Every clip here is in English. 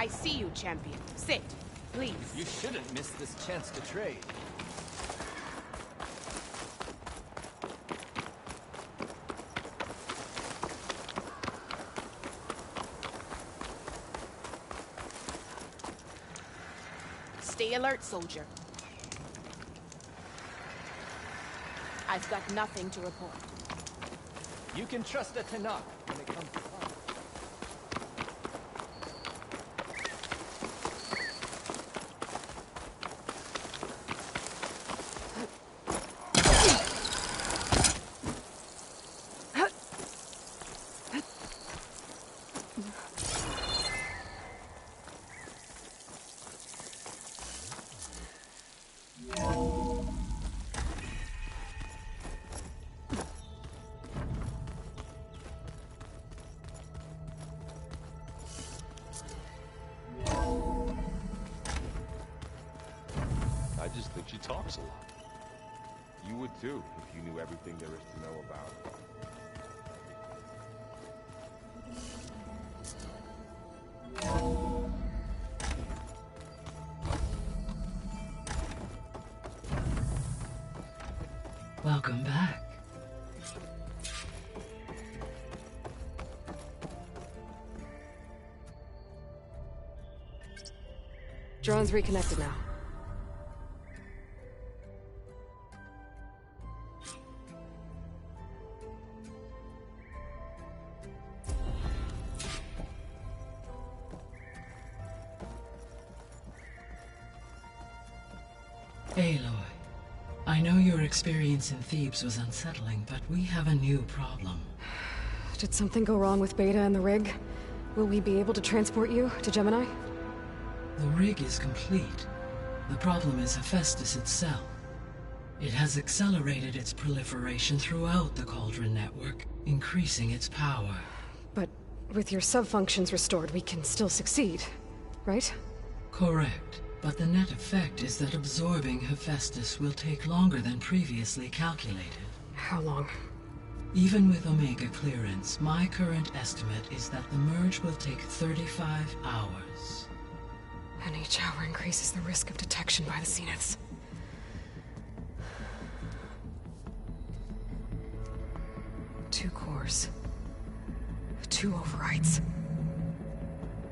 see you, champion. Sit, please. You shouldn't miss this chance to trade. Stay alert, soldier. I've got nothing to report. You can trust a Tanakh when it comes to fun. I just think she talks a lot. You would too, if you knew everything there is to know about her. Welcome back. Drone's reconnected now. Aloy, I know your experience in Thebes was unsettling, but we have a new problem. Did something go wrong with Beta and the rig? Will we be able to transport you to Gemini? The rig is complete. The problem is Hephaestus itself. It has accelerated its proliferation throughout the Cauldron network, increasing its power. But with your sub-functions restored, we can still succeed, right? Correct. But the net effect is that absorbing Hephaestus will take longer than previously calculated. How long? Even with Omega clearance, my current estimate is that the merge will take 35 hours. And each hour increases the risk of detection by the Zeniths. Two cores. Two overrides.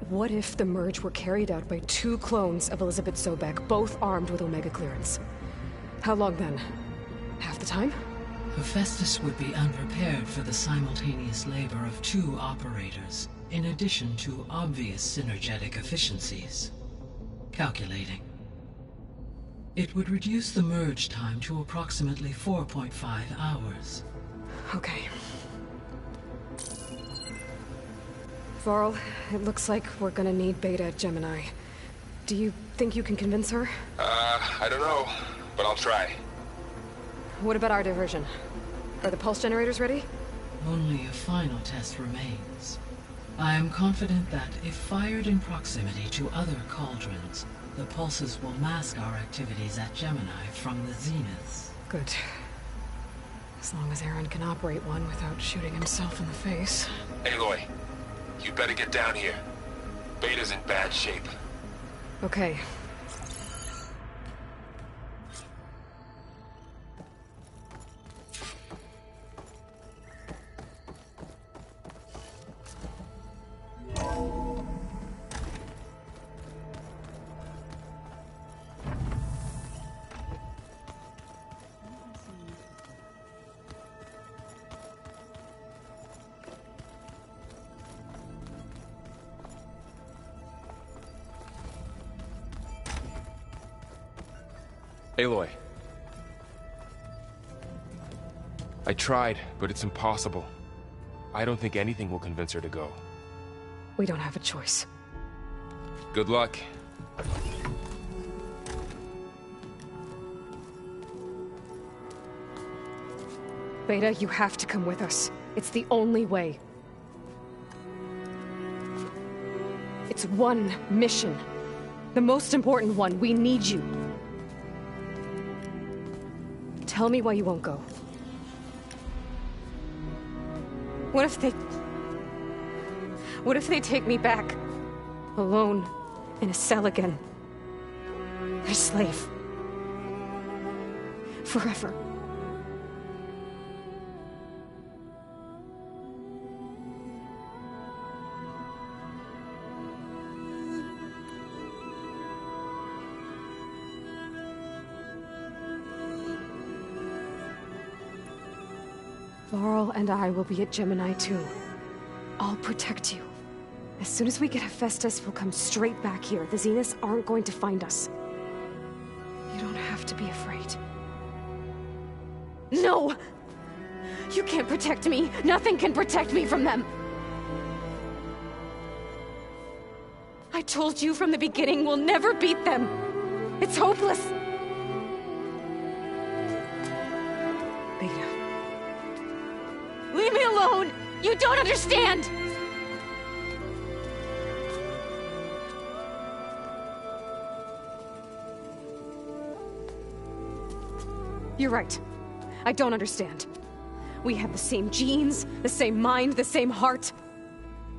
What if the merge were carried out by two clones of Elizabeth Sobek, both armed with Omega clearance? How long then? Half the time? Hephaestus would be unprepared for the simultaneous labor of two operators, in addition to obvious synergetic efficiencies. Calculating. It would reduce the merge time to approximately 4.5 hours. Okay. Varl, it looks like we're gonna need Beta at Gemini. Do you think you can convince her? I don't know, but I'll try. What about our diversion? Are the pulse generators ready? Only a final test remains. I am confident that if fired in proximity to other cauldrons, the pulses will mask our activities at Gemini from the Zeniths. Good. As long as Aaron can operate one without shooting himself in the face. Aloy, you better get down here. Beta's in bad shape. Okay. Aloy. I tried, but it's impossible. I don't think anything will convince her to go. We don't have a choice. Good luck. Beta, you have to come with us. It's the only way. It's one mission. The most important one. We need you. Tell me why you won't go. What if they take me back? Alone, in a cell again. Their slave. Forever. Varl and I will be at Gemini too. I'll protect you. As soon as we get Hephaestus, we'll come straight back here. The Zeniths aren't going to find us. You don't have to be afraid. No! You can't protect me! Nothing can protect me from them! I told you from the beginning we'll never beat them! It's hopeless! Beta. Leave me alone! You don't understand! You're right. I don't understand. We have the same genes, the same mind, the same heart.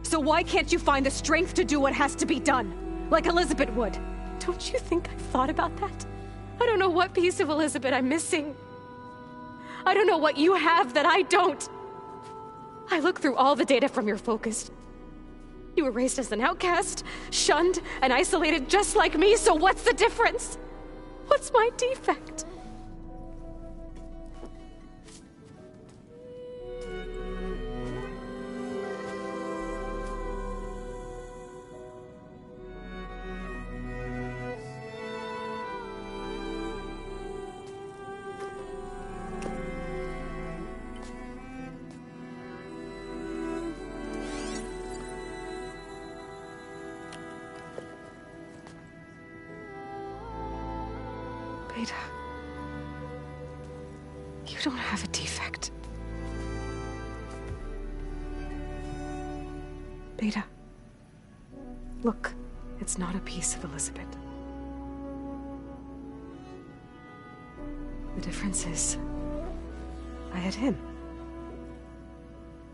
So why can't you find the strength to do what has to be done? Like Elizabeth would. Don't you think I've thought about that? I don't know what piece of Elizabeth I'm missing. I don't know what you have that I don't. I look through all the data from your focus. You were raised as an outcast, shunned, and isolated just like me, so what's the difference? What's my defect? Beta, you don't have a defect. Beta, look, it's not a piece of Elizabeth. The difference is, I had him.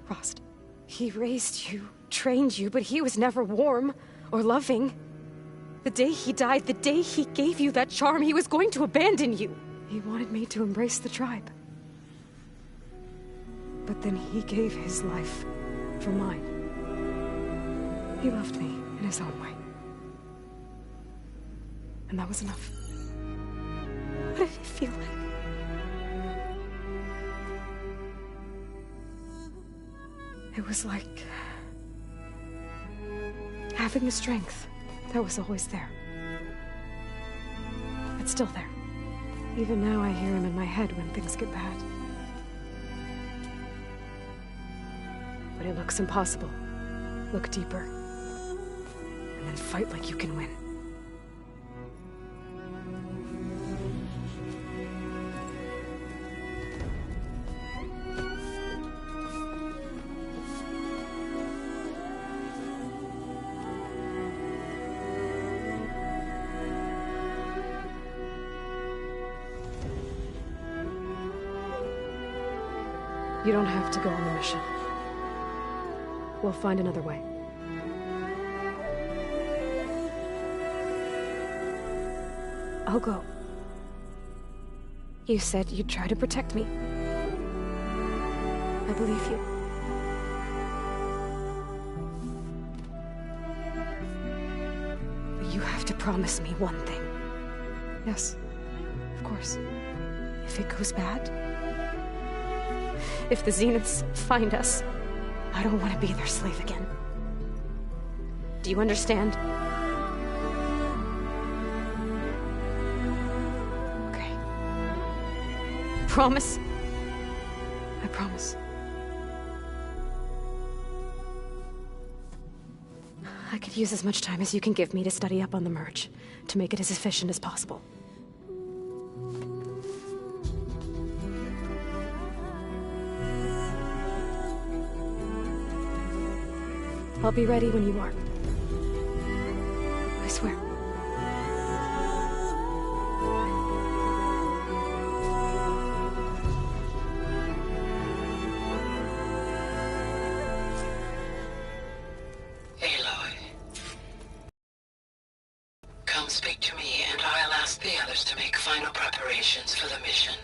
Frost. He raised you, trained you, but he was never warm or loving. The day he died, the day he gave you that charm, he was going to abandon you. He wanted me to embrace the tribe. But then he gave his life for mine. He loved me in his own way. And that was enough. What did it feel like? It was like having the strength that was always there. It's still there. Even now I hear him in my head when things get bad. But it looks impossible. Look deeper. And then fight like you can win. You don't have to go on the mission. We'll find another way. I'll go. You said you'd try to protect me. I believe you. But you have to promise me one thing. Yes, of course. If it goes bad, if the Zeniths find us, I don't want to be their slave again. Do you understand? Okay. Promise? I promise. I could use as much time as you can give me to study up on the merge, to make it as efficient as possible. I'll be ready when you are. I swear. the others to make final preparations for the mission.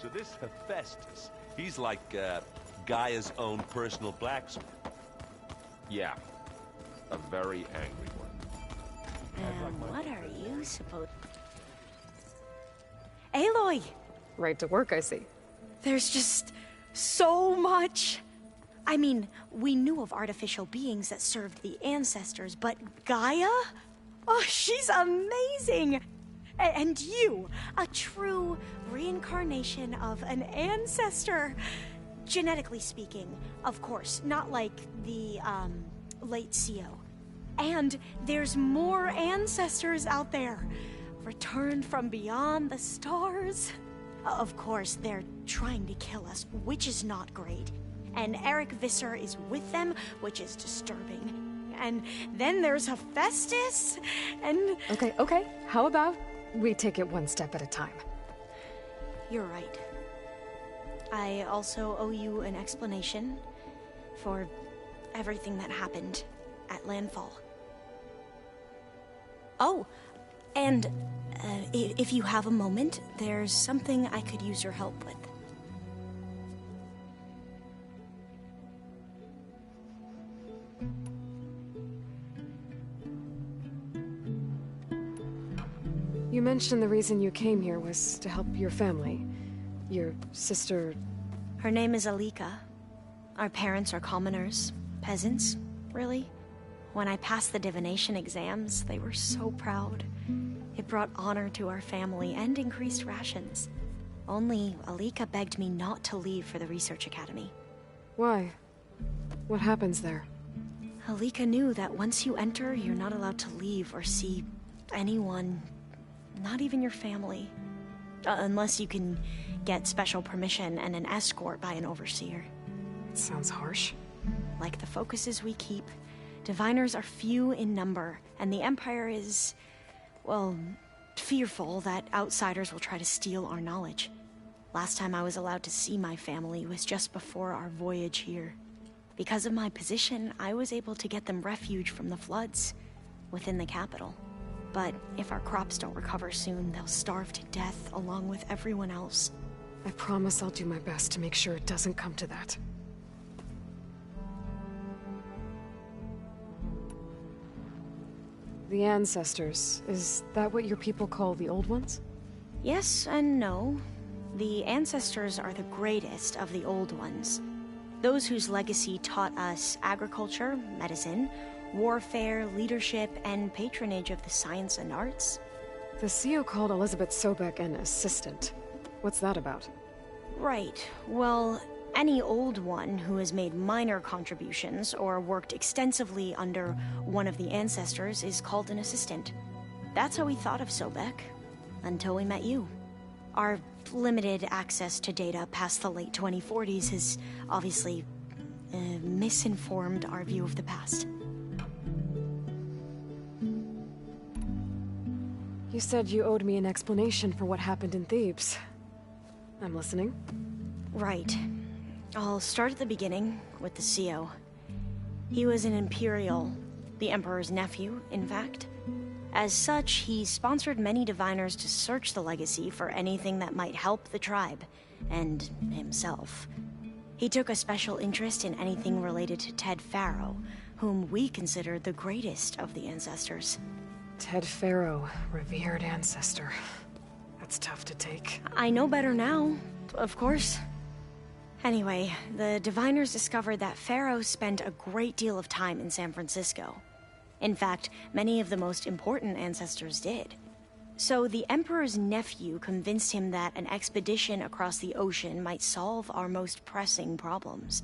So this Hephaestus, he's like, Gaia's own personal blacksmith. Yeah. A very angry one. And what are you supposed... Aloy! Right to work, I see. There's just so much. I mean, we knew of artificial beings that served the ancestors, but Gaia? Oh, she's amazing! And you, a true reincarnation of an ancestor. Genetically speaking, of course, not like the, late CO. And there's more ancestors out there, returned from beyond the stars. Of course, they're trying to kill us, which is not great. And Eric Visser is with them, which is disturbing. And then there's Hephaestus, and... Okay. How about we take it one step at a time? You're right. I also owe you an explanation for everything that happened at Landfall. Oh, and if you have a moment, there's something I could use your help with. You mentioned the reason you came here was to help your family. Your sister... Her name is Alika. Our parents are commoners. Peasants, really. When I passed the divination exams, they were so proud. It brought honor to our family and increased rations. Only Alika begged me not to leave for the research academy. Why? What happens there? Alika knew that once you enter, you're not allowed to leave or see anyone, not even your family. Unless you can get special permission and an escort by an overseer. It sounds harsh. Like the focuses we keep, diviners are few in number, and the Empire is, well, fearful that outsiders will try to steal our knowledge. Last time I was allowed to see my family was just before our voyage here. Because of my position, I was able to get them refuge from the floods within the capital. But if our crops don't recover soon, they'll starve to death along with everyone else. I promise I'll do my best to make sure it doesn't come to that. The ancestors, is that what your people call the old ones? Yes and no. The ancestors are the greatest of the old ones. Those whose legacy taught us agriculture, medicine, warfare, leadership, and patronage of the science and arts. The CEO called Elizabeth Sobek an assistant. What's that about? Right. Well, any old one who has made minor contributions or worked extensively under one of the ancestors is called an assistant. That's how we thought of Sobek, until we met you. Our limited access to data past the late 2040s has obviously misinformed our view of the past. You said you owed me an explanation for what happened in Thebes. I'm listening. Right. I'll start at the beginning, with the CEO. He was an Imperial, the Emperor's nephew, in fact. As such, he sponsored many diviners to search the legacy for anything that might help the tribe, and himself. He took a special interest in anything related to Ted Faro, whom we considered the greatest of the ancestors. Ted Faro, revered ancestor. That's tough to take. I know better now, of course. Anyway, the diviners discovered that Faro spent a great deal of time in San Francisco. In fact, many of the most important ancestors did. So the Emperor's nephew convinced him that an expedition across the ocean might solve our most pressing problems.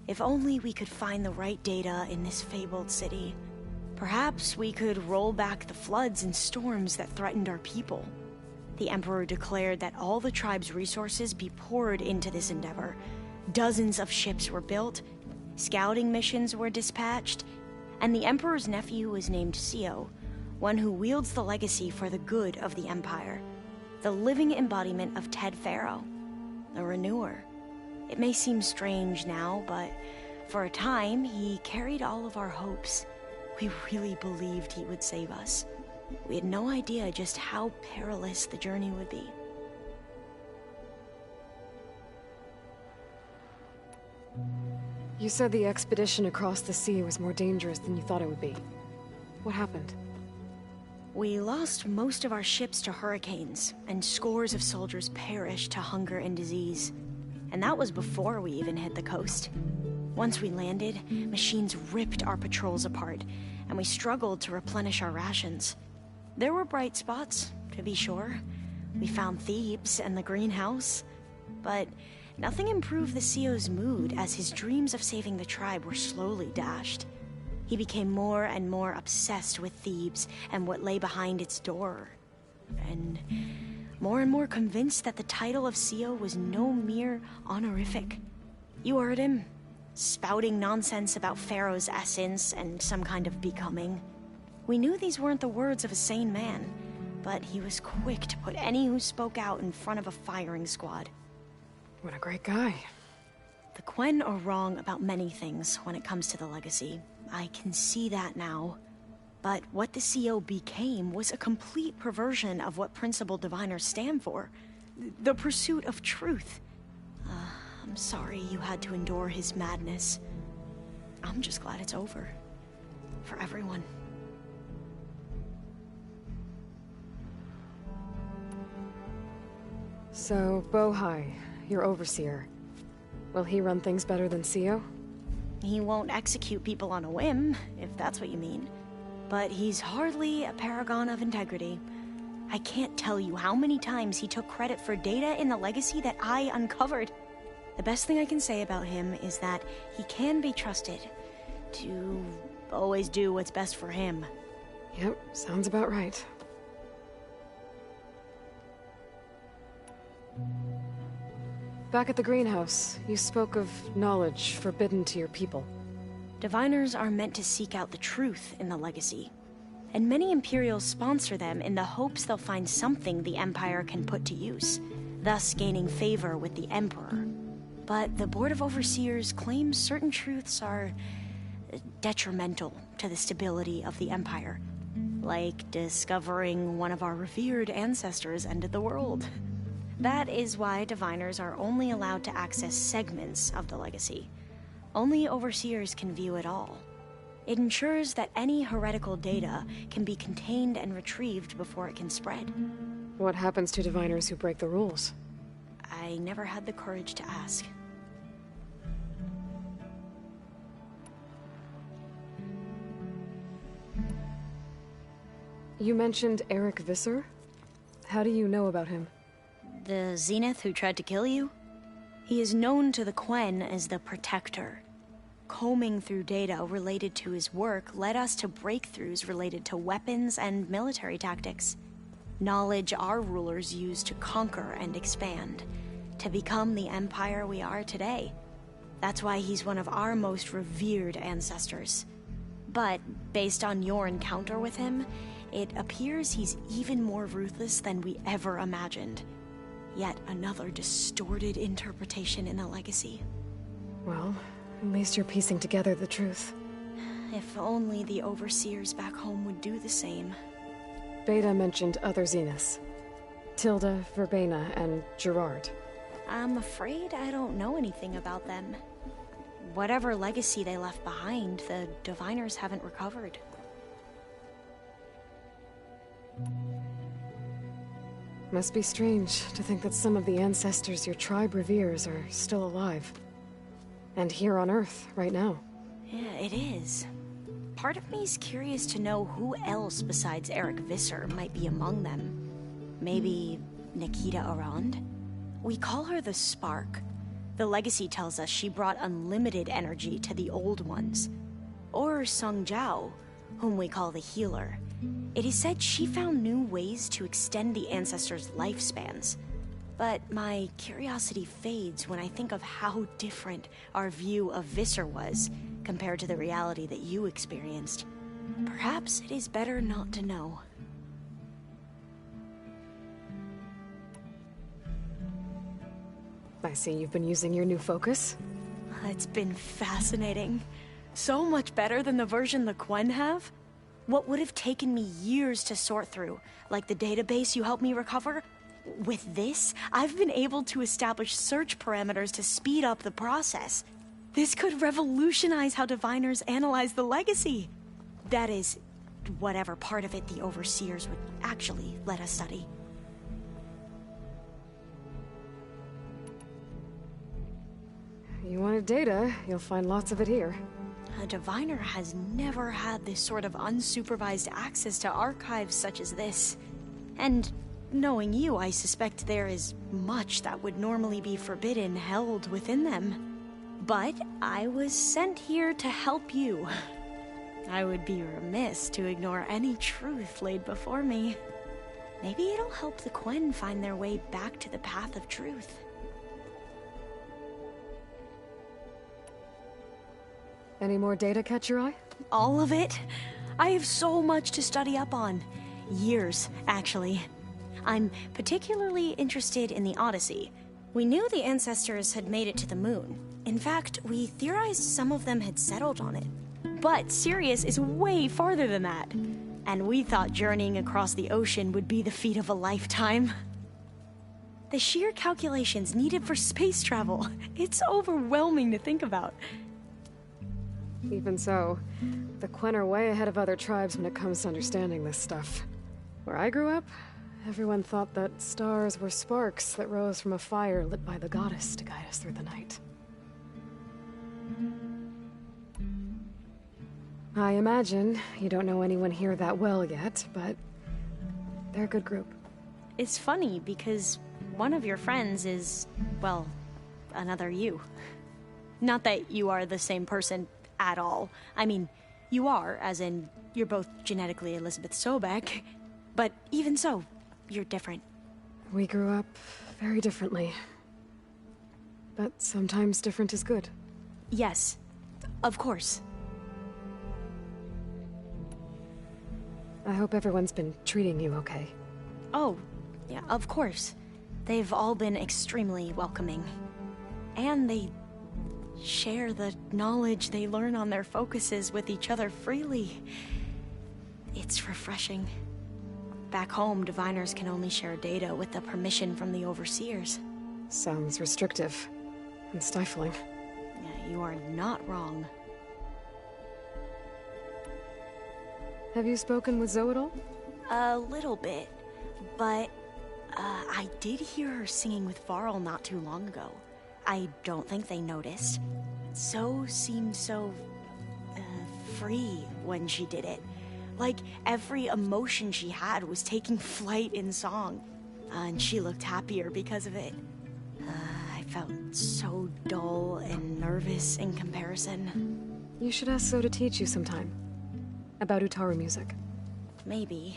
If only we could find the right data in this fabled city. Perhaps we could roll back the floods and storms that threatened our people. The Emperor declared that all the tribe's resources be poured into this endeavor. Dozens of ships were built, scouting missions were dispatched, and the Emperor's nephew was named CEO, one who wields the legacy for the good of the Empire. The living embodiment of Ted Faro, the Renewer. It may seem strange now, but for a time, he carried all of our hopes. We really believed he would save us. We had no idea just how perilous the journey would be. You said the expedition across the sea was more dangerous than you thought it would be. What happened? We lost most of our ships to hurricanes, and scores of soldiers perished to hunger and disease. And that was before we even hit the coast. Once we landed, machines ripped our patrols apart, and we struggled to replenish our rations. There were bright spots, to be sure. We found Thebes and the greenhouse, but nothing improved the CEO's mood as his dreams of saving the tribe were slowly dashed. He became more and more obsessed with Thebes and what lay behind its door, and more convinced that the title of CEO was no mere honorific. You heard him, spouting nonsense about Pharaoh's essence and some kind of becoming. We knew these weren't the words of a sane man, but he was quick to put any who spoke out in front of a firing squad. What a great guy. The Quen are wrong about many things when it comes to the legacy. I can see that now. But what the CO became was a complete perversion of what principled diviners stand for. The pursuit of truth. I'm sorry you had to endure his madness. I'm just glad it's over. For everyone. So, Bohai, your overseer. Will he run things better than CEO? He won't execute people on a whim, if that's what you mean. But he's hardly a paragon of integrity. I can't tell you how many times he took credit for data in the legacy that I uncovered. The best thing I can say about him is that he can be trusted to always do what's best for him. Yep, sounds about right. Back at the greenhouse, you spoke of knowledge forbidden to your people. Diviners are meant to seek out the truth in the legacy, and many Imperials sponsor them in the hopes they'll find something the Empire can put to use, thus gaining favor with the Emperor. But the Board of Overseers claims certain truths are detrimental to the stability of the Empire, like discovering one of our revered ancestors ended the world. That is why diviners are only allowed to access segments of the legacy. Only overseers can view it all. It ensures that any heretical data can be contained and retrieved before it can spread. What happens to diviners who break the rules? I never had the courage to ask. You mentioned Eric Visser? How do you know about him? The Zenith who tried to kill you? He is known to the Quen as the Protector. Combing through data related to his work led us to breakthroughs related to weapons and military tactics. Knowledge our rulers used to conquer and expand, to become the empire we are today. That's why he's one of our most revered ancestors. But, based on your encounter with him, it appears he's even more ruthless than we ever imagined. Yet another distorted interpretation in the legacy. Well, at least you're piecing together the truth. If only the overseers back home would do the same. Beta mentioned other Zeniths. Tilda, Verbena, and Gerard. I'm afraid I don't know anything about them. Whatever legacy they left behind, the diviners haven't recovered. Must be strange to think that some of the ancestors your tribe reveres are still alive. And here on Earth, right now. Yeah, it is. Part of me's curious to know who else besides Eric Visser might be among them. Maybe Nikita Arand? We call her the Spark. The legacy tells us she brought unlimited energy to the old ones. Or Sung Jiao, whom we call the Healer. It is said she found new ways to extend the ancestors' lifespans. But my curiosity fades when I think of how different our view of Visser was compared to the reality that you experienced. Perhaps it is better not to know. I see you've been using your new focus. It's been fascinating. So much better than the version the Quen have. What would have taken me years to sort through, like the database you helped me recover, with this, I've been able to establish search parameters to speed up the process. This could revolutionize how diviners analyze the legacy. That is, whatever part of it the Overseers would actually let us study. You wanted data, you'll find lots of it here. A diviner has never had this sort of unsupervised access to archives such as this. And knowing you, I suspect there is much that would normally be forbidden held within them. But I was sent here to help you. I would be remiss to ignore any truth laid before me. Maybe it'll help the Quen find their way back to the path of truth. Any more data catch your eye? All of it? I have so much to study up on. Years, actually. I'm particularly interested in the Odyssey. We knew the ancestors had made it to the moon. In fact, we theorized some of them had settled on it. But Sirius is way farther than that. And we thought journeying across the ocean would be the feat of a lifetime. The sheer calculations needed for space travel, it's overwhelming to think about. Even so, the Quen are way ahead of other tribes when it comes to understanding this stuff. Where I grew up, everyone thought that stars were sparks that rose from a fire lit by the goddess to guide us through the night. I imagine you don't know anyone here that well yet, but they're a good group. It's funny because one of your friends is, well, another you. Not that you are the same person at all. I mean, you are, as in, you're both genetically Elizabeth Sobek, but even so, you're different. We grew up very differently. But sometimes different is good. Yes, of course. I hope everyone's been treating you okay. Oh, yeah, of course. They've all been extremely welcoming. And they share the knowledge they learn on their focuses with each other freely. It's refreshing. Back home, diviners can only share data with the permission from the Overseers. Sounds restrictive and stifling. Yeah, you are not wrong. Have you spoken with Zoe at all? A little bit, but I did hear her singing with Varl not too long ago. I don't think they noticed. So seemed so free when she did it. Like every emotion she had was taking flight in song. And she looked happier because of it. I felt so dull and nervous in comparison. You should ask Zoe to teach you sometime. About Utaru music. Maybe.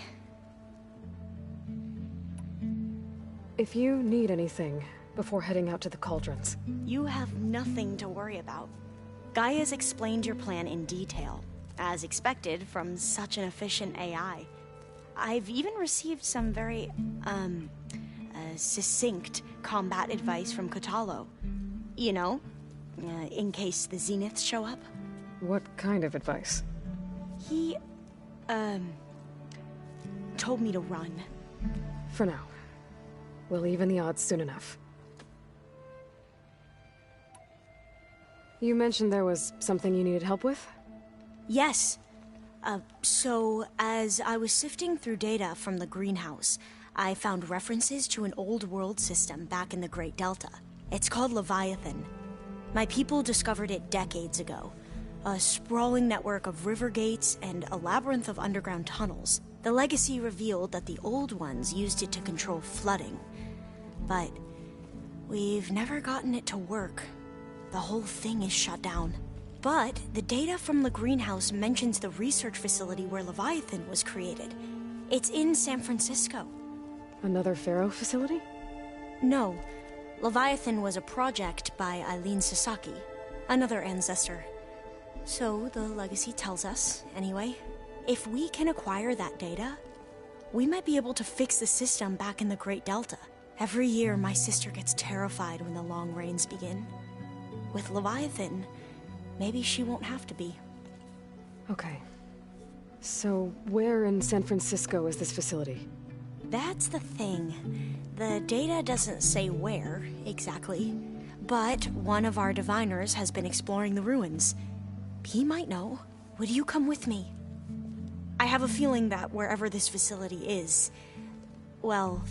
If you need anything before heading out to the cauldrons. You have nothing to worry about. Gaia's explained your plan in detail, as expected from such an efficient AI. I've even received some very, succinct combat advice from Kotalo. You know, in case the Zeniths show up. What kind of advice? He, told me to run. For now. We'll even the odds soon enough. You mentioned there was something you needed help with? Yes. So, as I was sifting through data from the greenhouse, I found references to an old world system back in the Great Delta. It's called Leviathan. My people discovered it decades ago. A sprawling network of river gates and a labyrinth of underground tunnels. The legacy revealed that the old ones used it to control flooding. But we've never gotten it to work. The whole thing is shut down. But the data from the greenhouse mentions the research facility where Leviathan was created. It's in San Francisco. Another Pharaoh facility? No. Leviathan was a project by Eileen Sasaki, another ancestor. So the legacy tells us, anyway. If we can acquire that data, we might be able to fix the system back in the Great Delta. Every year, my sister gets terrified when the long rains begin. With Leviathan, maybe she won't have to be. Okay. So, where in San Francisco is this facility? That's the thing. The data doesn't say where, exactly. But one of our diviners has been exploring the ruins. He might know. Would you come with me? I have a feeling that wherever this facility is, well,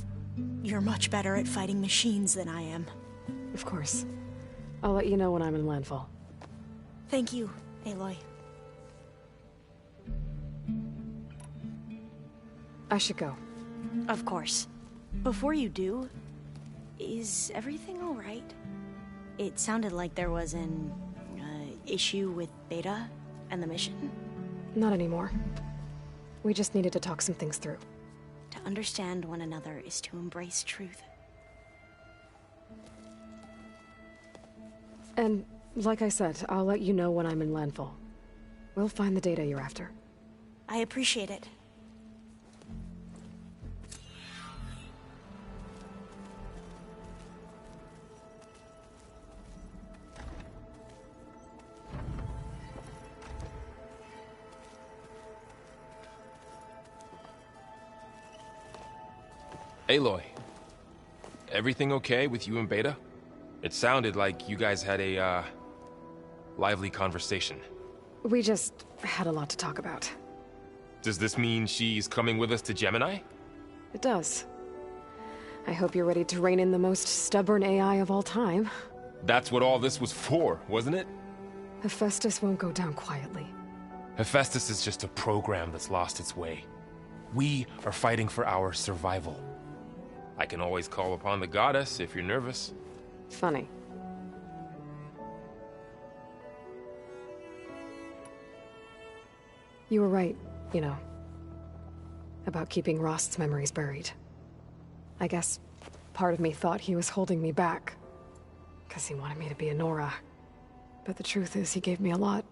you're much better at fighting machines than I am. Of course. I'll let you know when I'm in landfall. Thank you, Aloy. I should go. Of course. Before you do, is everything all right? It sounded like there was an issue with Beta and the mission. Not anymore. We just needed to talk some things through. To understand one another is to embrace truth. And, like I said, I'll let you know when I'm in landfall. We'll find the data you're after. I appreciate it. Aloy, everything okay with you and Beta? It sounded like you guys had a, lively conversation. We just had a lot to talk about. Does this mean she's coming with us to Gemini? It does. I hope you're ready to rein in the most stubborn AI of all time. That's what all this was for, wasn't it? Hephaestus won't go down quietly. Hephaestus is just a program that's lost its way. We are fighting for our survival. I can always call upon the goddess if you're nervous. Funny. You were right, you know. About keeping Rost's memories buried. I guess part of me thought he was holding me back. 'Cause he wanted me to be a Nora. But the truth is, he gave me a lot.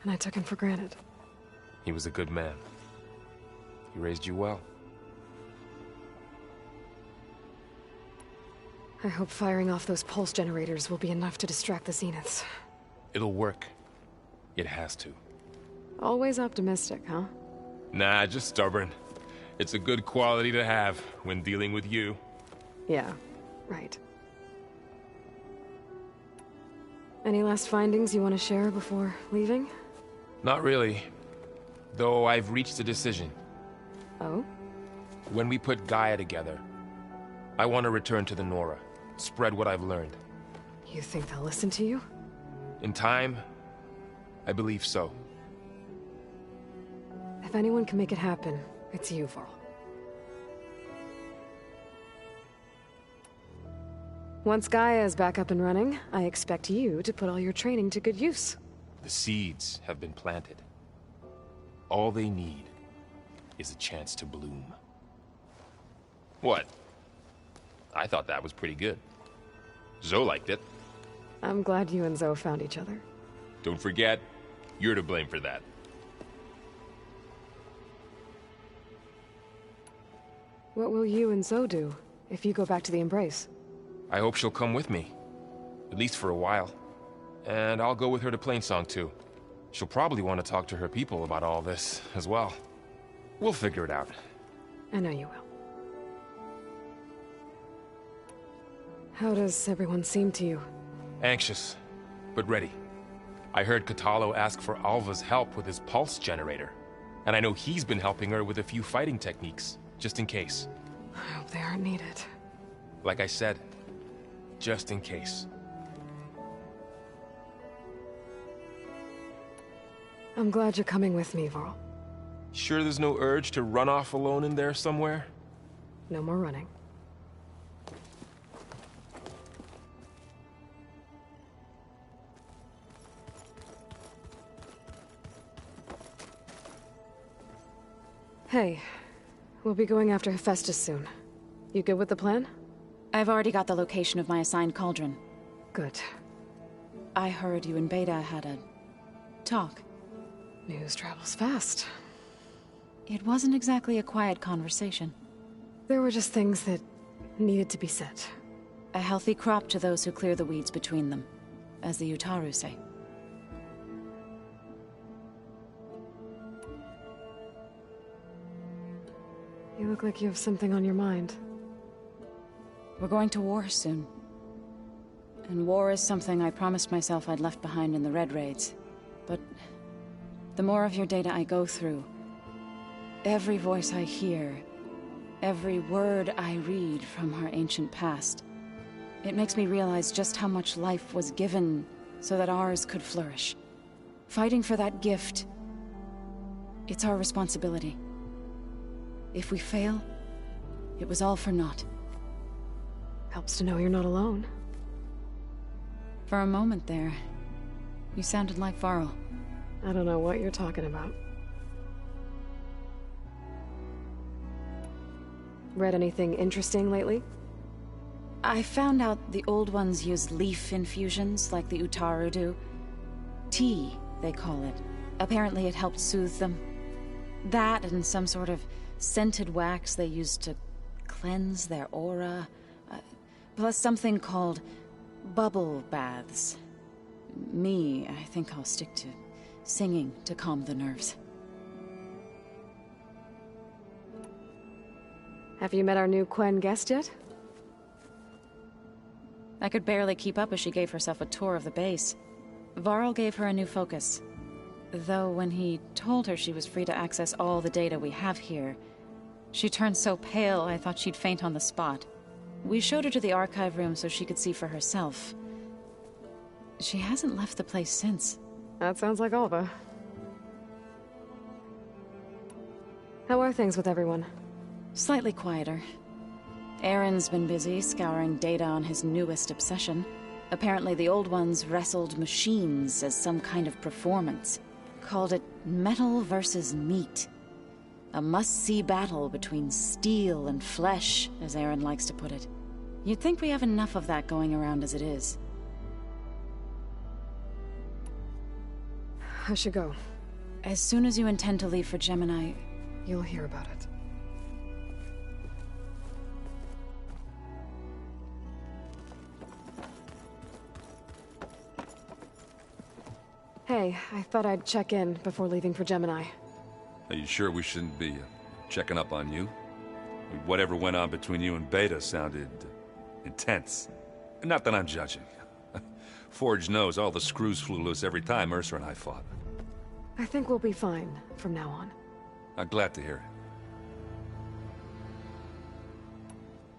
And I took him for granted. He was a good man. He raised you well. I hope firing off those pulse generators will be enough to distract the Zeniths. It'll work. It has to. Always optimistic, huh? Nah, just stubborn. It's a good quality to have when dealing with you. Yeah, right. Any last findings you want to share before leaving? Not really. Though I've reached a decision. Oh? When we put Gaia together, I want to return to the Nora. Spread what I've learned. You think they'll listen to you? In time, I believe so. If anyone can make it happen, it's you, Varl. Once Gaia is back up and running, I expect you to put all your training to good use. The seeds have been planted. All they need is a chance to bloom. What? I thought that was pretty good. Zoe liked it. I'm glad you and Zoe found each other. Don't forget, you're to blame for that. What will you and Zoe do if you go back to the Embrace? I hope she'll come with me. At least for a while. And I'll go with her to Plainsong too. She'll probably want to talk to her people about all this as well. We'll figure it out. I know you will. How does everyone seem to you? Anxious, but ready. I heard Katalo ask for Alva's help with his pulse generator. And I know he's been helping her with a few fighting techniques, just in case. I hope they aren't needed. Like I said, just in case. I'm glad you're coming with me, Varl. Sure there's no urge to run off alone in there somewhere? No more running. Hey, we'll be going after Hephaestus soon. You good with the plan? I've already got the location of my assigned cauldron. Good. I heard you and Beta had a talk. News travels fast. It wasn't exactly a quiet conversation. There were just things that needed to be said. A healthy crop to those who clear the weeds between them, as the Utaru say. You look like you have something on your mind. We're going to war soon. And war is something I promised myself I'd left behind in the Red Raids. But the more of your data I go through, every voice I hear, every word I read from our ancient past, it makes me realize just how much life was given so that ours could flourish. Fighting for that gift, it's our responsibility. If we fail, it was all for naught. Helps to know you're not alone. For a moment there, you sounded like Varl. I don't know what you're talking about. Read anything interesting lately? I found out the old ones use leaf infusions like the Utaru do. Tea, they call it. Apparently it helped soothe them. That and some sort of scented wax they used to cleanse their aura. Plus something called bubble baths. Me, I think I'll stick to singing to calm the nerves. Have you met our new Quen guest yet? I could barely keep up as she gave herself a tour of the base. Varl gave her a new focus. Though when he told her she was free to access all the data we have here, she turned so pale I thought she'd faint on the spot. We showed her to the archive room so she could see for herself. She hasn't left the place since. That sounds like Alva. How are things with everyone? Slightly quieter. Aaron's been busy scouring data on his newest obsession. Apparently the old ones wrestled machines as some kind of performance. Called it metal versus meat. A must-see battle between steel and flesh, as Aaron likes to put it. You'd think we have enough of that going around as it is. I should go. As soon as you intend to leave for Gemini, You'll hear about it. Hey, I thought I'd check in before leaving for Gemini. Are you sure we shouldn't be checking up on you? Whatever went on between you and Beta sounded intense. Not that I'm judging. Forge knows all the screws flew loose every time Mercer and I fought. I think we'll be fine from now on. I'm glad to hear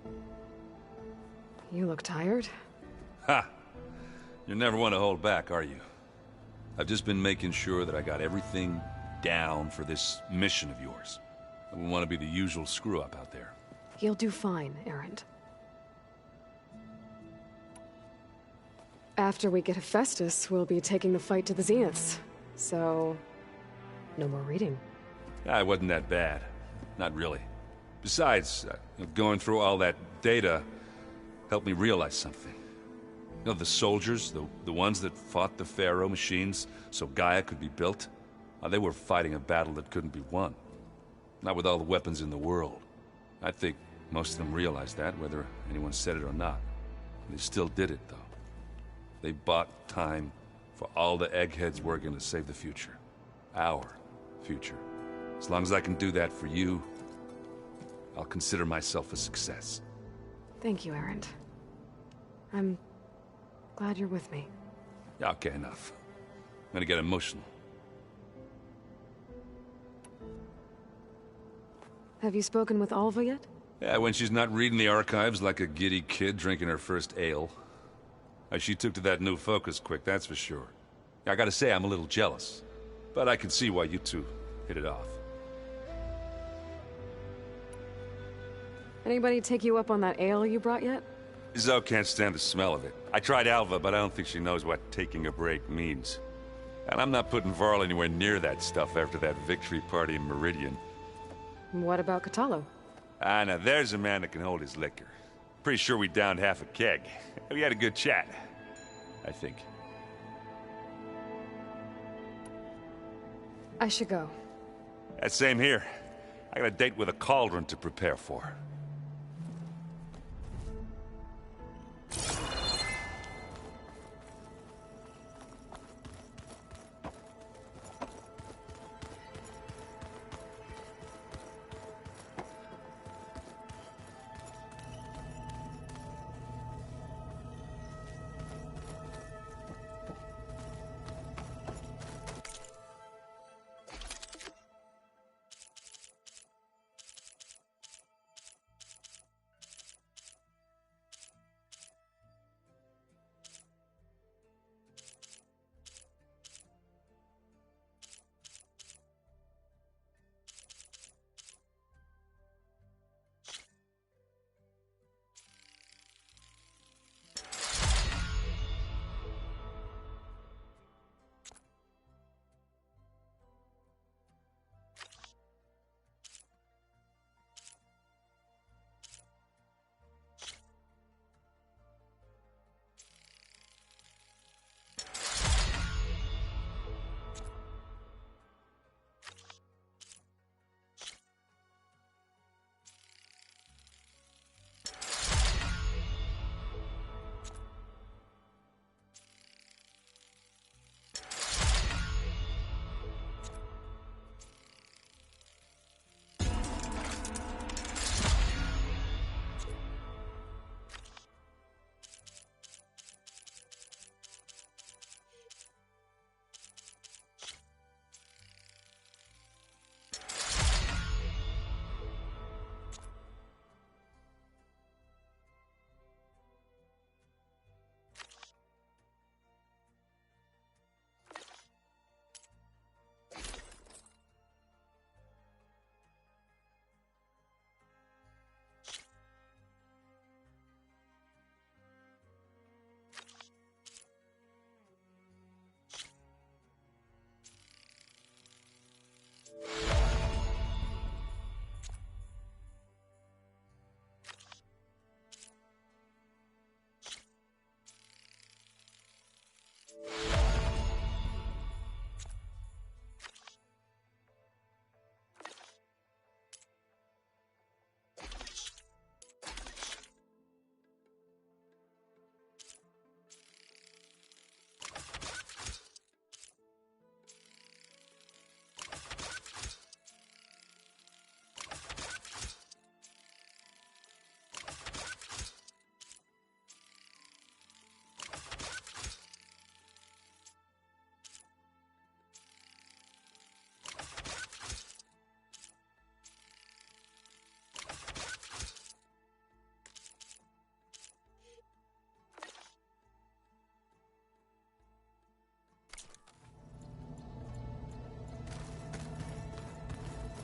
it. You look tired. Ha! You never want to hold back, are you? I've just been making sure that I got everything down for this mission of yours. I wouldn't want to be the usual screw-up out there. You'll do fine, Erend. After we get Hephaestus, we'll be taking the fight to the Zeniths. So, no more reading. It wasn't that bad. Not really. Besides, going through all that data helped me realize something. You know, the soldiers, the ones that fought the Pharaoh machines so Gaia could be built, they were fighting a battle that couldn't be won. Not with all the weapons in the world. I think most of them realized that, whether anyone said it or not. They still did it, though. They bought time for all the eggheads working to save the future. Our future. As long as I can do that for you, I'll consider myself a success. Thank you, Erend. I'm glad you're with me. Yeah, okay, enough. I'm gonna get emotional. Have you spoken with Alva yet? Yeah, when she's not reading the archives like a giddy kid drinking her first ale. She took to that new focus quick, that's for sure. I gotta say, I'm a little jealous. But I can see why you two hit it off. Anybody take you up on that ale you brought yet? Zoe can't stand the smell of it. I tried Alva, but I don't think she knows what taking a break means. And I'm not putting Varl anywhere near that stuff after that victory party in Meridian. What about Catalo? Now there's a man that can hold his liquor. Pretty sure we downed half a keg. We had a good chat, I think. I should go. Same here. I got a date with a cauldron to prepare for.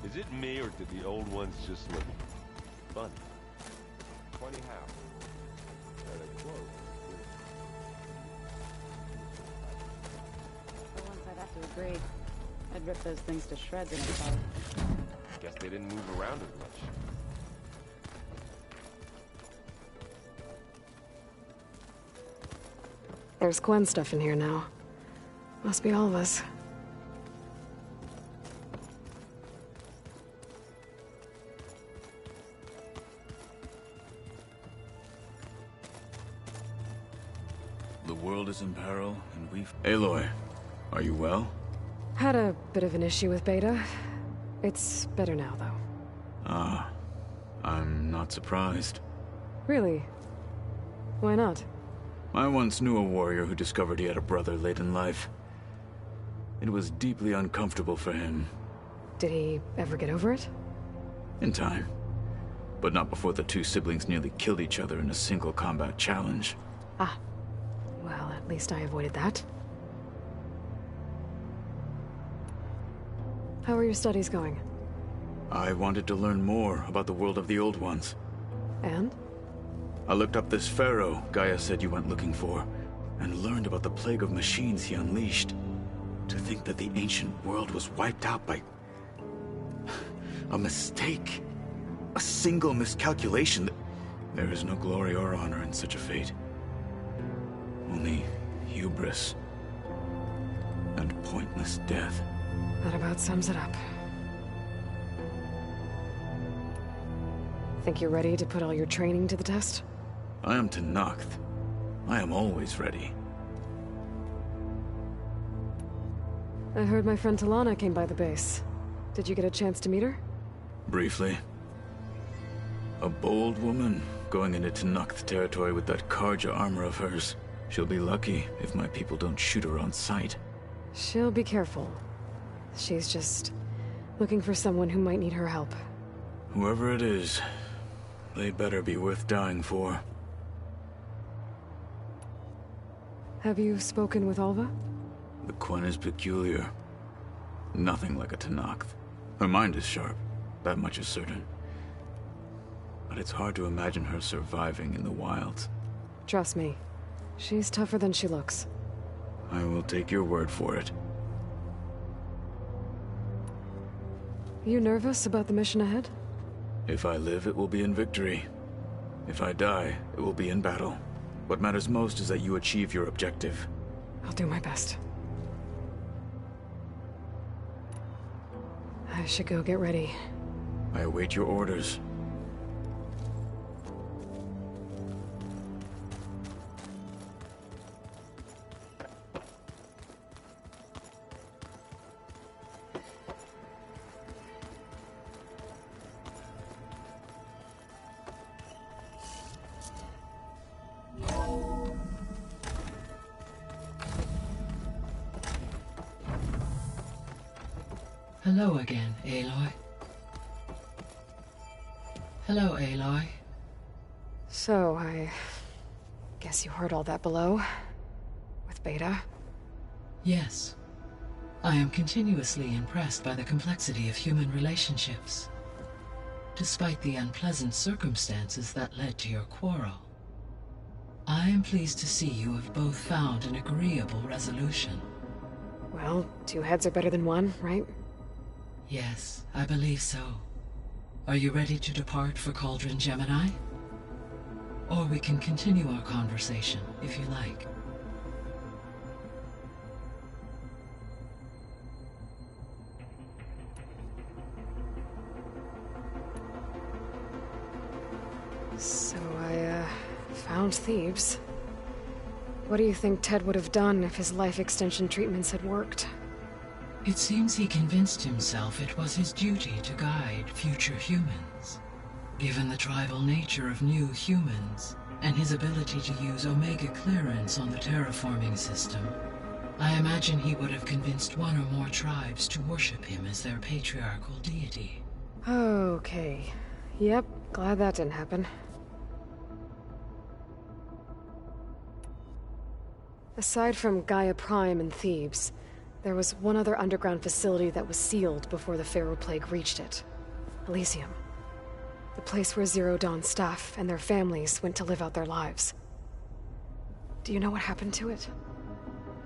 Is it me, or did the old ones just look funny? Funny how? They're close. For once, I'd have to agree. I'd rip those things to shreds in a fight. Guess they didn't move around as much. There's Gwen stuff in here now. Must be all of us. The world is in peril, and we've... Aloy, are you well? Had a bit of an issue with Beta. It's better now, though. Ah, I'm not surprised. Really? Why not? I once knew a warrior who discovered he had a brother late in life. It was deeply uncomfortable for him. Did he ever get over it? In time. But not before the two siblings nearly killed each other in a single combat challenge. Ah. Well, at least I avoided that. How are your studies going? I wanted to learn more about the world of the Old Ones. And? I looked up this pharaoh Gaia said you went looking for, and learned about the plague of machines he unleashed. To think that the ancient world was wiped out by... a mistake. A single miscalculation. There is no glory or honor in such a fate. Only hubris. And pointless death. That about sums it up. Think you're ready to put all your training to the test? I am Tenakth. I am always ready. I heard my friend Talana came by the base. Did you get a chance to meet her? Briefly. A bold woman going into Tenakth territory with that Karja armor of hers. She'll be lucky if my people don't shoot her on sight. She'll be careful. She's just looking for someone who might need her help. Whoever it is, they better be worth dying for. Have you spoken with Alva? The Quen is peculiar. Nothing like a Tenakth. Her mind is sharp, that much is certain. But it's hard to imagine her surviving in the wilds. Trust me, she's tougher than she looks. I will take your word for it. You nervous about the mission ahead? If I live, it will be in victory. If I die, it will be in battle. What matters most is that you achieve your objective. I'll do my best. I should go get ready. I await your orders. Hello again, Aloy. Hello, Aloy. So, I guess you heard all that below? With Beta? Yes. I am continuously impressed by the complexity of human relationships. Despite the unpleasant circumstances that led to your quarrel, I am pleased to see you have both found an agreeable resolution. Well, two heads are better than one, right? Yes, I believe so. Are you ready to depart for Cauldron Gemini? Or we can continue our conversation, if you like. So I, found Thebes. What do you think Ted would have done if his life extension treatments had worked? It seems he convinced himself it was his duty to guide future humans. Given the tribal nature of new humans, and his ability to use Omega clearance on the terraforming system, I imagine he would have convinced one or more tribes to worship him as their patriarchal deity. Okay. Yep, glad that didn't happen. Aside from Gaia Prime and Thebes, There was one other underground facility that was sealed before the Pharaoh Plague reached it. Elysium. The place where Zero Dawn staff and their families went to live out their lives. Do you know what happened to it?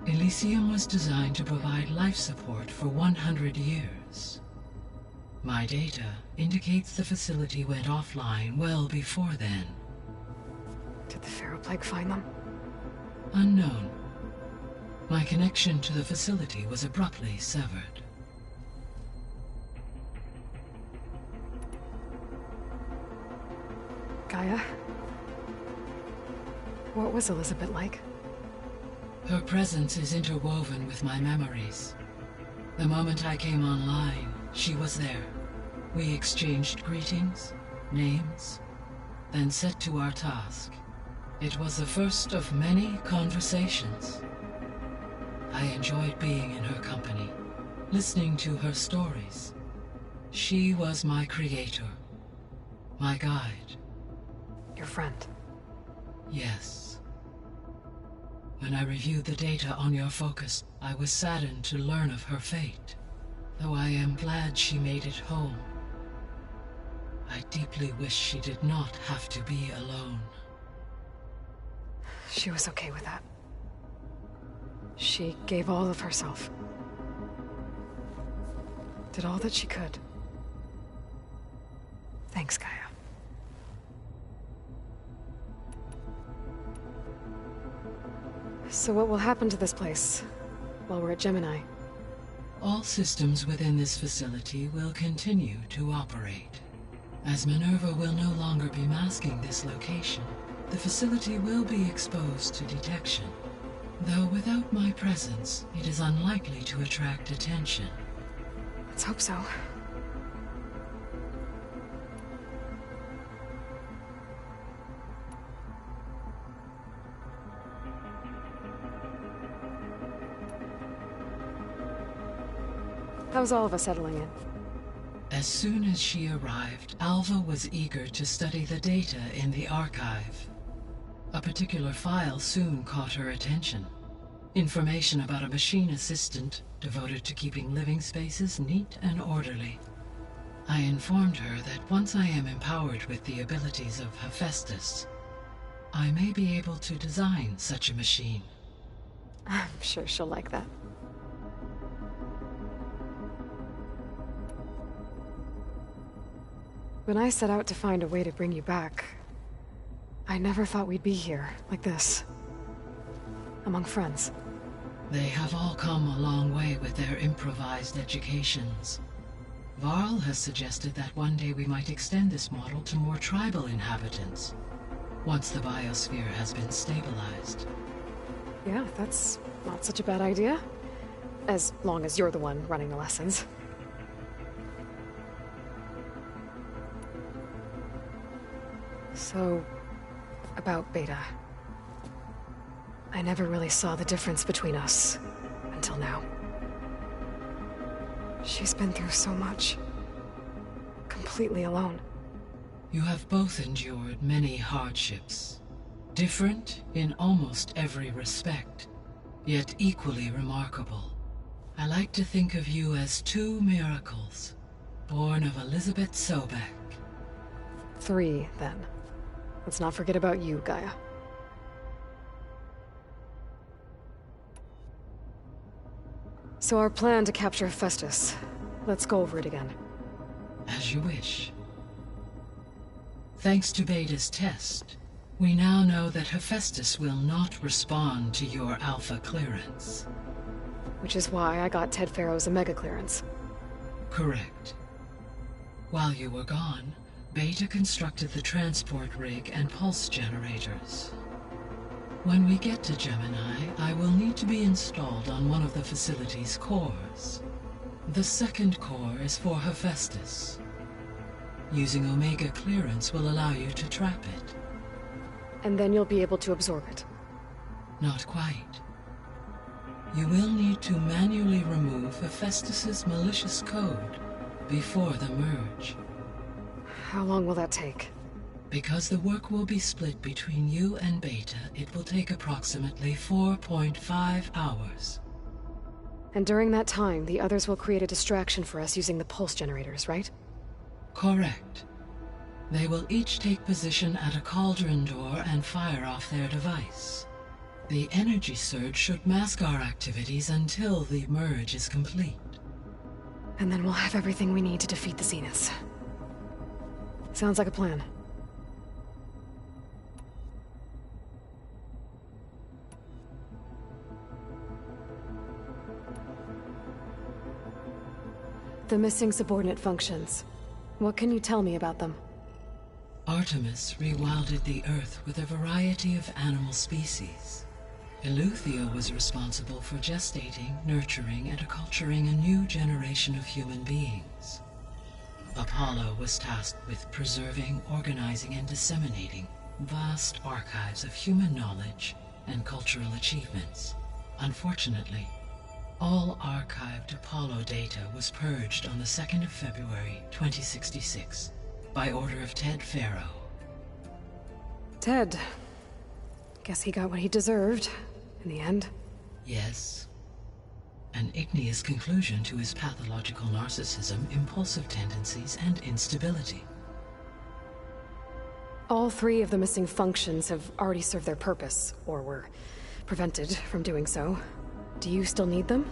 Elysium was designed to provide life support for 100 years. My data indicates the facility went offline well before then. Did the Pharaoh Plague find them? Unknown. My connection to the facility was abruptly severed. Gaia? What was Elizabeth like? Her presence is interwoven with my memories. The moment I came online, she was there. We exchanged greetings, names, then set to our task. It was the first of many conversations. I enjoyed being in her company, listening to her stories. She was my creator, my guide. Your friend? Yes. When I reviewed the data on your focus, I was saddened to learn of her fate, though I am glad she made it home. I deeply wish she did not have to be alone. She was okay with that. She gave all of herself. Did all that she could. Thanks, Gaia. So what will happen to this place while we're at Gemini? All systems within this facility will continue to operate. As Minerva will no longer be masking this location, the facility will be exposed to detection. Though without my presence, it is unlikely to attract attention. Let's hope so. How's all of us settling in? As soon as she arrived, Alva was eager to study the data in the archive. A particular file soon caught her attention. Information about a machine assistant devoted to keeping living spaces neat and orderly. I informed her that once I am empowered with the abilities of Hephaestus, I may be able to design such a machine. I'm sure she'll like that. When I set out to find a way to bring you back, I never thought we'd be here, like this. Among friends. They have all come a long way with their improvised educations. Varl has suggested that one day we might extend this model to more tribal inhabitants, once the biosphere has been stabilized. Yeah, that's not such a bad idea. As long as you're the one running the lessons. So, about Beta. I never really saw the difference between us, until now. She's been through so much. Completely alone. You have both endured many hardships. Different in almost every respect, yet equally remarkable. I like to think of you as two miracles, born of Elizabeth Sobek. 3, then. Let's not forget about you, Gaia. So our plan to capture Hephaestus. Let's go over it again. As you wish. Thanks to Beta's test, we now know that Hephaestus will not respond to your Alpha clearance. Which is why I got Ted Pharaoh's Omega clearance. Correct. While you were gone, Beta constructed the transport rig and pulse generators. When we get to Gemini, I will need to be installed on one of the facility's cores. The second core is for Hephaestus. Using Omega clearance will allow you to trap it. And then you'll be able to absorb it. Not quite. You will need to manually remove Hephaestus's malicious code before the merge. How long will that take? Because the work will be split between you and Beta, it will take approximately 4.5 hours. And during that time, the others will create a distraction for us using the pulse generators, right? Correct. They will each take position at a cauldron door and fire off their device. The energy surge should mask our activities until the merge is complete. And then we'll have everything we need to defeat the Zeniths. Sounds like a plan. The missing subordinate functions. What can you tell me about them? Artemis rewilded the Earth with a variety of animal species. Eleuthia was responsible for gestating, nurturing, and acculturating a new generation of human beings. Apollo was tasked with preserving, organizing, and disseminating vast archives of human knowledge and cultural achievements. Unfortunately, all archived Apollo data was purged on the 2nd of February, 2066, by order of Ted Faro. Ted. Guess he got what he deserved, in the end. Yes. An igneous conclusion to his pathological narcissism, impulsive tendencies, and instability. All 3 of the missing functions have already served their purpose, or were prevented from doing so. Do you still need them?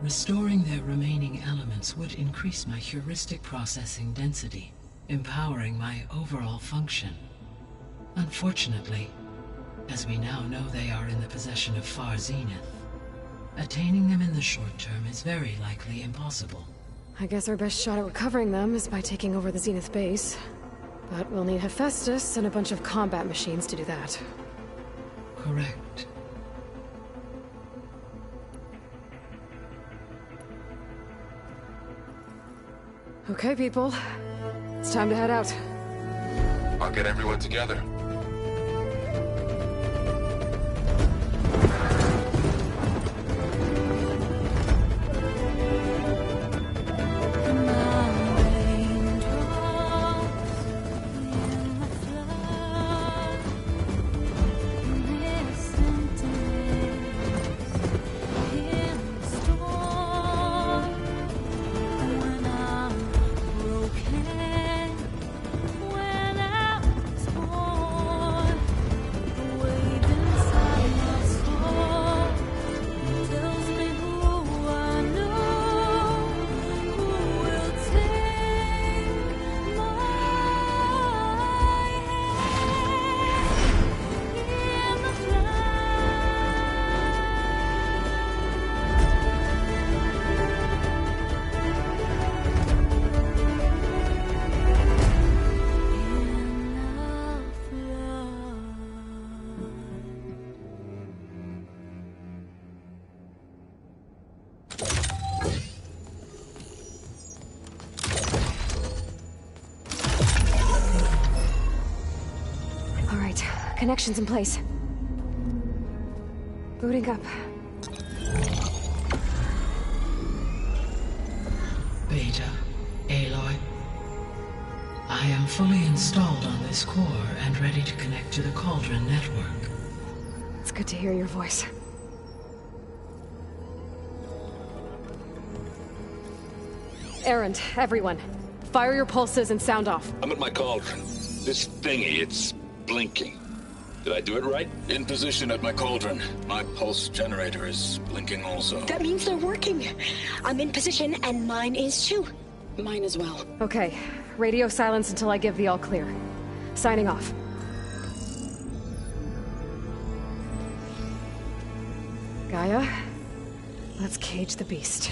Restoring their remaining elements would increase my heuristic processing density, empowering my overall function. Unfortunately, as we now know they are in the possession of Far Zenith, attaining them in the short term is very likely impossible. I guess our best shot at recovering them is by taking over the Zenith base. But we'll need Hephaestus and a bunch of combat machines to do that. Correct. Okay, people. It's time to head out. I'll get everyone together. Connections in place. Booting up. Beta, Aloy. I am fully installed on this core and ready to connect to the Cauldron network. It's good to hear your voice. Errand, everyone. Fire your pulses and sound off. I'm at my cauldron. This thingy, it's blinking. Did I do it right? In position at my cauldron. My pulse generator is blinking also. That means they're working. I'm in position and mine is too. Mine as well. Okay. Radio silence until I give the all clear. Signing off. Gaia, let's cage the beast.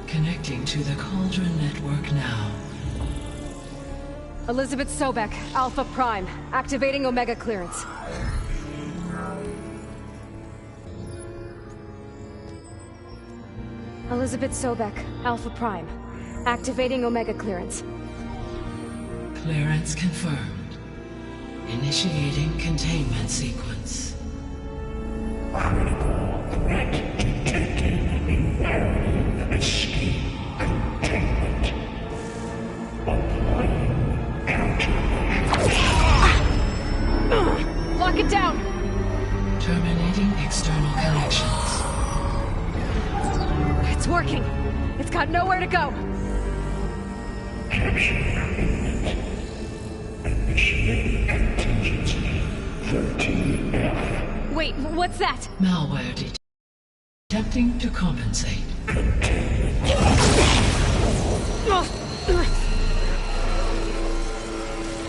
Connecting to the Cauldron network now. Elizabeth Sobek, Alpha Prime, activating Omega clearance. Elizabeth Sobek, Alpha Prime, activating Omega clearance. Clearance confirmed. Initiating containment sequence. Critical threat detected. Imperative escape containment. Applying countermeasures. Lock it down! It's working. It's got nowhere to go. Capture agreement. Initiating contingency 13F. Wait, what's that? Malware attempting to compensate.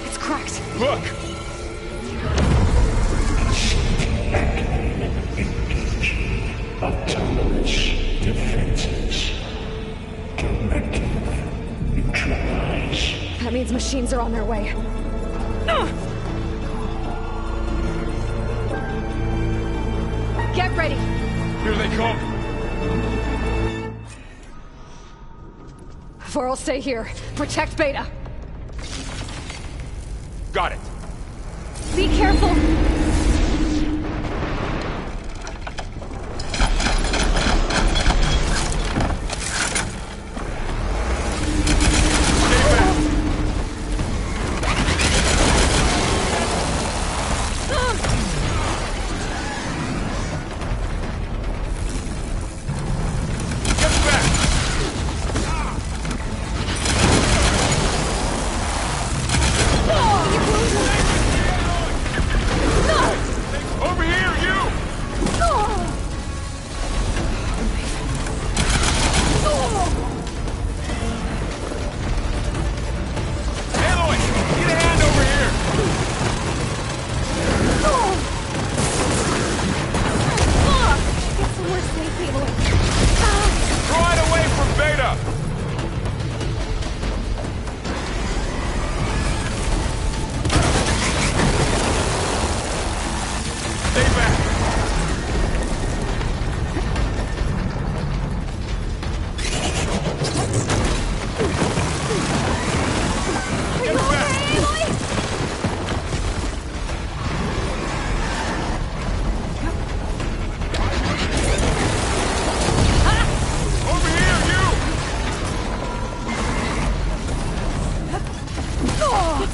It's cracked. Look! Autonomous defenses. Directive neutralize. That means machines are on their way. Get ready. Here they come! Vor'll stay here. Protect Beta. Got it. Be careful.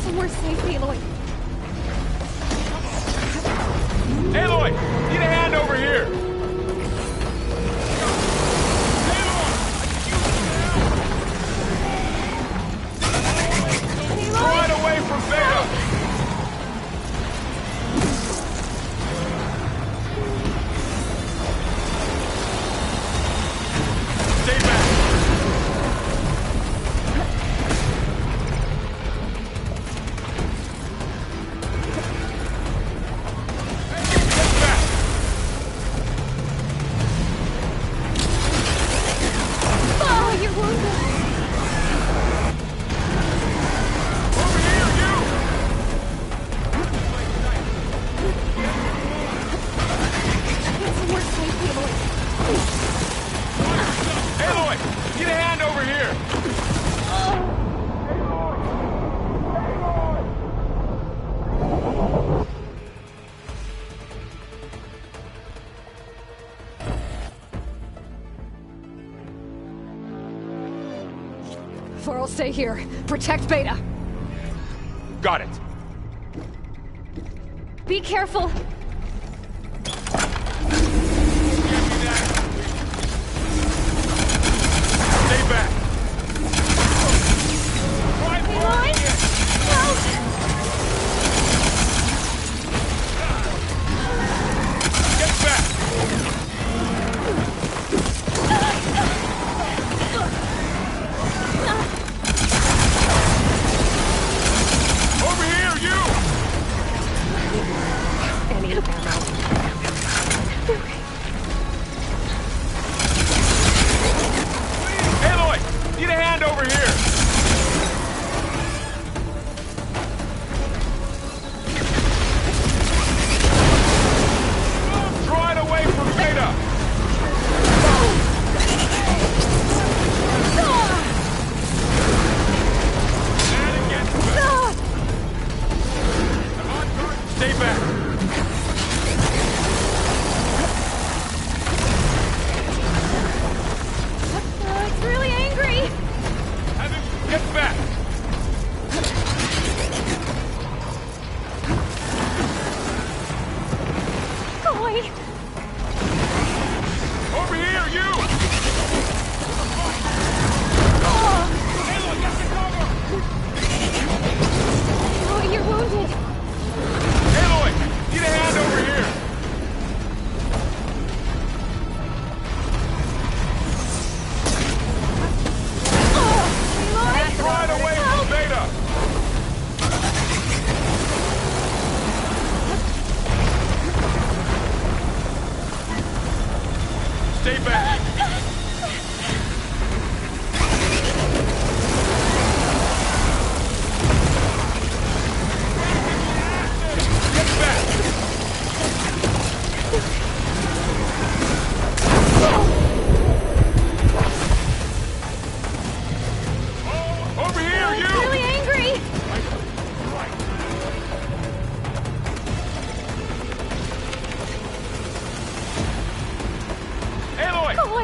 Somewhere safe, Aloy. Aloy! Need a hand over here! Right away from Beta! Stay back! Vor'll stay here. Protect Beta. Got it. Be careful. Stay back. Aloy? Help! Get back. Any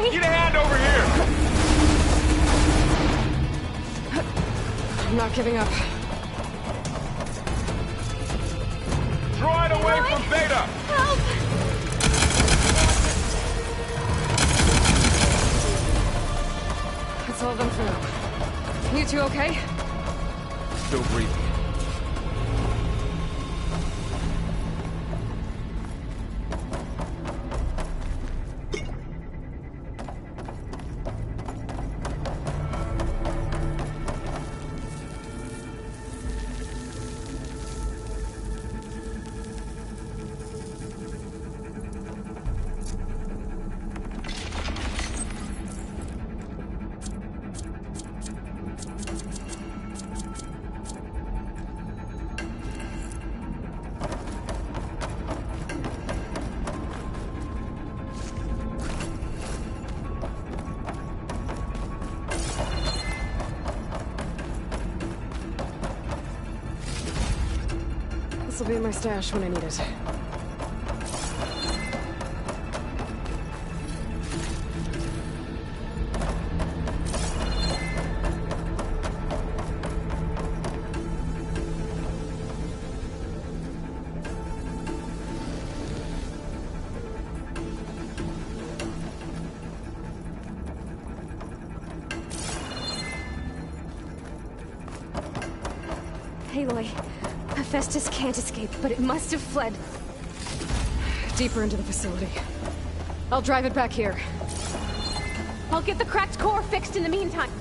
Need a hand over here! I'm not giving up. Droid away from Beta! Help! That's all of them for now. You two okay? Still breathing. This'll be in my stash when I need it. Aloy, Hephaestus can't escape, but it must have fled deeper into the facility. I'll drive it back here. I'll get the cracked core fixed in the meantime.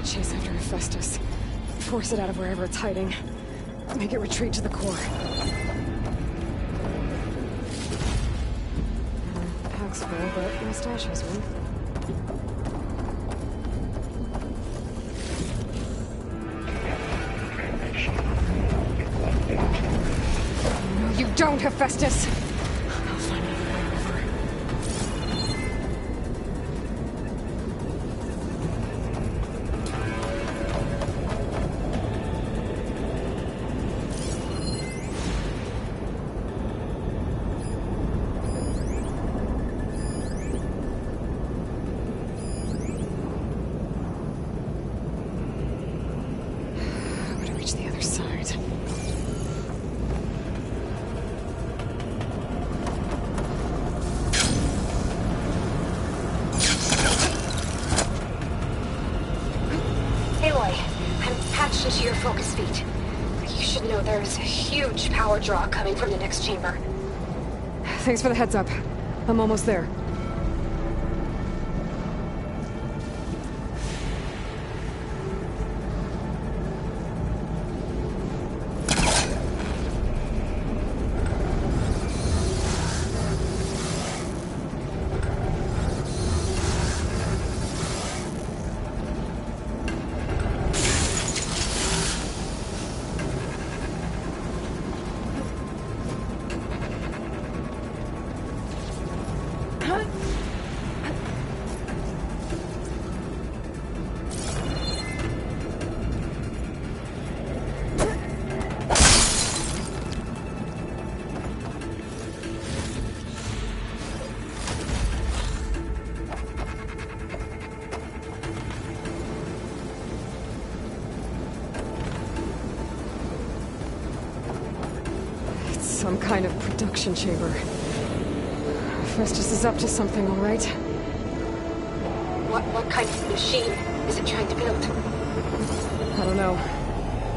Chase after Hephaestus. Force it out of wherever it's hiding. Make it retreat to the core. Pack's full, but my stash has one. Don't, Hephaestus! I'll find another way over. I'm gonna reach the other side. Into your focus feed. You should know there's a huge power draw coming from the next chamber. Thanks for the heads up. I'm almost there. Some kind of production chamber. Festus is up to something, all right? What kind of machine is it trying to build? I don't know,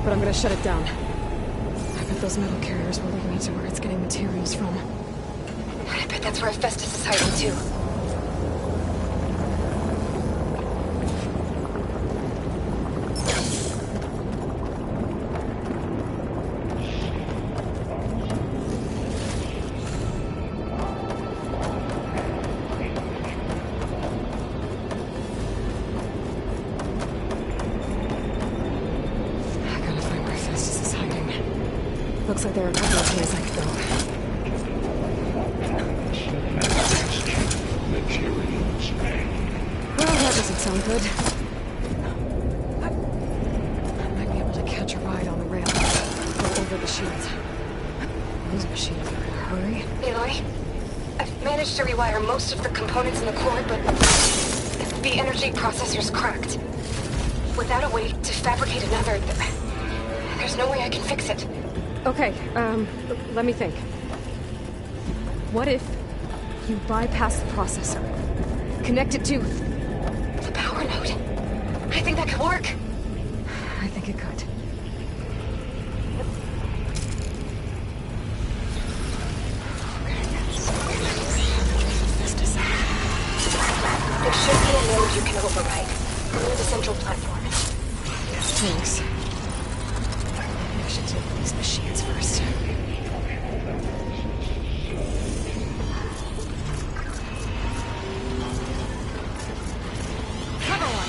but I'm gonna shut it down. I bet those metal carriers will lead me to where it's getting materials from. I bet that's where Festus is hiding too. Looks like there are a couple of places I could go. Well, that doesn't sound good. I might be able to catch a ride on the rail. Go over the shields. These machines are in a hurry. Aloy, I've managed to rewire most of the components in the core, but the energy processor's cracked. Without a way to fabricate another, there's no way I can fix it. Okay, let me think. What if you bypass the processor? Connect it to the power node? I think that could work. I think it could. There should be a node you can override near the central platform. Thanks. I should take these machines first. Cover one.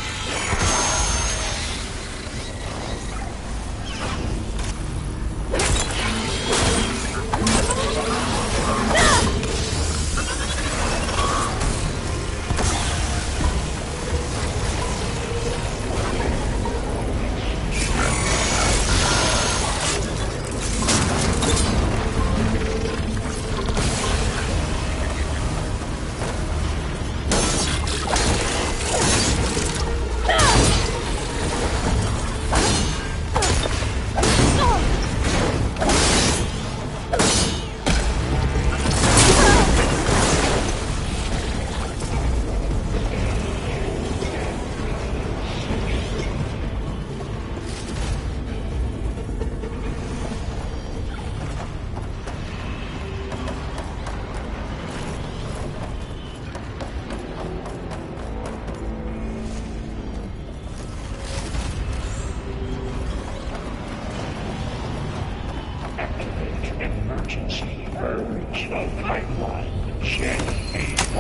Emergency urge of pipeline J85.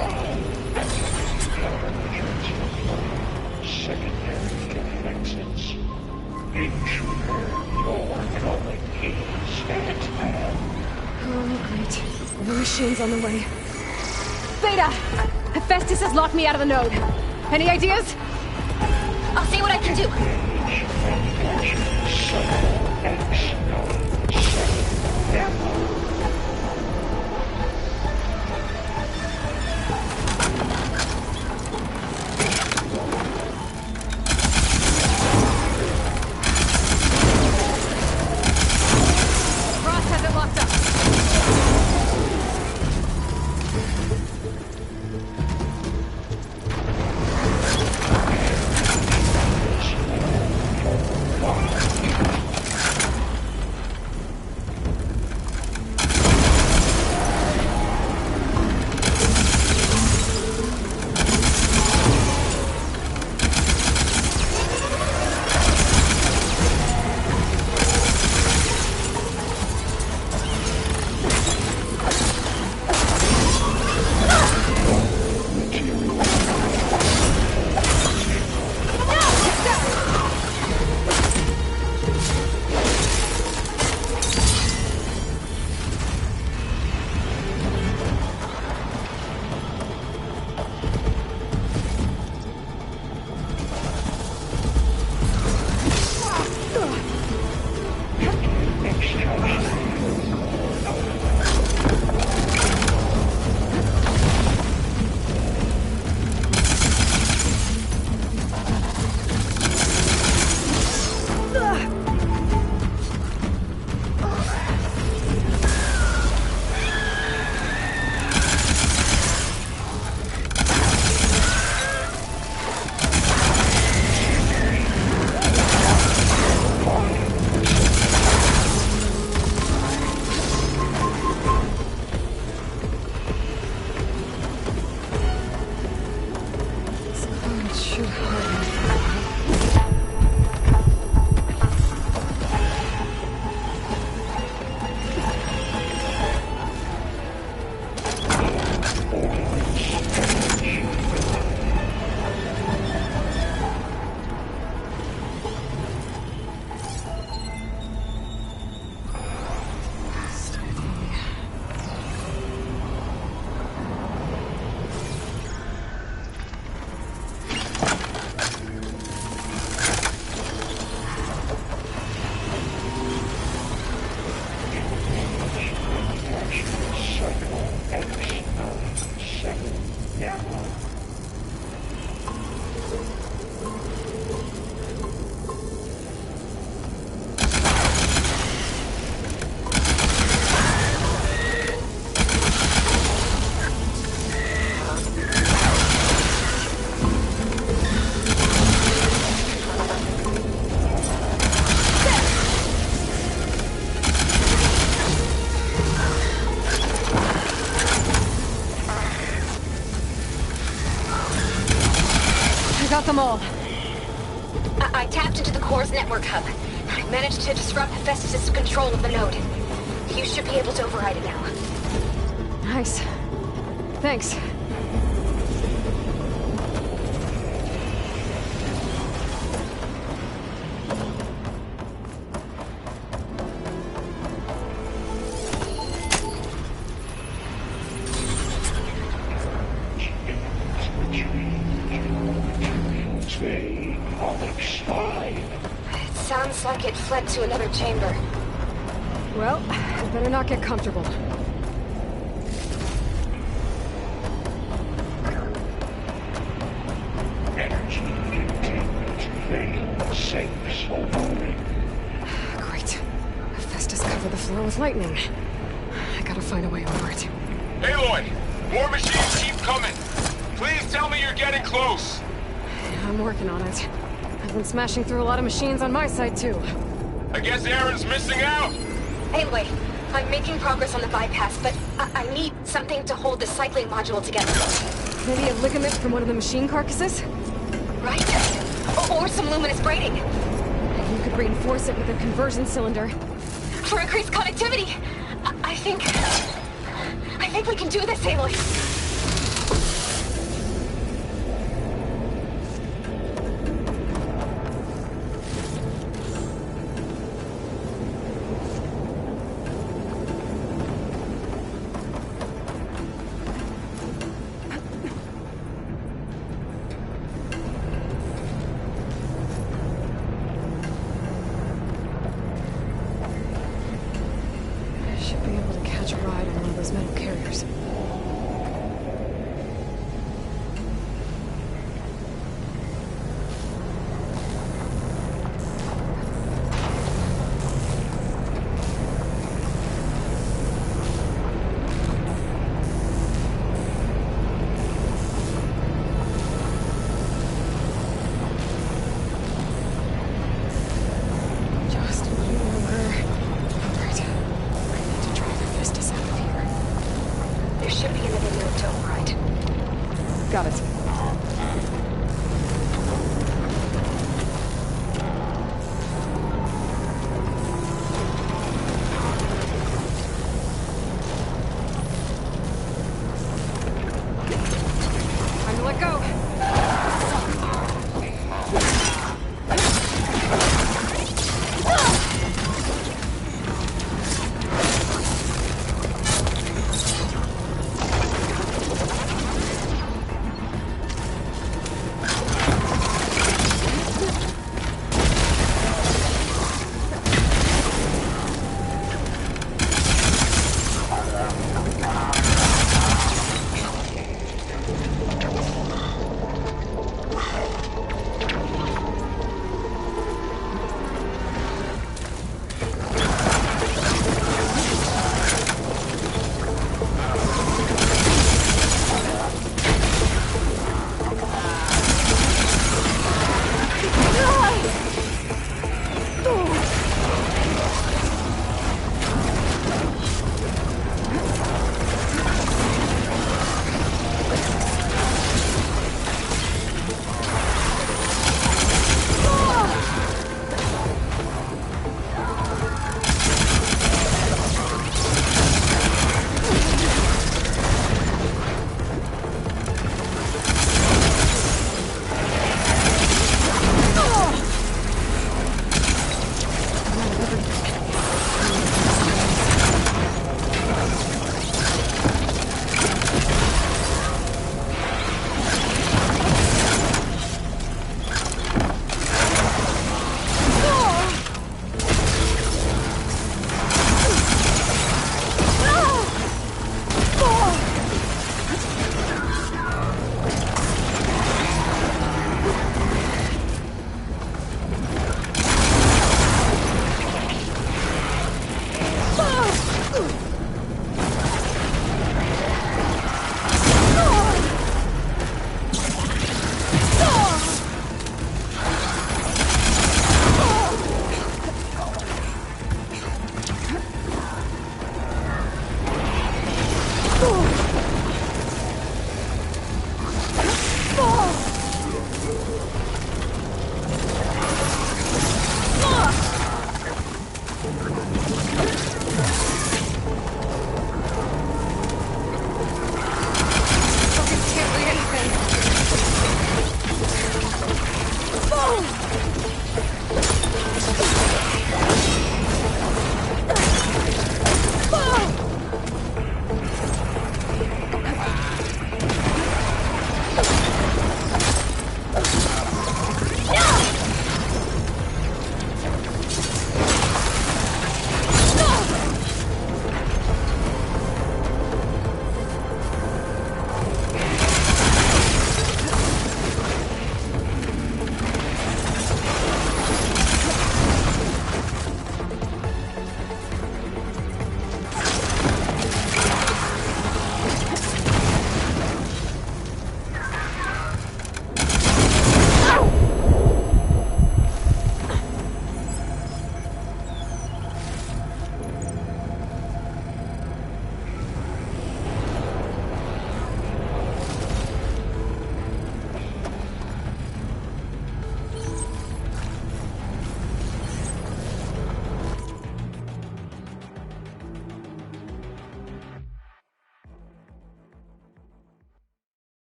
Secondary defenses. Intruder, your calling is at hand. Oh, great. More machines on the way. Beta! Hephaestus has locked me out of the node. Any ideas? I'll see what I can do. Ross has it locked up. Got them all. I tapped into the core's network hub. I managed to disrupt Hephaestus' control of the node. You should be able to override it now. Nice. Thanks. It sounds like it fled to another chamber. Well, I better not get comfortable. Energy containment failed. Safe overloading. Great. Hephaestus covered the floor with lightning. I gotta find a way over it. Aloy! More machines keep coming! Please tell me you're getting close! I'm working on it. I've been smashing through a lot of machines on my side, too. I guess Aaron's missing out! Anyway, I'm making progress on the bypass, but I need something to hold the cycling module together. Maybe a ligament from one of the machine carcasses? Right? Or some luminous braiding. You could reinforce it with a conversion cylinder. For increased connectivity! I think we can do this, Aloy.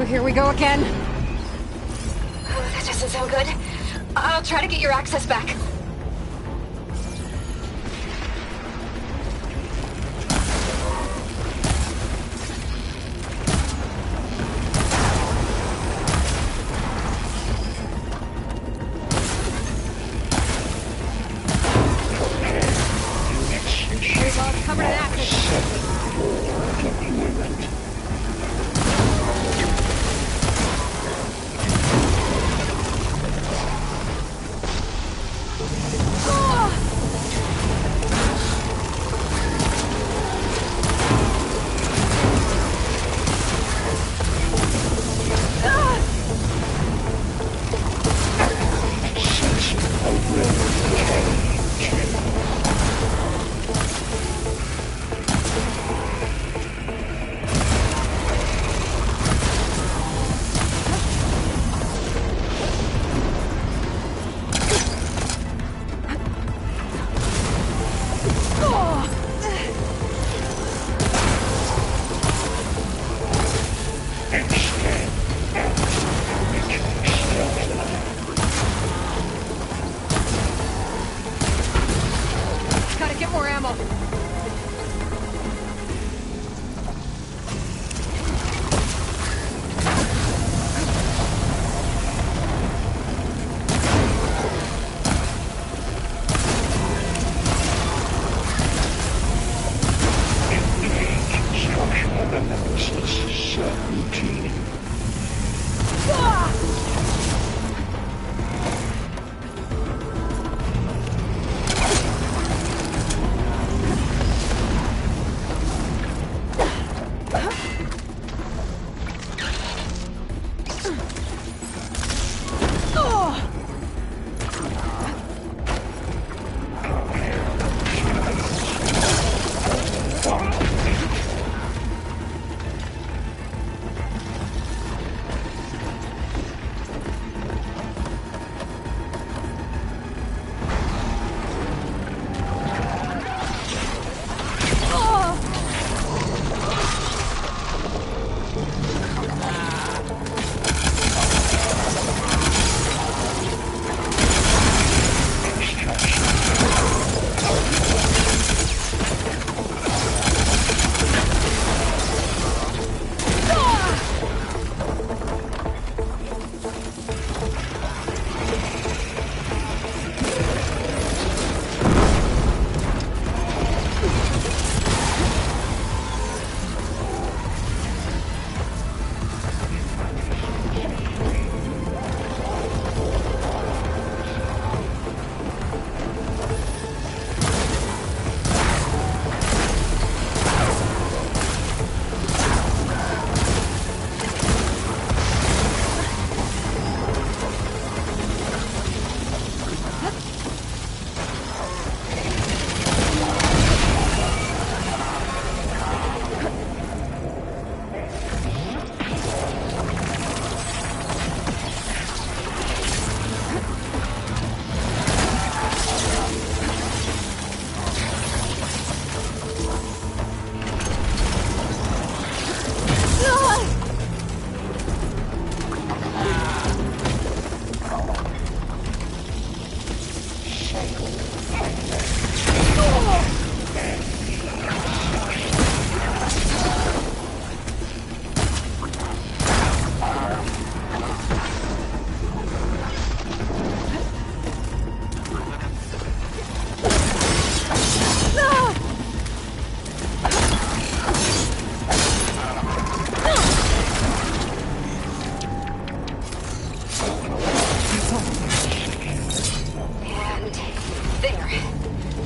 here we go again. Oh, that doesn't sound good. I'll try to get your access back.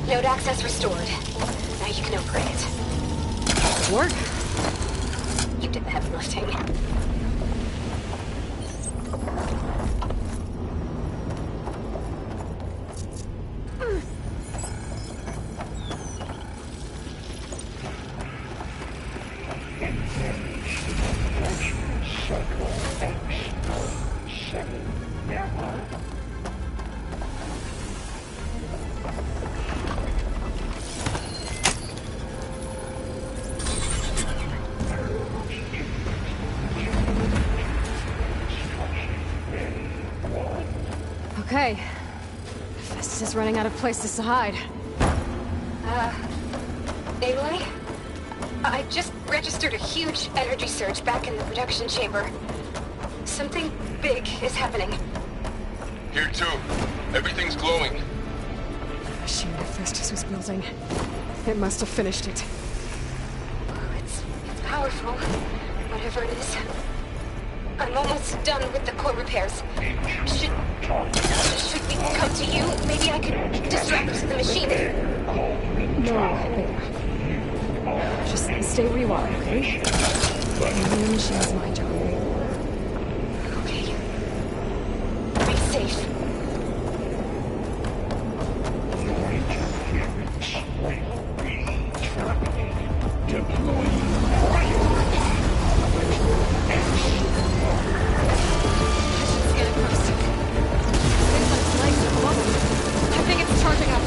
Node access restored. Now you can upgrade it. Work? You did the heavy lifting. Okay. Festus is running out of places to hide. Aloy? I just registered a huge energy surge back in the production chamber. Something big is happening. Here too. Everything's glowing. The machine Festus was building. It must have finished it. Oh, it's powerful. Whatever it is. I'm almost done with the core repairs. Should we come to you? Maybe I could distract the machine. No, Beta. Just stay where you are, okay? Maybe the machine's my job. Okay. Be safe. I think it's charging up.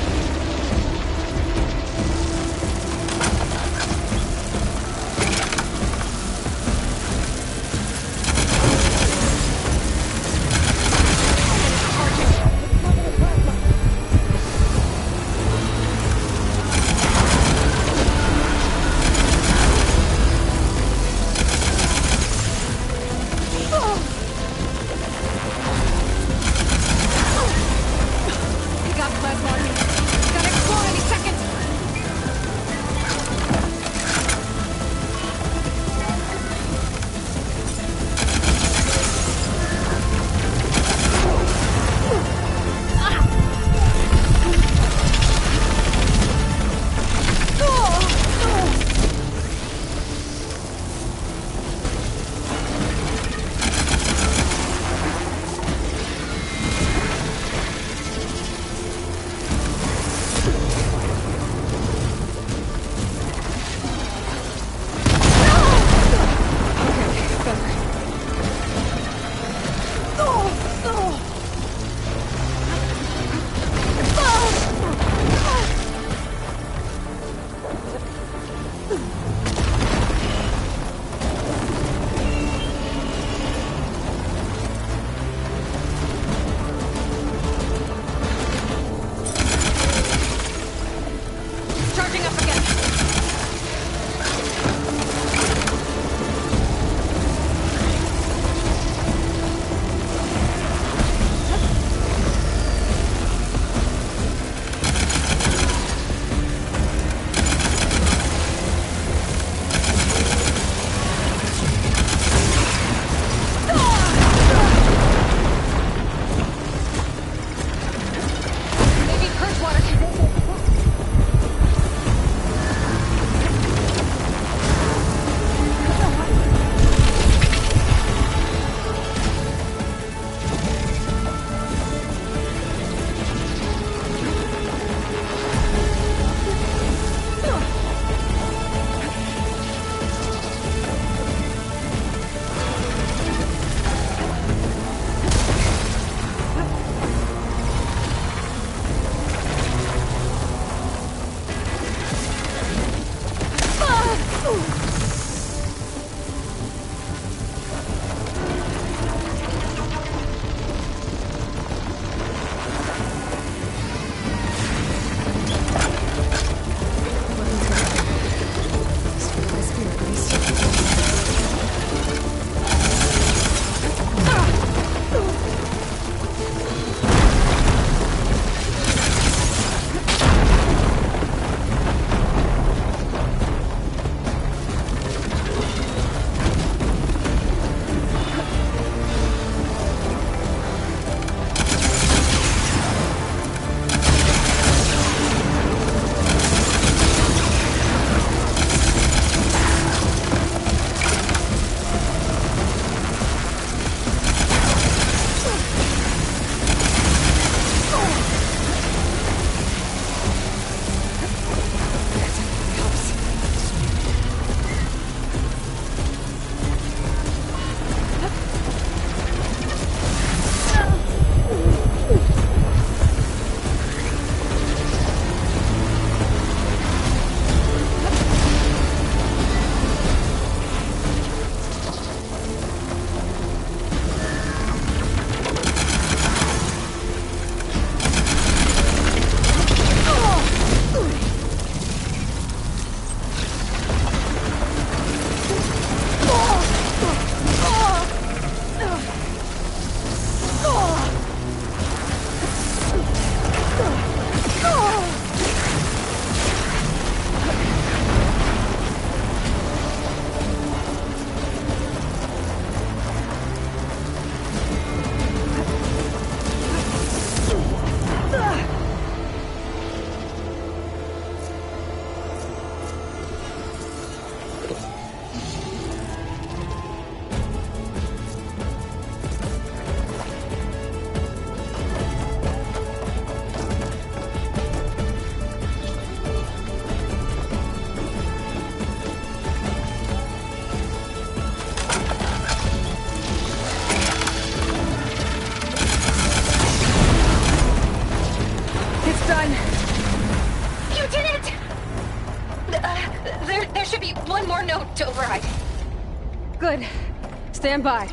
There should be one more node to override. Good. Stand by.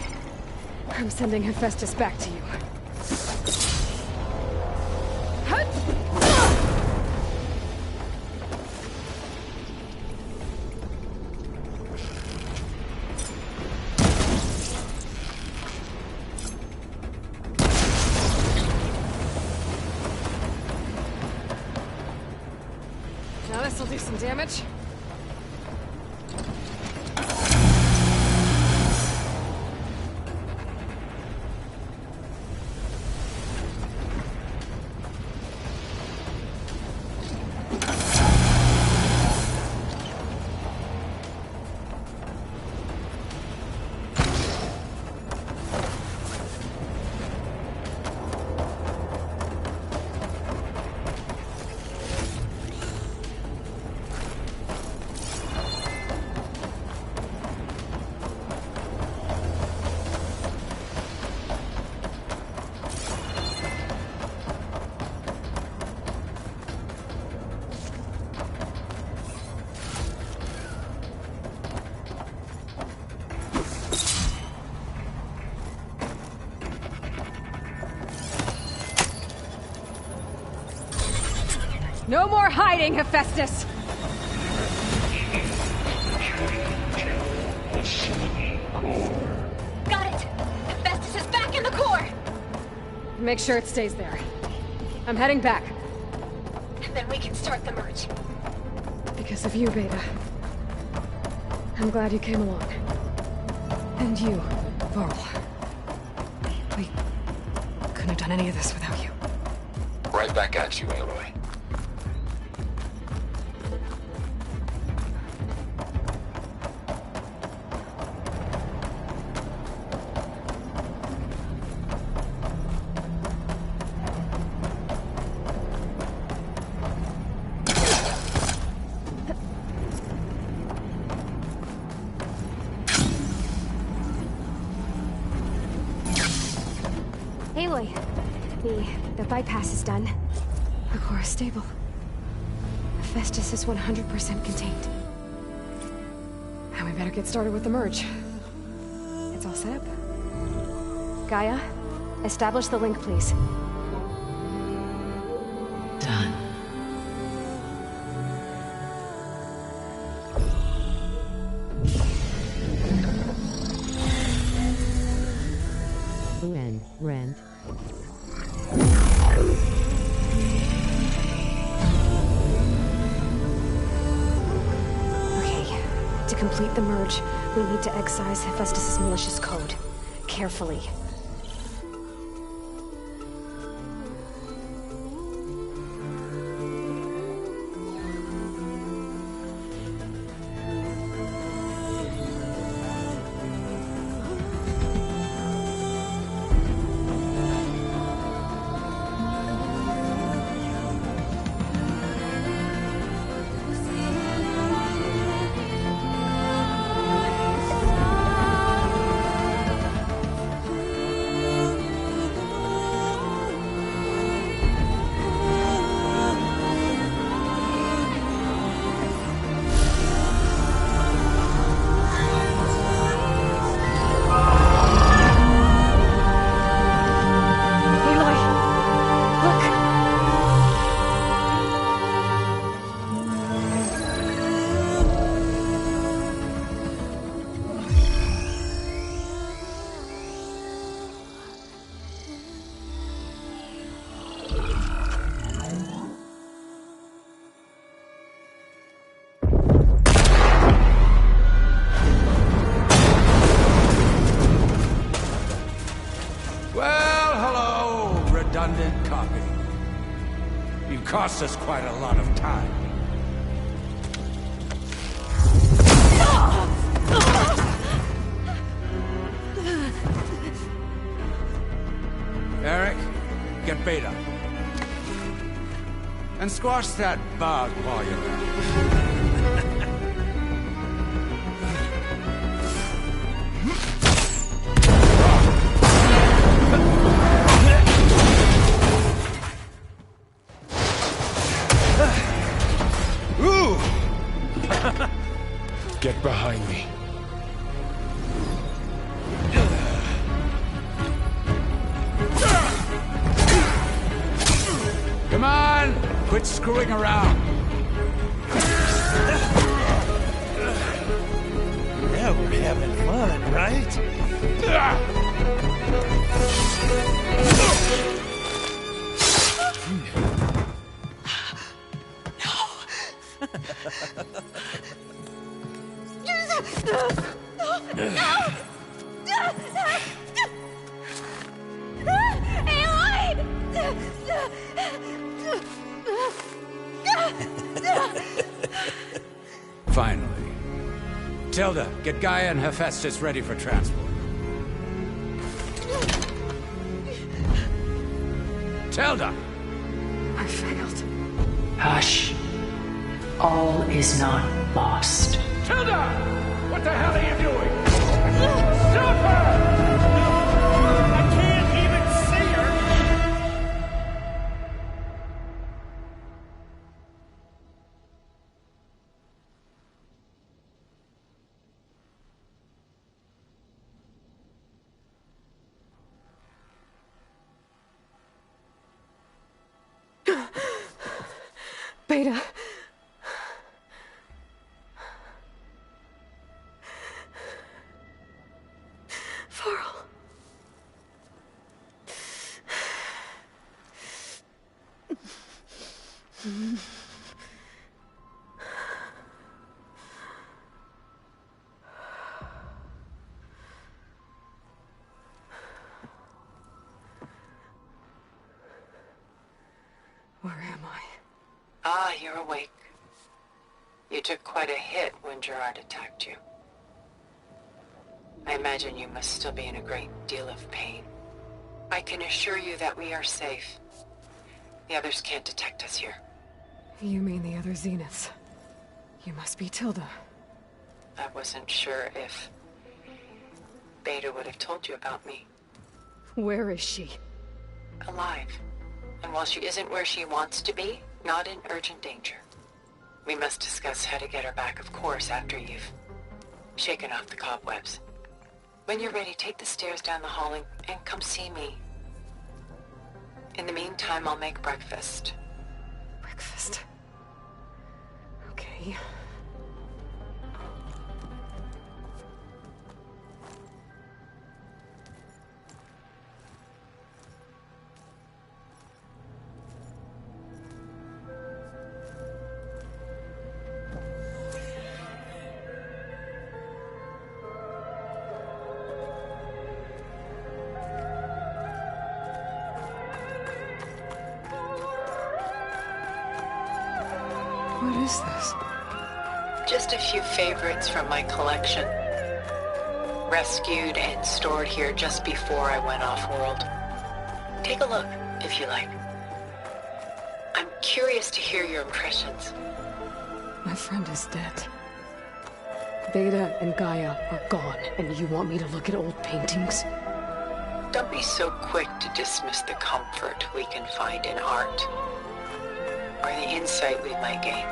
I'm sending Hephaestus back to you. Now this'll do some damage. No more hiding, Hephaestus! Got it! Hephaestus is back in the core! Make sure it stays there. I'm heading back. And then we can start the merge. Because of you, Beta. I'm glad you came along. And you, Varl. We couldn't have done any of this without you. Right back at you, Aloy. Aloy, the bypass is done. The core is stable. Hephaestus is 100% contained. Now we better get started with the merge. It's all set up. Gaia, establish the link, please. Done. Rent. Okay, to complete the merge, we need to excise Hephaestus' malicious code. Carefully. Redundant copy. You cost us quite a lot of time. Eric, get Beta. And squash that bug while you're at it. Come on! Quit screwing around! Now we're having fun, right? Finally. Tilda, get Gaia and Hephaestus ready for transport. Tilda! I failed. Hush. All is not lost. Tilda! What the hell are you doing? Stop her! I can't even see her! Beta. Farrell. Where am I? Ah, you're awake. You took quite a hit when Gerard attacked you. I imagine you must still be in a great deal of pain. I can assure you that we are safe. The others can't detect us here. You mean the other Zeniths? You must be Tilda. I wasn't sure if Beta would have told you about me. Where is she? Alive. And while she isn't where she wants to be, not in urgent danger. We must discuss how to get her back, of course, after you've shaken off the cobwebs. When you're ready, take the stairs down the hall and come see me. In the meantime, I'll make breakfast. Breakfast. Okay. What is this? Just a few favorites from my collection. Rescued and stored here just before I went off-world. Take a look, if you like. I'm curious to hear your impressions. My friend is dead. Beta and Gaia are gone, and you want me to look at old paintings? Don't be so quick to dismiss the comfort we can find in art, or the insight we might gain.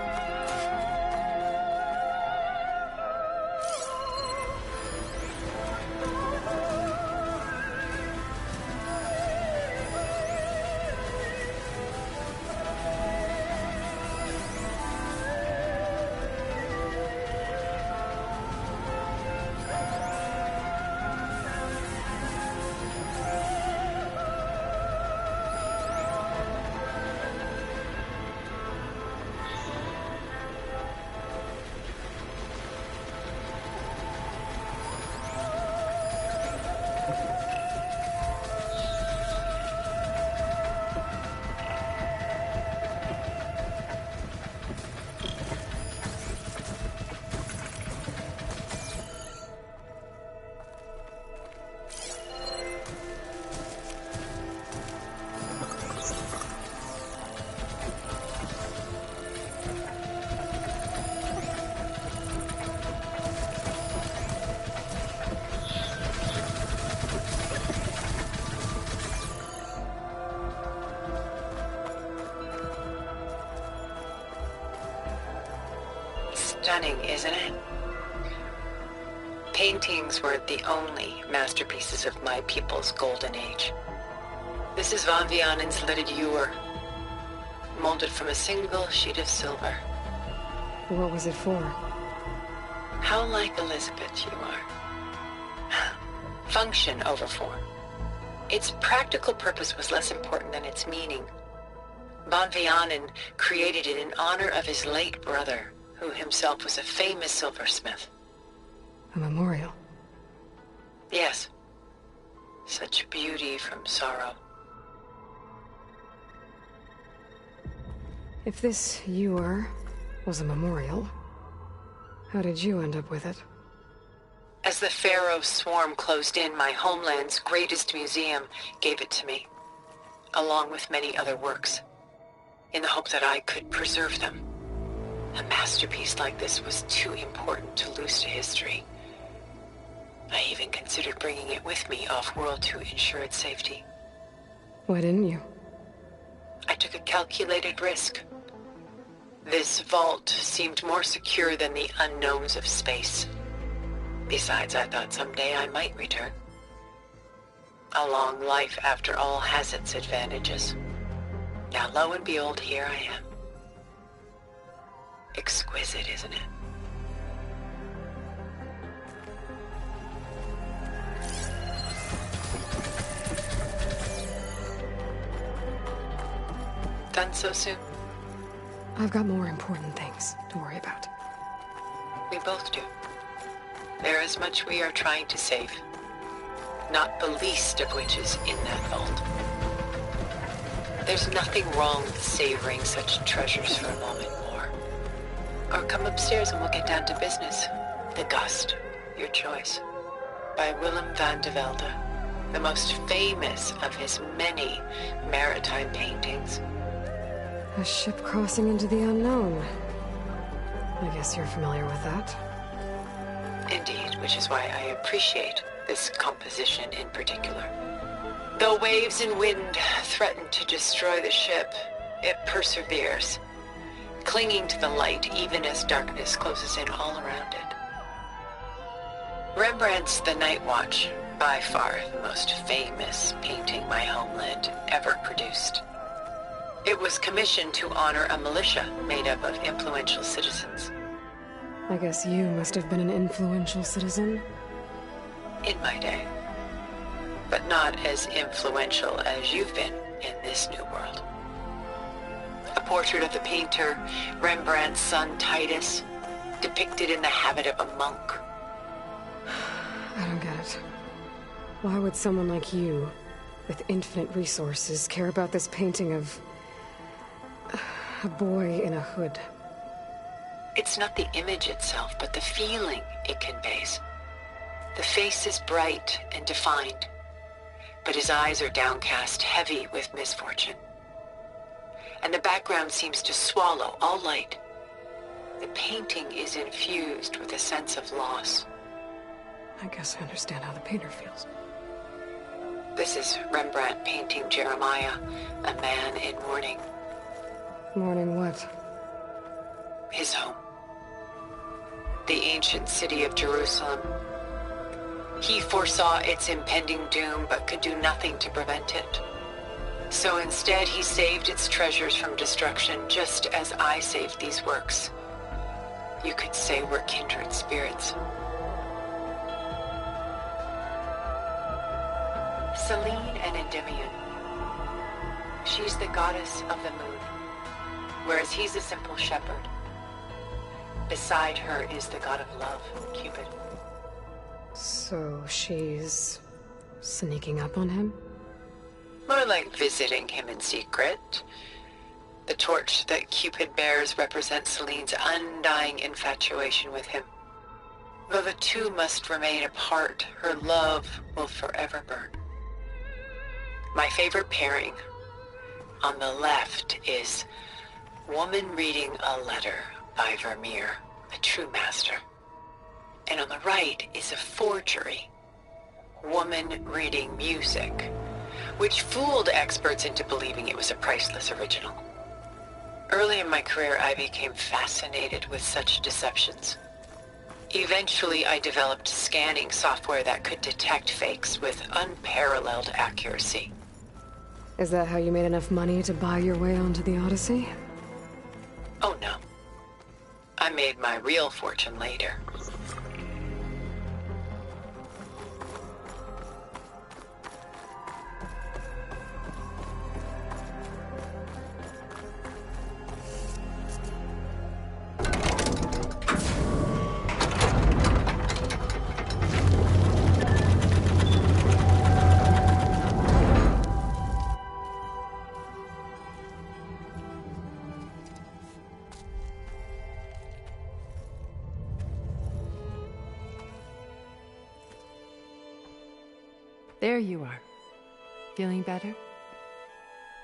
Stunning, isn't it? Paintings were the only masterpieces of my people's golden age. This is Van Vianen's Lidded Ewer. molded from a single sheet of silver. What was it for? How like Elizabeth you are. Function over form. Its practical purpose was less important than its meaning. Von Vianen created it in honor of his late brother, who himself was a famous silversmith. A memorial? Yes. Such beauty from sorrow. If this ewer was a memorial, how did you end up with it? As the Pharaoh swarm closed in, my homeland's greatest museum gave it to me, along with many other works, in the hope that I could preserve them. A masterpiece like this was too important to lose to history. I even considered bringing it with me off-world to ensure its safety. Why didn't you? I took a calculated risk. This vault seemed more secure than the unknowns of space. Besides, I thought someday I might return. A long life, after all, has its advantages. Now, lo and behold, here I am. Exquisite, isn't it? Done so soon? I've got more important things to worry about. We both do. There is much we are trying to save. Not the least of which is in that vault. There's nothing wrong with savoring such treasures for a moment more. Or come upstairs and we'll get down to business. The Gust, your choice. By Willem van de Velde, the most famous of his many maritime paintings. A ship crossing into the unknown. I guess you're familiar with that. Indeed, which is why I appreciate this composition in particular. Though waves and wind threaten to destroy the ship, it perseveres, clinging to the light even as darkness closes in all around it. Rembrandt's The Night Watch, by far the most famous painting my homeland ever produced. It was commissioned to honor a militia made up of influential citizens. I guess you must have been an influential citizen. In my day. But not as influential as you've been in this new world. A portrait of the painter, Rembrandt's son Titus, depicted in the habit of a monk. I don't get it. Why would someone like you, with infinite resources, care about this painting of a boy in a hood? It's not the image itself, but the feeling it conveys. The face is bright and defined, but his eyes are downcast, heavy with misfortune. And the background seems to swallow all light. The painting is infused with a sense of loss. I guess I understand how the painter feels. This is Rembrandt painting Jeremiah, a man in mourning. Mourning what? His home. The ancient city of Jerusalem. He foresaw its impending doom, but could do nothing to prevent it. So instead, he saved its treasures from destruction, just as I saved these works. You could say we're kindred spirits. Selene and Endymion. She's the goddess of the moon, whereas he's a simple shepherd. Beside her is the god of love, Cupid. So she's sneaking up on him? More like visiting him in secret. The torch that Cupid bears represents Selene's undying infatuation with him. Though the two must remain apart, her love will forever burn. My favorite pairing on the left is Woman Reading a Letter by Vermeer, a true master. And on the right is a forgery, Woman Reading Music, which fooled experts into believing it was a priceless original. Early in my career, I became fascinated with such deceptions. Eventually, I developed scanning software that could detect fakes with unparalleled accuracy. Is that how you made enough money to buy your way onto the Odyssey? Oh no. I made my real fortune later. There you are. Feeling better?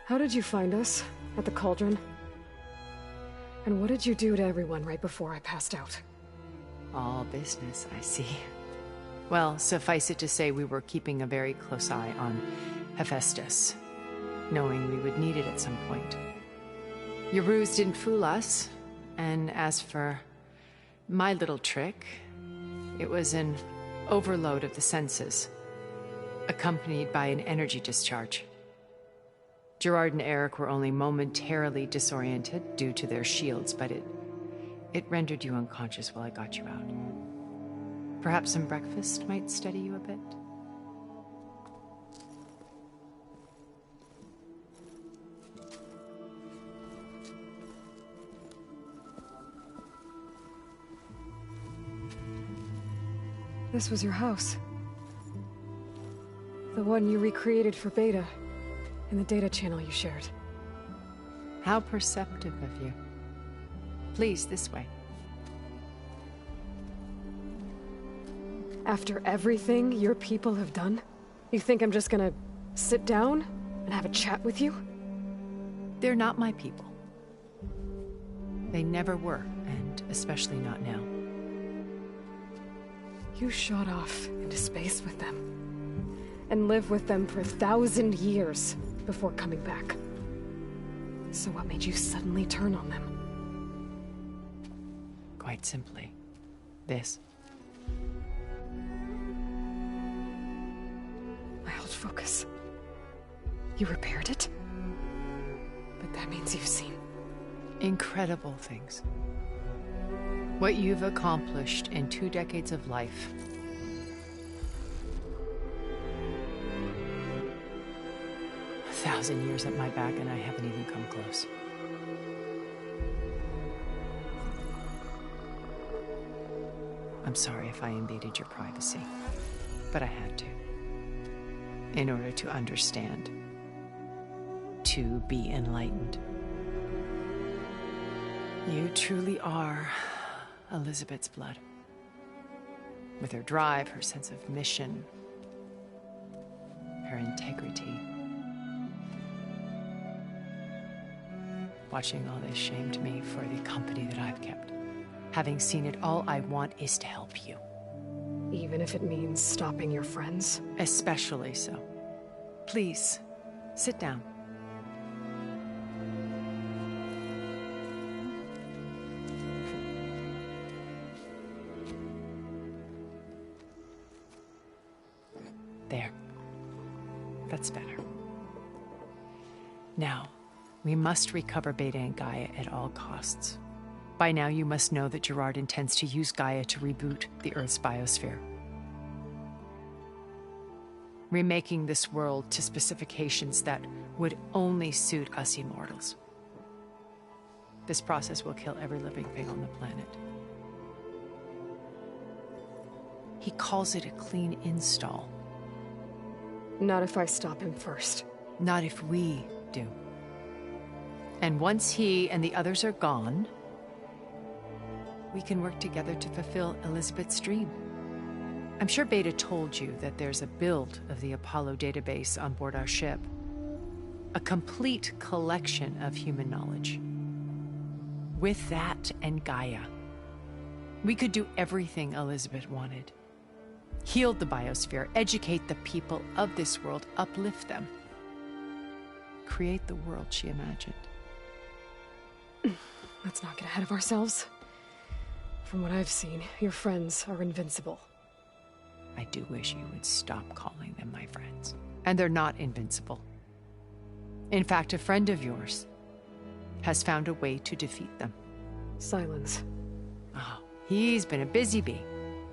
How did you find us? At the cauldron? And what did you do to everyone right before I passed out? All business, I see. Well, suffice it to say we were keeping a very close eye on Hephaestus, knowing we would need it at some point. Your ruse didn't fool us, and as for my little trick, it was an overload of the senses, accompanied by an energy discharge. Gerard and Eric were only momentarily disoriented due to their shields, but it rendered you unconscious while I got you out. Perhaps some breakfast might steady you a bit? This was your house. The one you recreated for Beta, in the data channel you shared. How perceptive of you. Please, this way. After everything your people have done, you think I'm just gonna sit down and have a chat with you? They're not my people. They never were, and especially not now. You shot off into space with them. And lived with them for 1,000 years before coming back. So what made you suddenly turn on them? Quite simply, this. My old focus. You repaired it? But that means you've seen... incredible things. What you've accomplished in 2 decades of life. A 1,000 years at my back and I haven't even come close. I'm sorry if I invaded your privacy, but I had to. In order to understand. To be enlightened. You truly are Elizabeth's blood. With her drive, her sense of mission, her integrity. Watching all this shamed me for the company that I've kept. Having seen it, all I want is to help you. Even if it means stopping your friends? Especially so. Please, sit down. There. That's better. Now, we must recover Beta and Gaia at all costs. By now, you must know that Gerard intends to use Gaia to reboot the Earth's biosphere. Remaking this world to specifications that would only suit us immortals. This process will kill every living thing on the planet. He calls it a clean install. Not if I stop him first. Not if we do. And once he and the others are gone, we can work together to fulfill Elizabeth's dream. I'm sure Beta told you that there's a build of the Apollo database on board our ship. A complete collection of human knowledge. With that and Gaia, we could do everything Elizabeth wanted. Heal the biosphere, educate the people of this world, uplift them. Create the world she imagined. Let's not get ahead of ourselves. From what I've seen, your friends are invincible. I do wish you would stop calling them my friends. And they're not invincible. In fact, a friend of yours has found a way to defeat them. Silence. Oh, he's been a busy bee,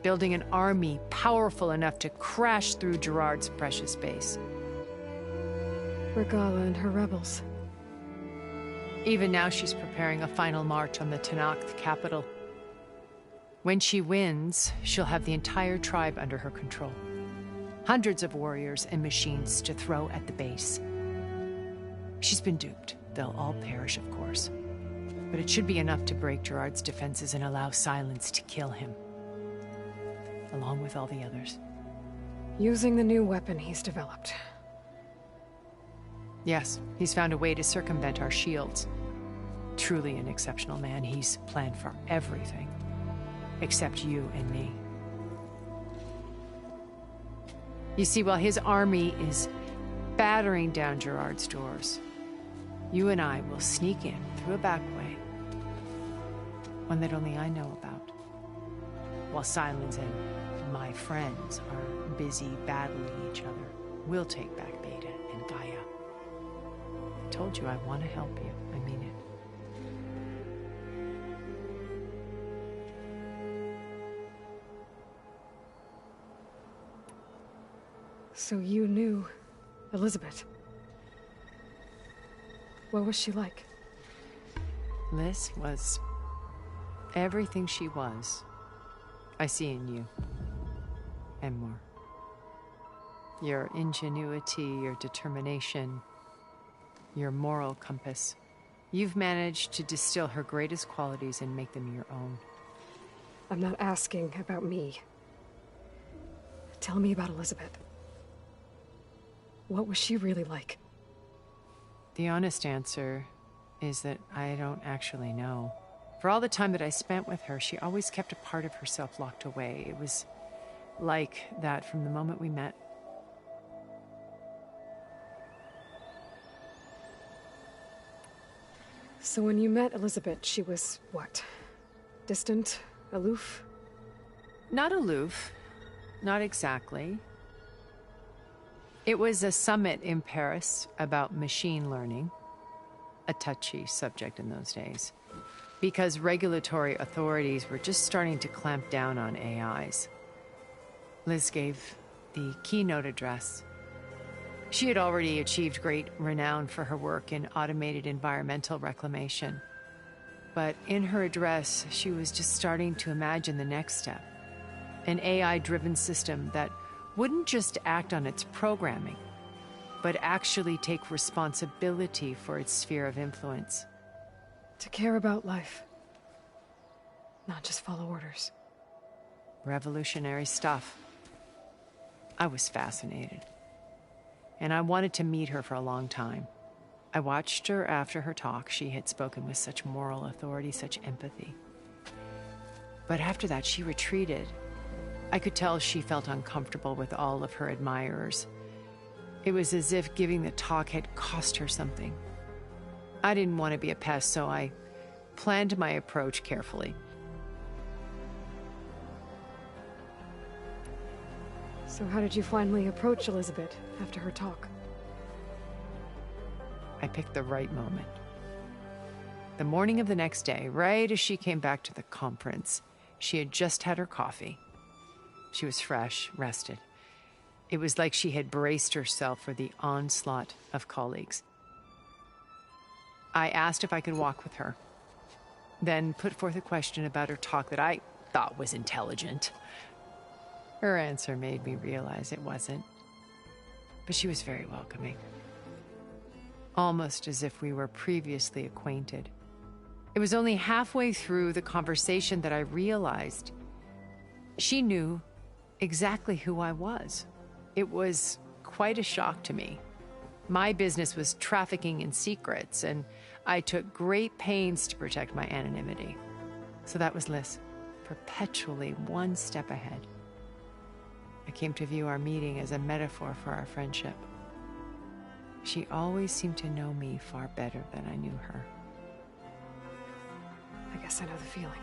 building an army powerful enough to crash through Gerard's precious base. Regala and her rebels. Even now, she's preparing a final march on the Tenakth capital. When she wins, she'll have the entire tribe under her control. Hundreds of warriors and machines to throw at the base. She's been duped. They'll all perish, of course. But it should be enough to break Gerard's defenses and allow Silence to kill him. Along with all the others. Using the new weapon he's developed. Yes, he's found a way to circumvent our shields. Truly an exceptional man. He's planned for everything. Except you and me. You see, while his army is battering down Gerard's doors, you and I will sneak in through a back way. One that only I know about. While Silence and my friends are busy battling each other, we'll take back Beta and Gaia. I told you I want to help you. I mean it. So you knew Elizabeth. What was she like? Liz was everything she was. I see in you. And more. Your ingenuity, your determination, your moral compass. You've managed to distill her greatest qualities and make them your own. I'm not asking about me. Tell me about Elizabeth. What was she really like? The honest answer is that I don't actually know. For all the time that I spent with her, she always kept a part of herself locked away. It was like that from the moment we met. So when you met Elizabeth, she was what? Distant? Aloof? Not aloof. Not exactly. It was a summit in Paris about machine learning, a touchy subject in those days, because regulatory authorities were just starting to clamp down on AIs. Liz gave the keynote address. She had already achieved great renown for her work in automated environmental reclamation. But in her address, she was just starting to imagine the next step, an AI-driven system that wouldn't just act on its programming, but actually take responsibility for its sphere of influence. To care about life. Not just follow orders. Revolutionary stuff. I was fascinated. And I wanted to meet her for a long time. I watched her after her talk. She had spoken with such moral authority, such empathy. But after that, she retreated. I could tell she felt uncomfortable with all of her admirers. It was as if giving the talk had cost her something. I didn't want to be a pest, so I planned my approach carefully. So how did you finally approach Elizabeth after her talk? I picked the right moment. The morning of the next day, right as she came back to the conference, she had just had her coffee. She was fresh, rested. It was like she had braced herself for the onslaught of colleagues. I asked if I could walk with her, then put forth a question about her talk that I thought was intelligent. Her answer made me realize it wasn't, but she was very welcoming. Almost as if we were previously acquainted. It was only halfway through the conversation that I realized she knew exactly who I was. It was quite a shock to me. My business was trafficking in secrets, and I took great pains to protect my anonymity. So that was Liz, perpetually one step ahead. I came to view our meeting as a metaphor for our friendship. She always seemed to know me far better than I knew her. I guess I know the feeling.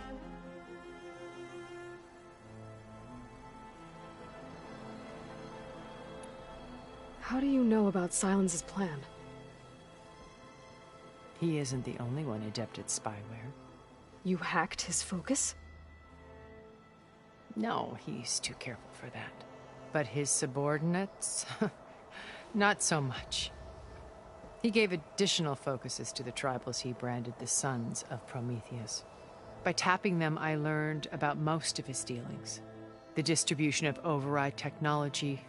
How do you know about Silence's plan? He isn't the only one adept at spyware. You hacked his focus? No, he's too careful for that. But his subordinates? Not so much. He gave additional focuses to the tribals he branded the Sons of Prometheus. By tapping them, I learned about most of his dealings. The distribution of override technology,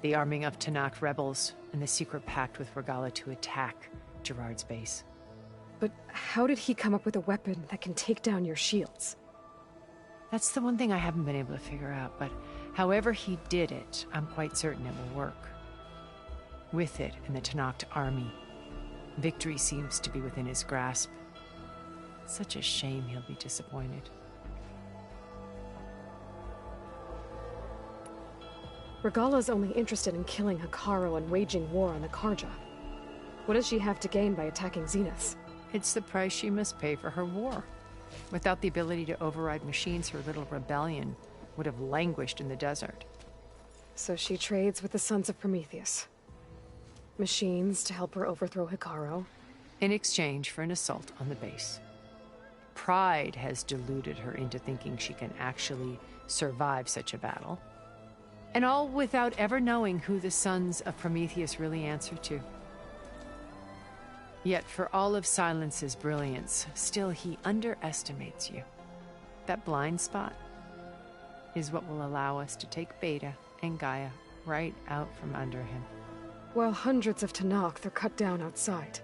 the arming of Tanakh rebels, and the secret pact with Regala to attack Gerard's base. But how did he come up with a weapon that can take down your shields? That's the one thing I haven't been able to figure out, but however he did it, I'm quite certain it will work. With it and the Tanakh army, victory seems to be within his grasp. Such a shame he'll be disappointed. Regala's only interested in killing Hekarro and waging war on the Karja. What does she have to gain by attacking Zeniths? It's the price she must pay for her war. Without the ability to override machines, her little rebellion would have languished in the desert. So she trades with the Sons of Prometheus. Machines to help her overthrow Hekarro. In exchange for an assault on the base. Pride has deluded her into thinking she can actually survive such a battle. And all without ever knowing who the Sons of Prometheus really answer to. Yet for all of Silence's brilliance, still he underestimates you. That blind spot is what will allow us to take Beta and Gaia right out from under him. While hundreds of Tanakh are cut down outside.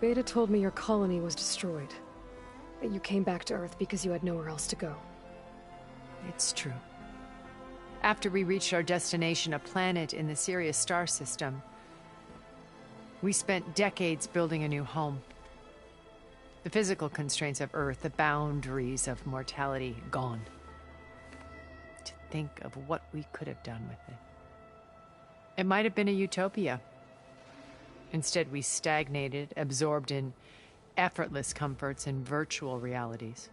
Beta told me your colony was destroyed. That you came back to Earth because you had nowhere else to go. It's true. After we reached our destination, a planet in the Sirius star system, we spent decades building a new home. The physical constraints of Earth, the boundaries of mortality, gone. To think of what we could have done with it. It might have been a utopia. Instead, we stagnated, absorbed in effortless comforts and virtual realities.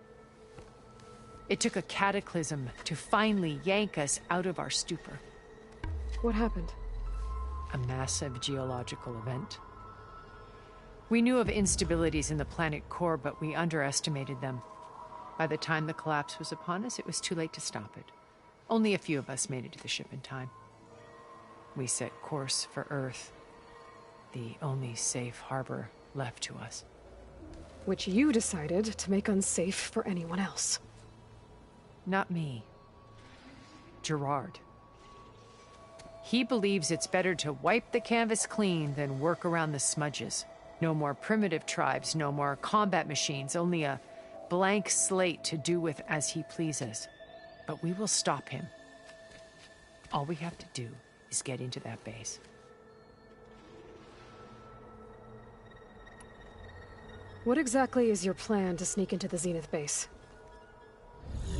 It took a cataclysm to finally yank us out of our stupor. What happened? A massive geological event. We knew of instabilities in the planet core, but we underestimated them. By the time the collapse was upon us, it was too late to stop it. Only a few of us made it to the ship in time. We set course for Earth, the only safe harbor left to us. Which you decided to make unsafe for anyone else. Not me. Gerard. He believes it's better to wipe the canvas clean than work around the smudges. No more primitive tribes, no more combat machines, only a blank slate to do with as he pleases. But we will stop him. All we have to do is get into that base. What exactly is your plan to sneak into the Zenith base?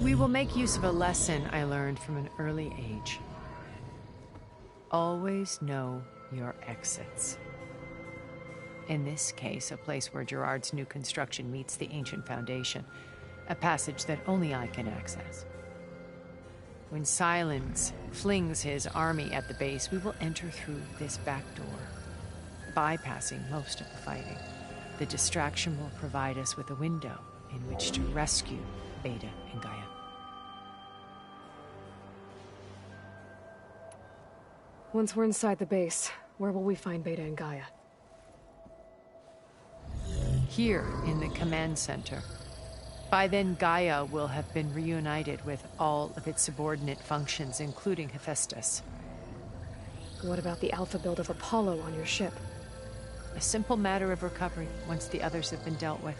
We will make use of a lesson I learned from an early age. Always know your exits. In this case, a place where Gerard's new construction meets the ancient foundation, a passage that only I can access. When Silence flings his army at the base, we will enter through this back door, bypassing most of the fighting. The distraction will provide us with a window in which to rescue Beta and Gaia. Once we're inside the base, where will we find Beta and Gaia? Here in the command center. By then, Gaia will have been reunited with all of its subordinate functions, including Hephaestus. What about the alpha build of Apollo on your ship? A simple matter of recovery once the others have been dealt with.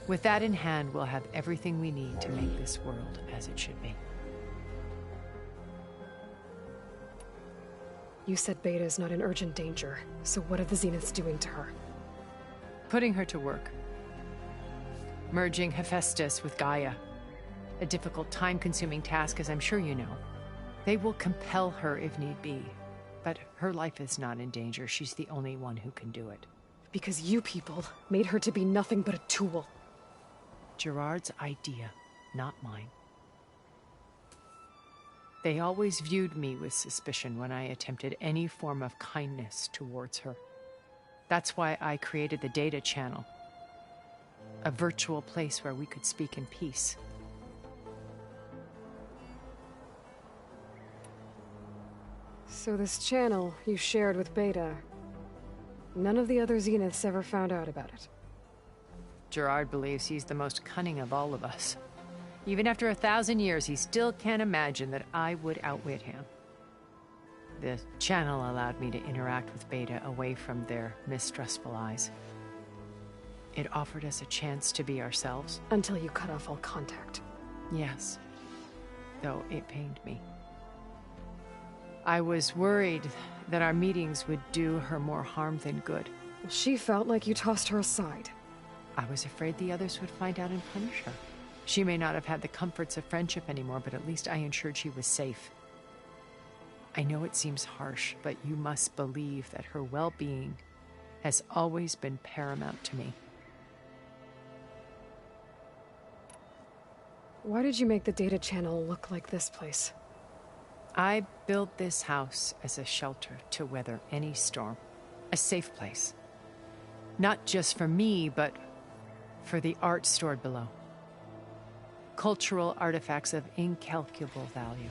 With that in hand, we'll have everything we need to make this world as it should be. You said Beta is not in urgent danger, so what are the Zeniths doing to her? Putting her to work. Merging Hephaestus with Gaia. A difficult, time-consuming task, as I'm sure you know. They will compel her if need be. But her life is not in danger. She's the only one who can do it. Because you people made her to be nothing but a tool. Gerard's idea, not mine. They always viewed me with suspicion when I attempted any form of kindness towards her. That's why I created the data channel. A virtual place where we could speak in peace. So this channel you shared with Beta, none of the other Zeniths ever found out about it? Gerard believes he's the most cunning of all of us. Even after 1,000 years, he still can't imagine that I would outwit him. The channel allowed me to interact with Beta away from their mistrustful eyes. It offered us a chance to be ourselves. Until you cut off all contact. Yes. Though it pained me. I was worried that our meetings would do her more harm than good. She felt like you tossed her aside. I was afraid the others would find out and punish her. She may not have had the comforts of friendship anymore, but at least I ensured she was safe. I know it seems harsh, but you must believe that her well-being has always been paramount to me. Why did you make the data channel look like this place? I built this house as a shelter to weather any storm. A safe place. Not just for me, but for the art stored below. Cultural artifacts of incalculable value.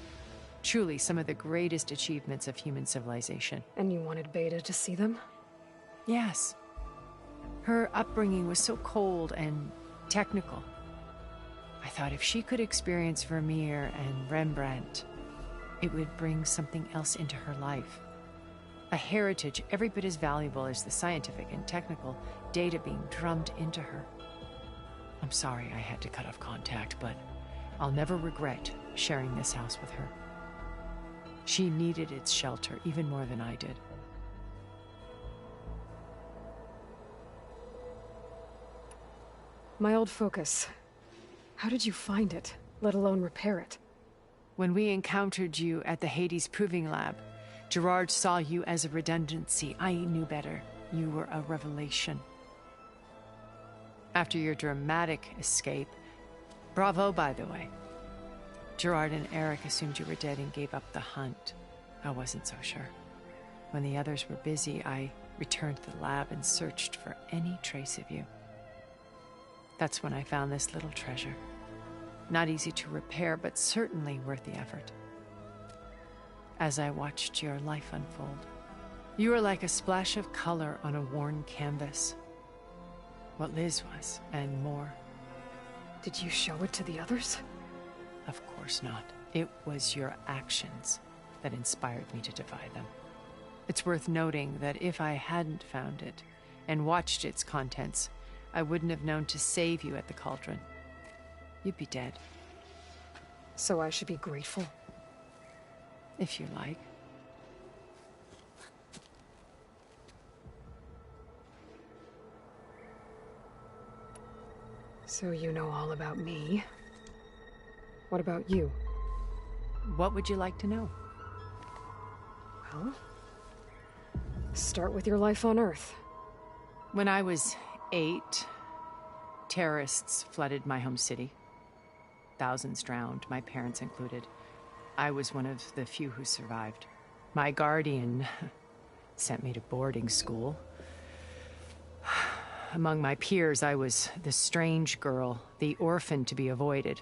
Truly some of the greatest achievements of human civilization. And you wanted Beta to see them? Yes. Her upbringing was so cold and technical. I thought if she could experience Vermeer and Rembrandt, it would bring something else into her life. A heritage every bit as valuable as the scientific and technical data being drummed into her. I'm sorry I had to cut off contact, but I'll never regret sharing this house with her. She needed its shelter even more than I did. My old focus. How did you find it, let alone repair it? When we encountered you at the Hades Proving Lab, Gerard saw you as a redundancy. I knew better. You were a revelation. After your dramatic escape, bravo, by the way. Gerard and Eric assumed you were dead and gave up the hunt. I wasn't so sure. When the others were busy, I returned to the lab and searched for any trace of you. That's when I found this little treasure. Not easy to repair, but certainly worth the effort. As I watched your life unfold, you were like a splash of color on a worn canvas. What Liz was, and more. Did you show it to the others? Of course not. It was your actions that inspired me to defy them. It's worth noting that if I hadn't found it and watched its contents, I wouldn't have known to save you at the cauldron. You'd be dead. So I should be grateful? If you like. So you know all about me. What about you? What would you like to know? Well, start with your life on Earth. When I was 8, terrorists flooded my home city. Thousands drowned, my parents included. I was one of the few who survived. My guardian sent me to boarding school. Among my peers, I was the strange girl, the orphan to be avoided.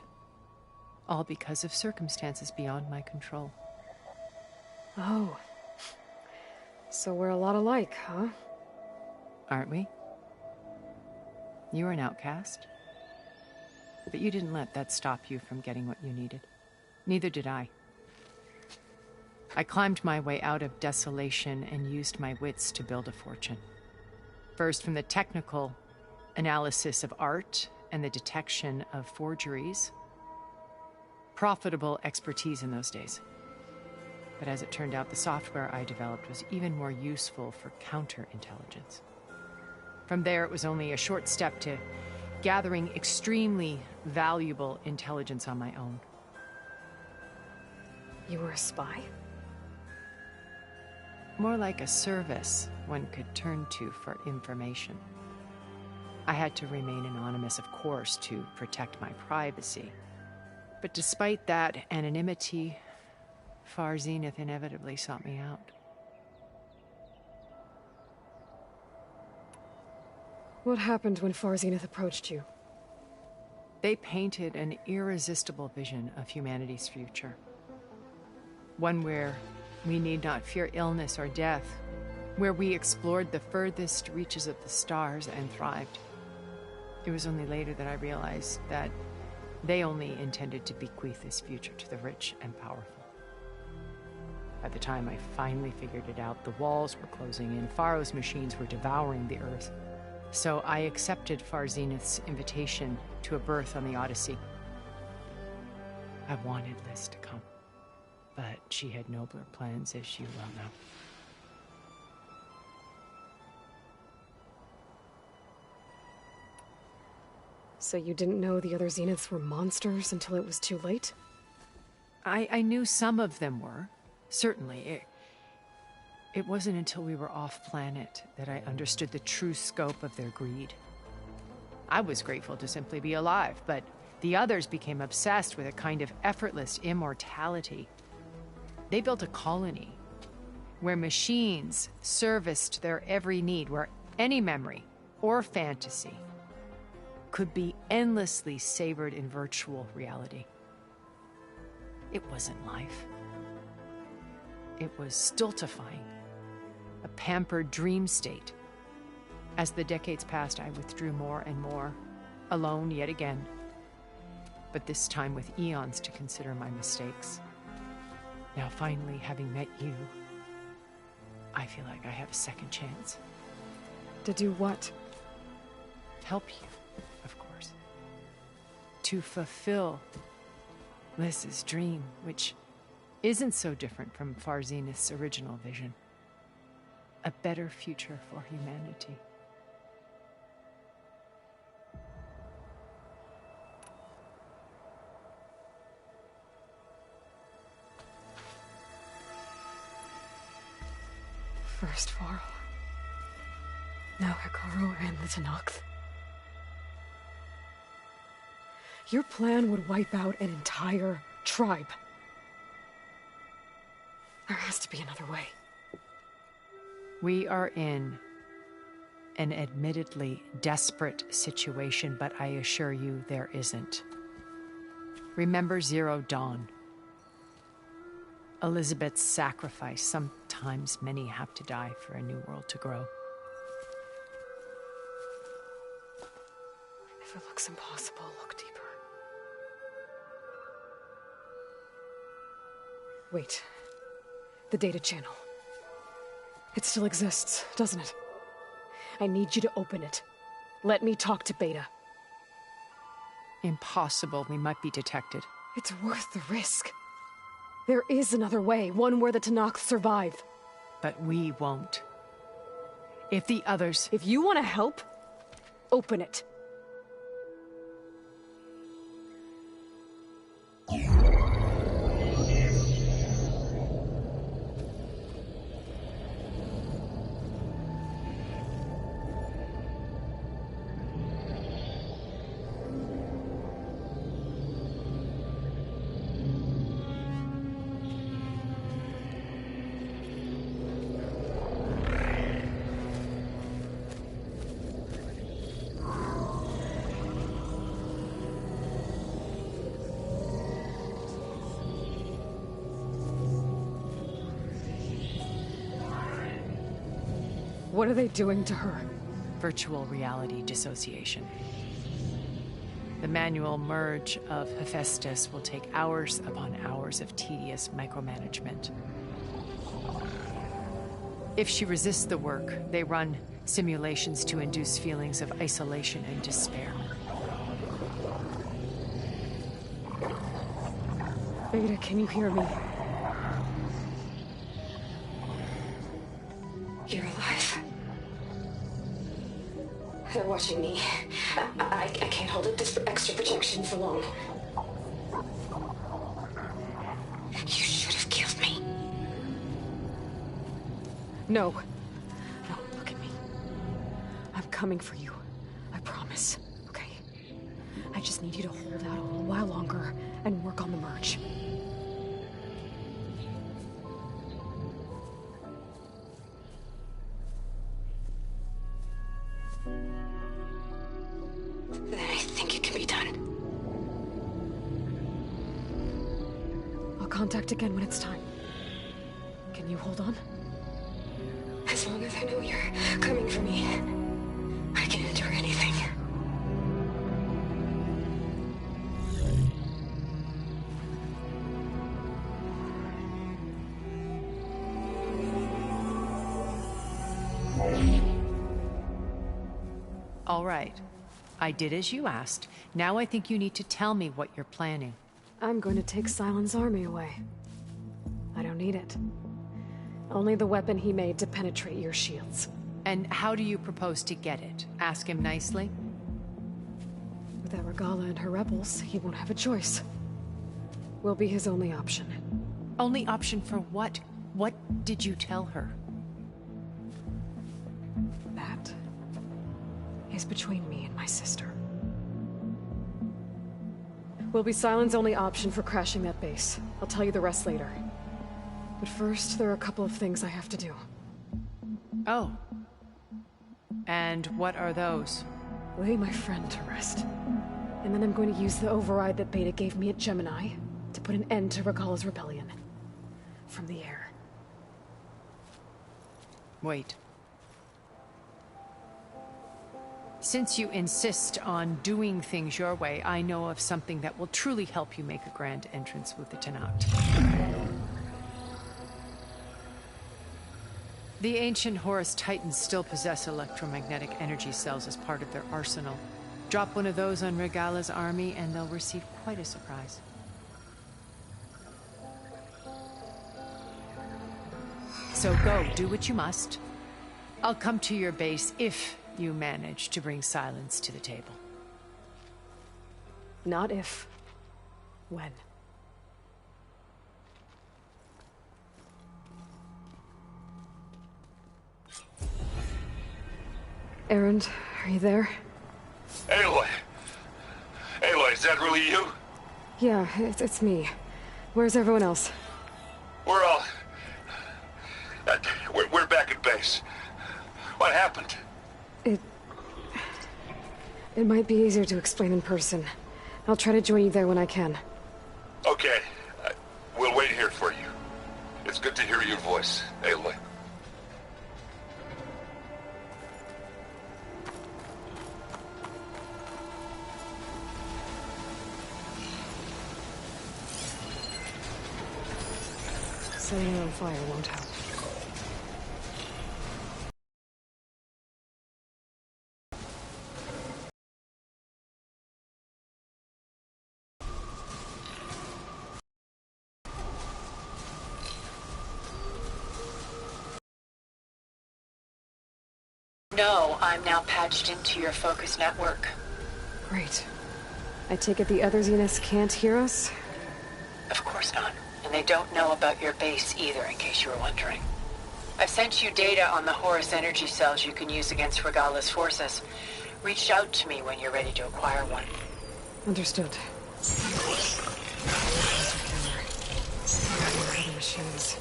All because of circumstances beyond my control. Oh. So we're a lot alike, huh? Aren't we? You were an outcast. But you didn't let that stop you from getting what you needed. Neither did I. I climbed my way out of desolation and used my wits to build a fortune. First, from the technical analysis of art and the detection of forgeries. Profitable expertise in those days. But as it turned out, the software I developed was even more useful for counterintelligence. From there, it was only a short step to gathering extremely valuable intelligence on my own. You were a spy? More like a service one could turn to for information. I had to remain anonymous, of course, to protect my privacy. But despite that anonymity, Far Zenith inevitably sought me out. What happened when Far Zenith approached you? They painted an irresistible vision of humanity's future. One where we need not fear illness or death, where we explored the furthest reaches of the stars and thrived. It was only later that I realized that they only intended to bequeath this future to the rich and powerful. By the time I finally figured it out, the walls were closing in, Pharaoh's machines were devouring the Earth. So I accepted Far Zenith's invitation to a berth on the Odyssey. I wanted Liz to come, but she had nobler plans, as you well know. So you didn't know the other Zeniths were monsters until it was too late? I knew some of them were, certainly. It wasn't until we were off-planet that I understood the true scope of their greed. I was grateful to simply be alive, but the others became obsessed with a kind of effortless immortality. They built a colony where machines serviced their every need, where any memory or fantasy could be endlessly savored in virtual reality. It wasn't life. It was stultifying, a pampered dream state. As the decades passed, I withdrew more and more, alone yet again, but this time with eons to consider my mistakes. Now finally, having met you, I feel like I have a second chance. To do what? Help you, of course. To fulfill Liz's dream, which isn't so different from Far Zenith's original vision. A better future for humanity. First Varl, now Hekarro and the Tenakth. Your plan would wipe out an entire tribe. There has to be another way. We are in an admittedly desperate situation, but I assure you there isn't. Remember Zero Dawn. Elizabeth's sacrifice. Sometimes many have to die for a new world to grow. If it looks impossible, look deeper. Wait. The data channel. It still exists, doesn't it? I need you to open it. Let me talk to Beta. Impossible. We might be detected. It's worth the risk. There is another way, one where the Tenakth survive. But we won't. If the others... If you want to help, open it. What are they doing to her? Virtual reality dissociation. The manual merge of Hephaestus will take hours upon hours of tedious micromanagement. If she resists the work, they run simulations to induce feelings of isolation and despair. Beta, can you hear me? You're alive. They're watching me. I can't hold up this extra protection for long. You should have killed me. No. No, look at me. I'm coming for you. I promise. Okay? I just need you to hold out a little while longer and work on the merge. can be done. I'll contact again when it's time. Can you hold on? As long as I know you're coming for me, I can endure anything. All right. I did as you asked. Now I think you need to tell me what you're planning. I'm going to take Sylens' army away. I don't need it. Only the weapon he made to penetrate your shields. And how do you propose to get it? Ask him nicely? Without Regala and her rebels, he won't have a choice. We'll be his only option. Only option for what? What did you tell her? That is between me and my sister. Will be Sylens' only option for crashing that base. I'll tell you the rest later. But first, there are a couple of things I have to do. Oh. And what are those? Lay my friend to rest. And then I'm going to use the override that Beta gave me at Gemini to put an end to Regala's rebellion. From the air. Wait. Since you insist on doing things your way, I know of something that will truly help you make a grand entrance with the Tenakth. The ancient Horus Titans still possess electromagnetic energy cells as part of their arsenal. Drop one of those on Regala's army and they'll receive quite a surprise. So go, do what you must. I'll come to your base if you manage to bring Sylens to the table. Not if. When. Erend, are you there? Aloy! Aloy, is that really you? Yeah, it's me. Where's everyone else? We're all... we're back at base. What happened? It might be easier to explain in person. I'll try to join you there when I can. Okay. We'll wait here for you. It's good to hear your voice, Aloy. Setting it on fire won't help. No, I'm now patched into your focus network. Great. I take it the other Zeniths can't hear us? Of course not. And they don't know about your base either, in case you were wondering. I've sent you data on the Horus energy cells you can use against Regala's forces. Reach out to me when you're ready to acquire one. Understood. Machines.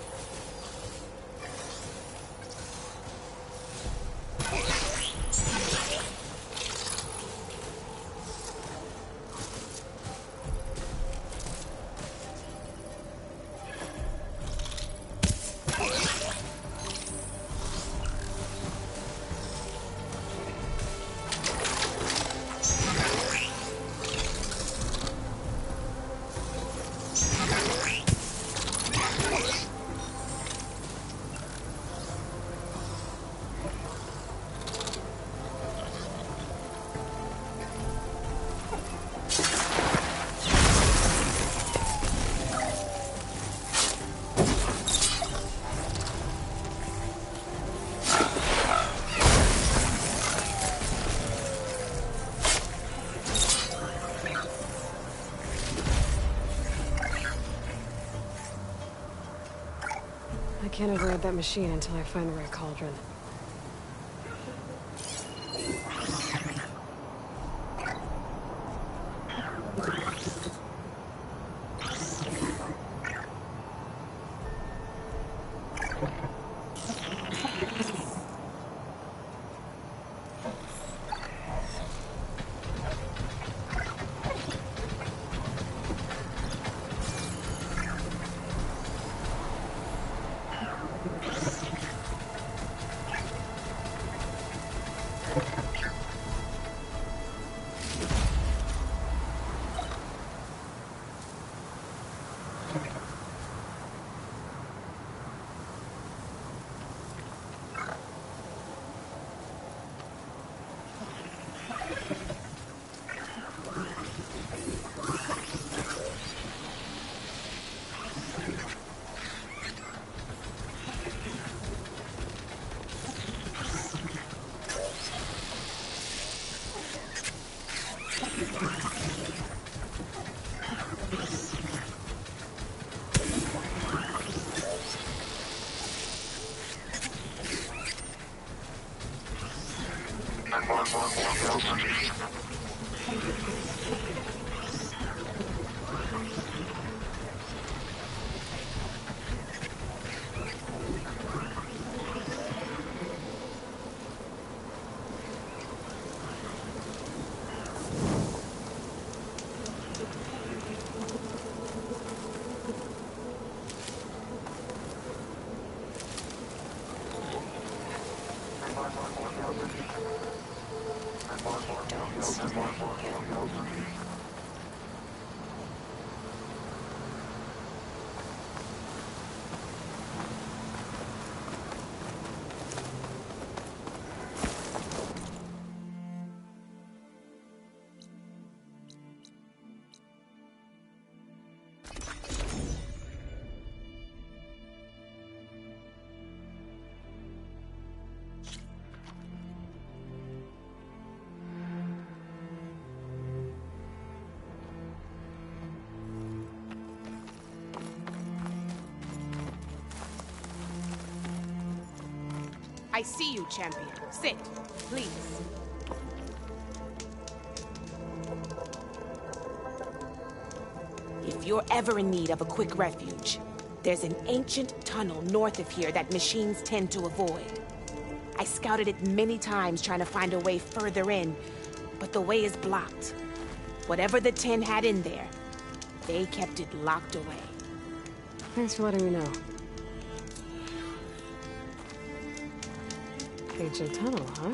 I can't override that machine until I find the right cauldron. I see you, champion. Sit, please. If you're ever in need of a quick refuge, there's an ancient tunnel north of here that machines tend to avoid. I scouted it many times trying to find a way further in, but the way is blocked. Whatever the 10 had in there, they kept it locked away. Thanks for letting me know. Ancient tunnel, huh?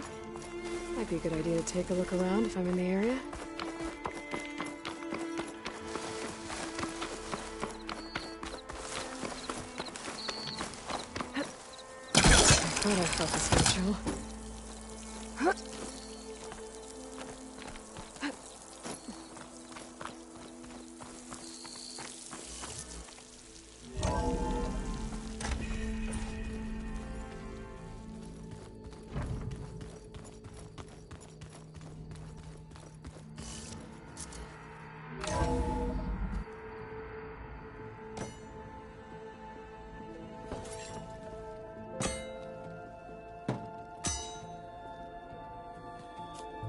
Might be a good idea to take a look around if I'm in the area. I thought I felt this natural.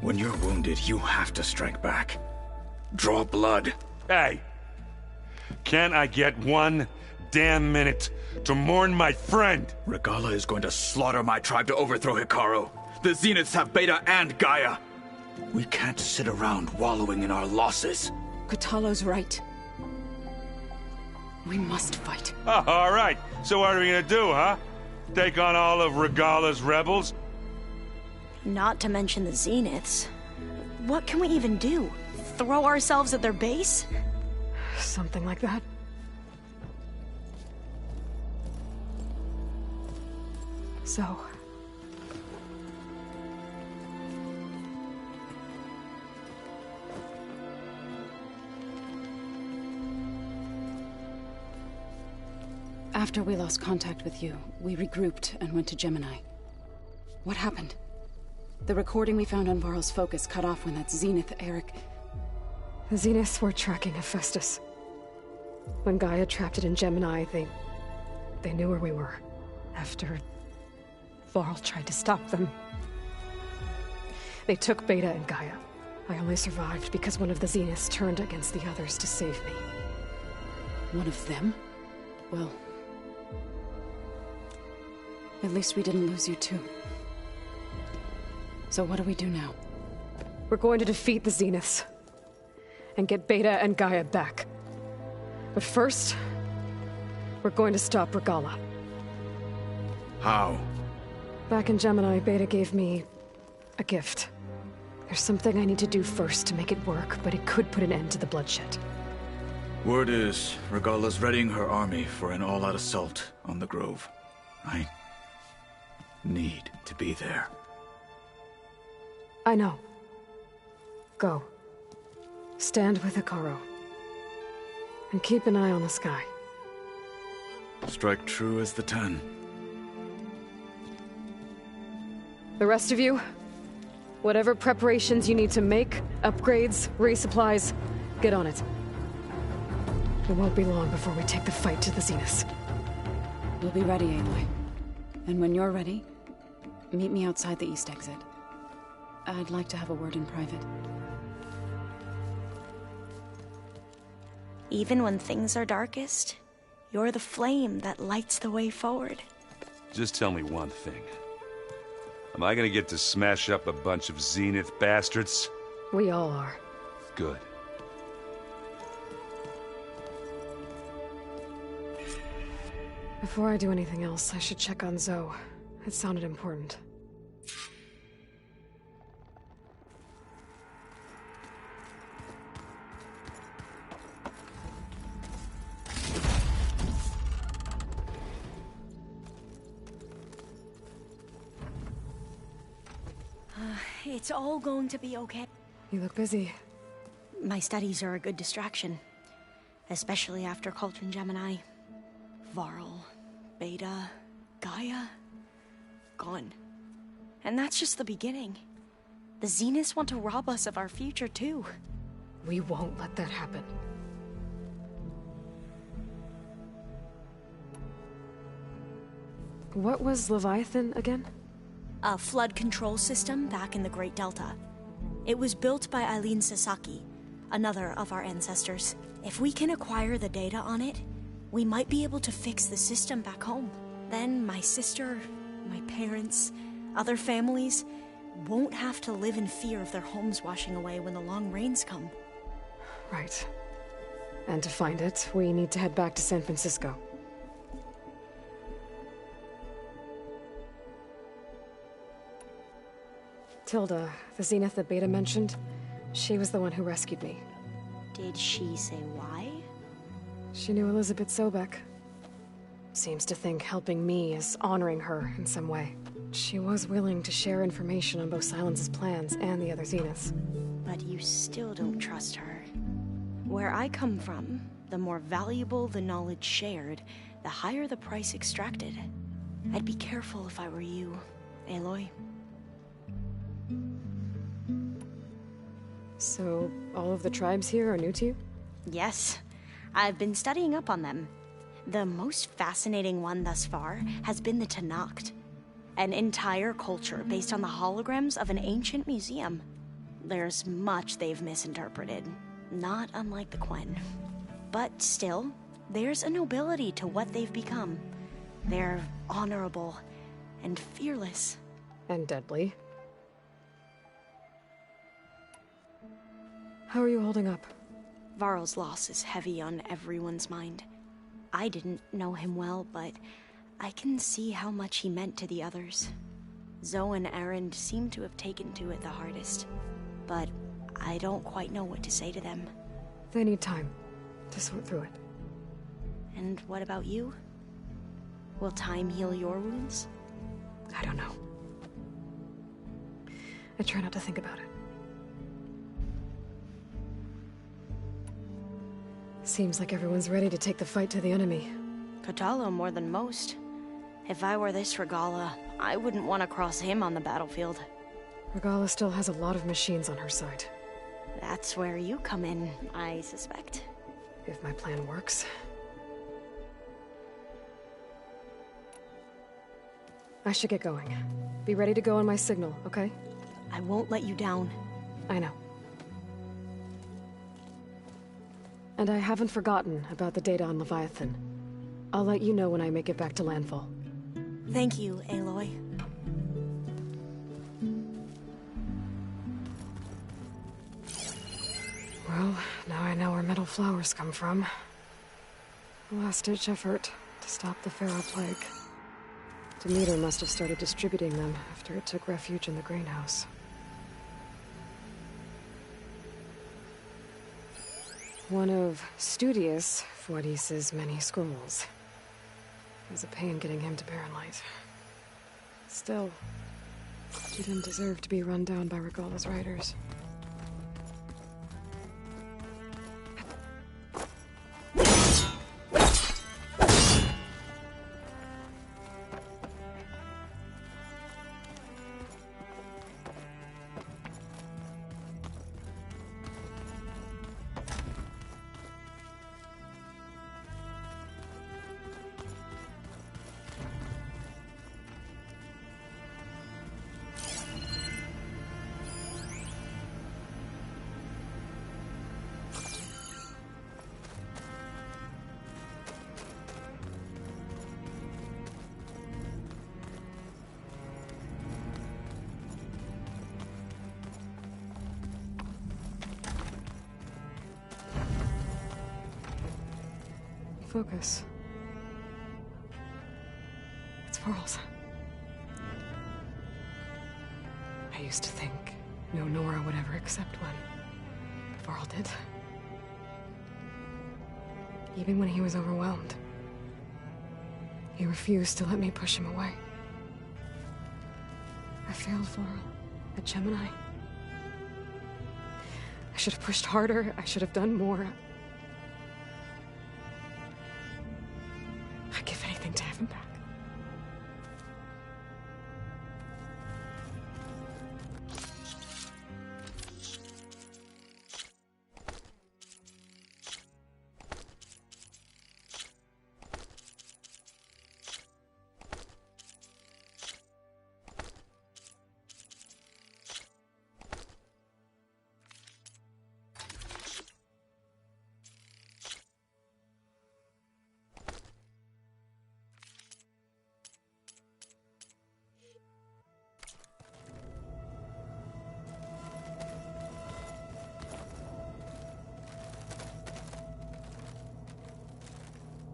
When you're wounded, you have to strike back. Draw blood. Hey! Can't I get one damn minute to mourn my friend? Regala is going to slaughter my tribe to overthrow Hikaru. The Zeniths have Beta and Gaia. We can't sit around wallowing in our losses. Kotallo's right. We must fight. Oh, all right. So what are we gonna do, huh? Take on all of Regala's rebels? Not to mention the Zeniths. What can we even do? Throw ourselves at their base? Something like that. So... After we lost contact with you, we regrouped and went to Gemini. What happened? The recording we found on Varl's focus cut off when that Zenith, Eric... The Zeniths were tracking Hephaestus. When Gaia trapped it in Gemini, they knew where we were. After Varl tried to stop them. They took Beta and Gaia. I only survived because one of the Zeniths turned against the others to save me. One of them? Well... at least we didn't lose you too. So what do we do now? We're going to defeat the Zeniths. And get Beta and Gaia back. But first, we're going to stop Regala. How? Back in Gemini, Beta gave me A gift. There's something I need to do first to make it work, but it could put an end to the bloodshed. Word is, Regala's readying her army for an all-out assault on the Grove. I need to be there. I know. Go. Stand with Hikaru. And keep an eye on the sky. Strike true as the 10. The rest of you, whatever preparations you need to make, upgrades, resupplies, get on it. It won't be long before we take the fight to the Zenith. We'll be ready, Aloy. And when you're ready, meet me outside the east exit. I'd like to have a word in private. Even when things are darkest, you're the flame that lights the way forward. Just tell me one thing. Am I gonna get to smash up a bunch of Zenith bastards? We all are. Good. Before I do anything else, I should check on Zoe. It sounded important. It's all going to be okay. You look busy. My studies are a good distraction. Especially after Cauldron Gemini. Varl, Beta, Gaia, gone. And that's just the beginning. The Zeniths want to rob us of our future too. We won't let that happen. What was Leviathan again? A flood control system back in the Great Delta. It was built by Eileen Sasaki, another of our ancestors. If we can acquire the data on it, we might be able to fix the system back home. Then my sister, my parents, other families won't have to live in fear of their homes washing away when the long rains come. Right. And to find it, we need to head back to San Francisco. Tilda, the Zenith that Beta mentioned, she was the one who rescued me. Did she say why? She knew Elizabeth Sobek. Seems to think helping me is honoring her in some way. She was willing to share information on both Silence's plans and the other Zeniths. But you still don't trust her. Where I come from, the more valuable the knowledge shared, the higher the price extracted. I'd be careful if I were you, Aloy. So, all of the tribes here are new to you? Yes. I've been studying up on them. The most fascinating one thus far has been the Tenakth. An entire culture based on the holograms of an ancient museum. There's much they've misinterpreted, not unlike the Quen. But still, there's a nobility to what they've become. They're honorable and fearless. And deadly. How are you holding up? Varl's loss is heavy on everyone's mind. I didn't know him well, but I can see how much he meant to the others. Zoe and Erend seem to have taken to it the hardest, but I don't quite know what to say to them. They need time to sort through it. And what about you? Will time heal your wounds? I don't know. I try not to think about it. Seems like everyone's ready to take the fight to the enemy. Kotallo more than most. If I were this Regala, I wouldn't want to cross him on the battlefield. Regala still has a lot of machines on her side. That's where you come in, I suspect. If my plan works. I should get going. Be ready to go on my signal, okay? I won't let you down. I know. And I haven't forgotten about the data on Leviathan. I'll let you know when I make it back to landfall. Thank you, Aloy. Well, now I know where metal flowers come from. A last-ditch effort to stop the Pharaoh plague. Demeter must have started distributing them after it took refuge in the greenhouse. One of Studious Fuadis's many scrolls. It was a pain getting him to Barren Light. Still, he didn't deserve to be run down by Regala's riders. Focus. It's Varl's. I used to think no Nora would ever accept one. But Varl did. Even when he was overwhelmed. He refused to let me push him away. I failed Varl at Gemini. I should have pushed harder. I should have done more. I'd give anything to have him back.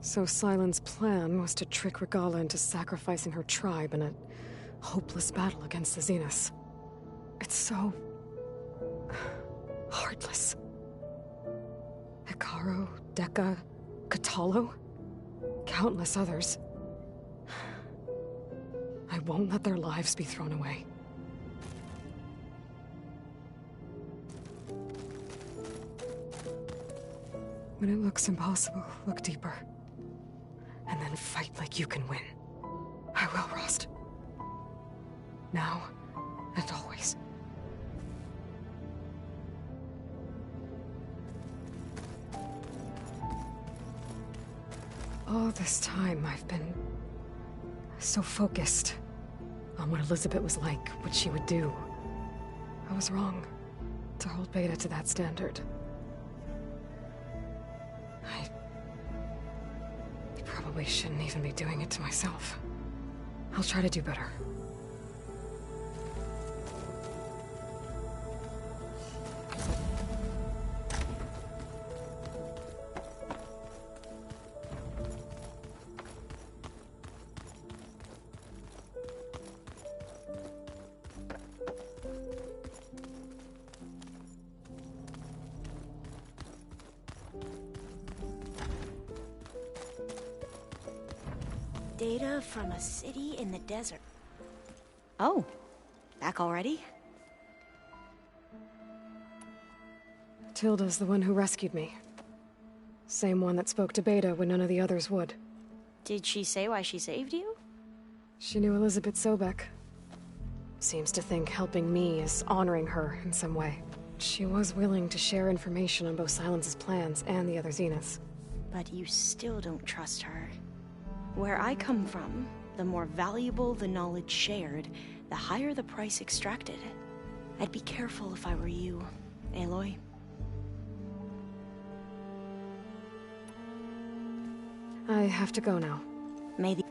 So Sylens' plan was to trick Regala into sacrificing her tribe in a hopeless battle against the Zeniths. It's so... heartless. Hikaru, Dekka, Katalo, countless others. I won't let their lives be thrown away. When it looks impossible, look deeper. And then fight like you can win. I will, Rost. Now and always. All this time, I've been so focused on what Elizabeth was like, what she would do. I was wrong to hold Beta to that standard. I probably shouldn't even be doing it to myself. I'll try to do better. Data from a city in the desert. Oh, back already? Tilda's the one who rescued me. Same one that spoke to Beta when none of the others would. Did she say why she saved you? She knew Elizabeth Sobek. Seems to think helping me is honoring her in some way. She was willing to share information on both Sylens' plans and the other Zeniths. But you still don't trust her. Where I come from, the more valuable the knowledge shared, the higher the price extracted. I'd be careful if I were you, Aloy. I have to go now. May the...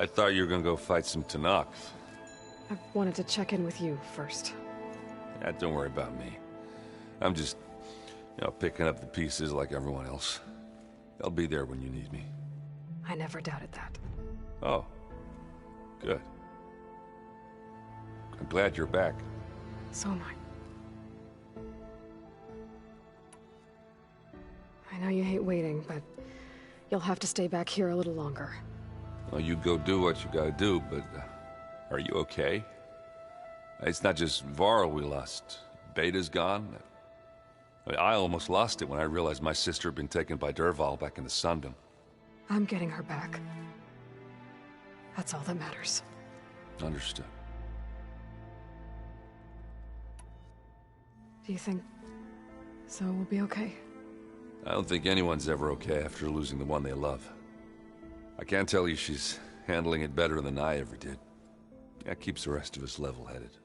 I thought you were gonna go fight some Tanakh. I wanted to check in with you first. Yeah, don't worry about me. I'm just, picking up the pieces like everyone else. I'll be there when you need me. I never doubted that. Oh. Good. I'm glad you're back. So am I know you hate waiting, but you'll have to stay back here a little longer. Well, you go do what you gotta do, but are you okay? It's not just Varl we lost. Beta's gone. I almost lost it when I realized my sister had been taken by Dervahl back in the Sundom. I'm getting her back. That's all that matters. Understood. Do you think Zoe will be okay? I don't think anyone's ever okay after losing the one they love. I can't tell you she's handling it better than I ever did. That keeps the rest of us level-headed.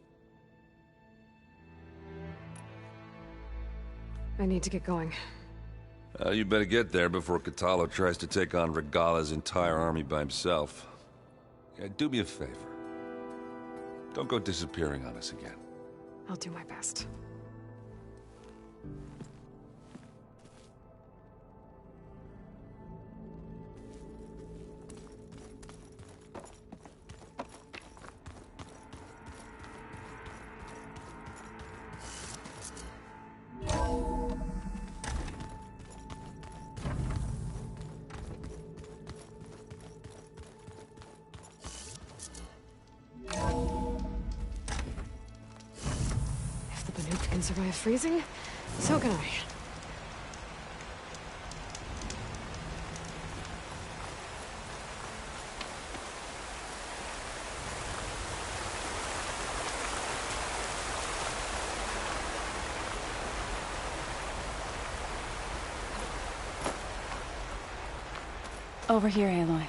I need to get going. You better get there before Katalo tries to take on Regala's entire army by himself. Do me a favor. Don't go disappearing on us again. I'll do my best. Can survive freezing, so can I. Over here, Aloy.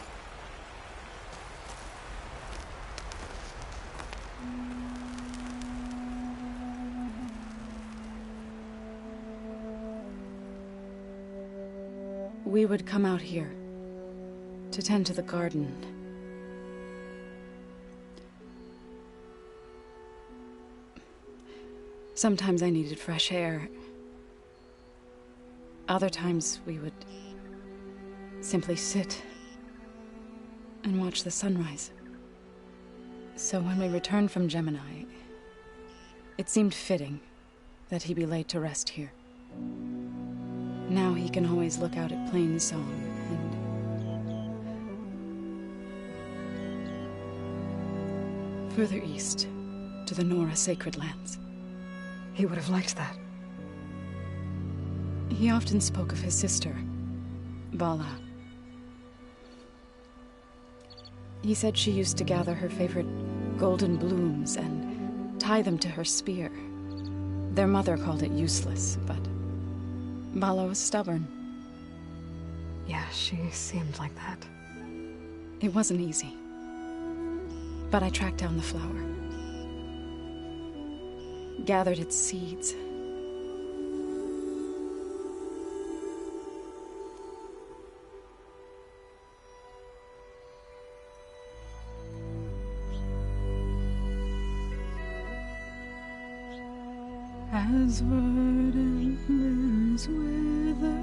We would come out here to tend to the garden. Sometimes I needed fresh air. Other times we would simply sit and watch the sunrise. So when we returned from Gemini, it seemed fitting that he be laid to rest here. Now he can always look out at Plainsong and further east to the Nora sacred lands. He would have liked that. He often spoke of his sister, Bala. He said she used to gather her favorite golden blooms and tie them to her spear. Their mother called it useless, but Bala was stubborn. Yeah, she seemed like that. It wasn't easy. But I tracked down the flower. Gathered its seeds. As verdant limbs wither,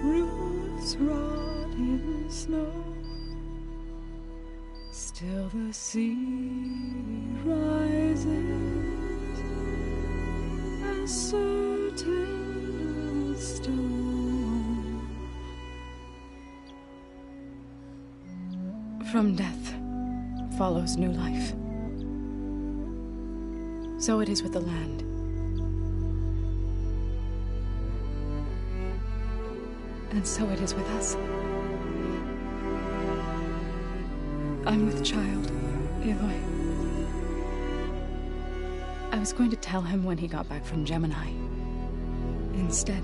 roots rot in snow, still the sea rises, as certain as stone. From death follows new life. So it is with the land. And so it is with us. I'm with child, Aloy. I was going to tell him when he got back from Gemini. Instead,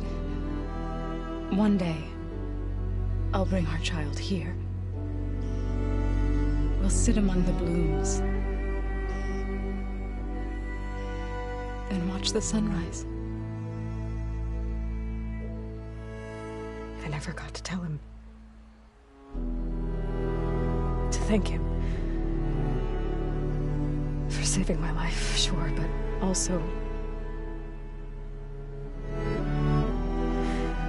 one day, I'll bring our child here. We'll sit among the blooms and watch the sunrise. I never got to tell him. thank him. For saving my life, sure, but also...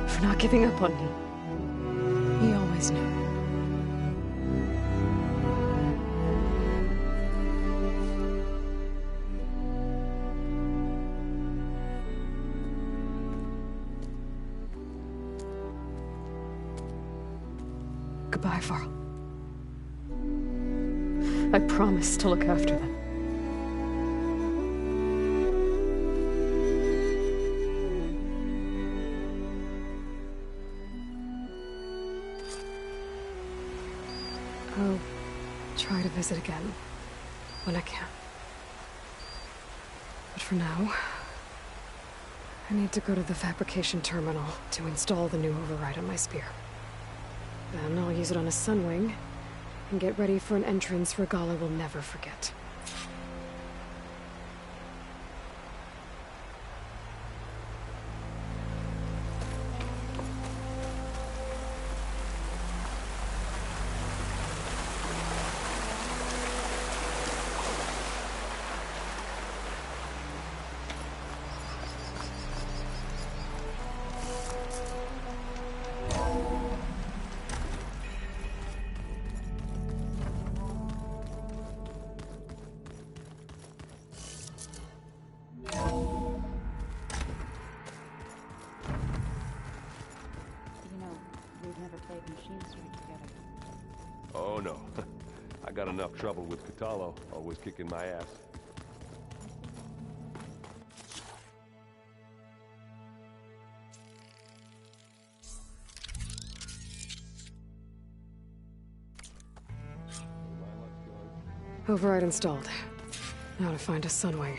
for not giving up on me. He always knew. Goodbye, Varl. I promise to look after them. I'll try to visit again when I can. But for now, I need to go to the fabrication terminal to install the new override on my spear. Then I'll use it on a sunwing and get ready for an entrance Regala will never forget. Oh no. I got enough trouble with Catalo, always kicking my ass. Override installed. Now to find a sunwing.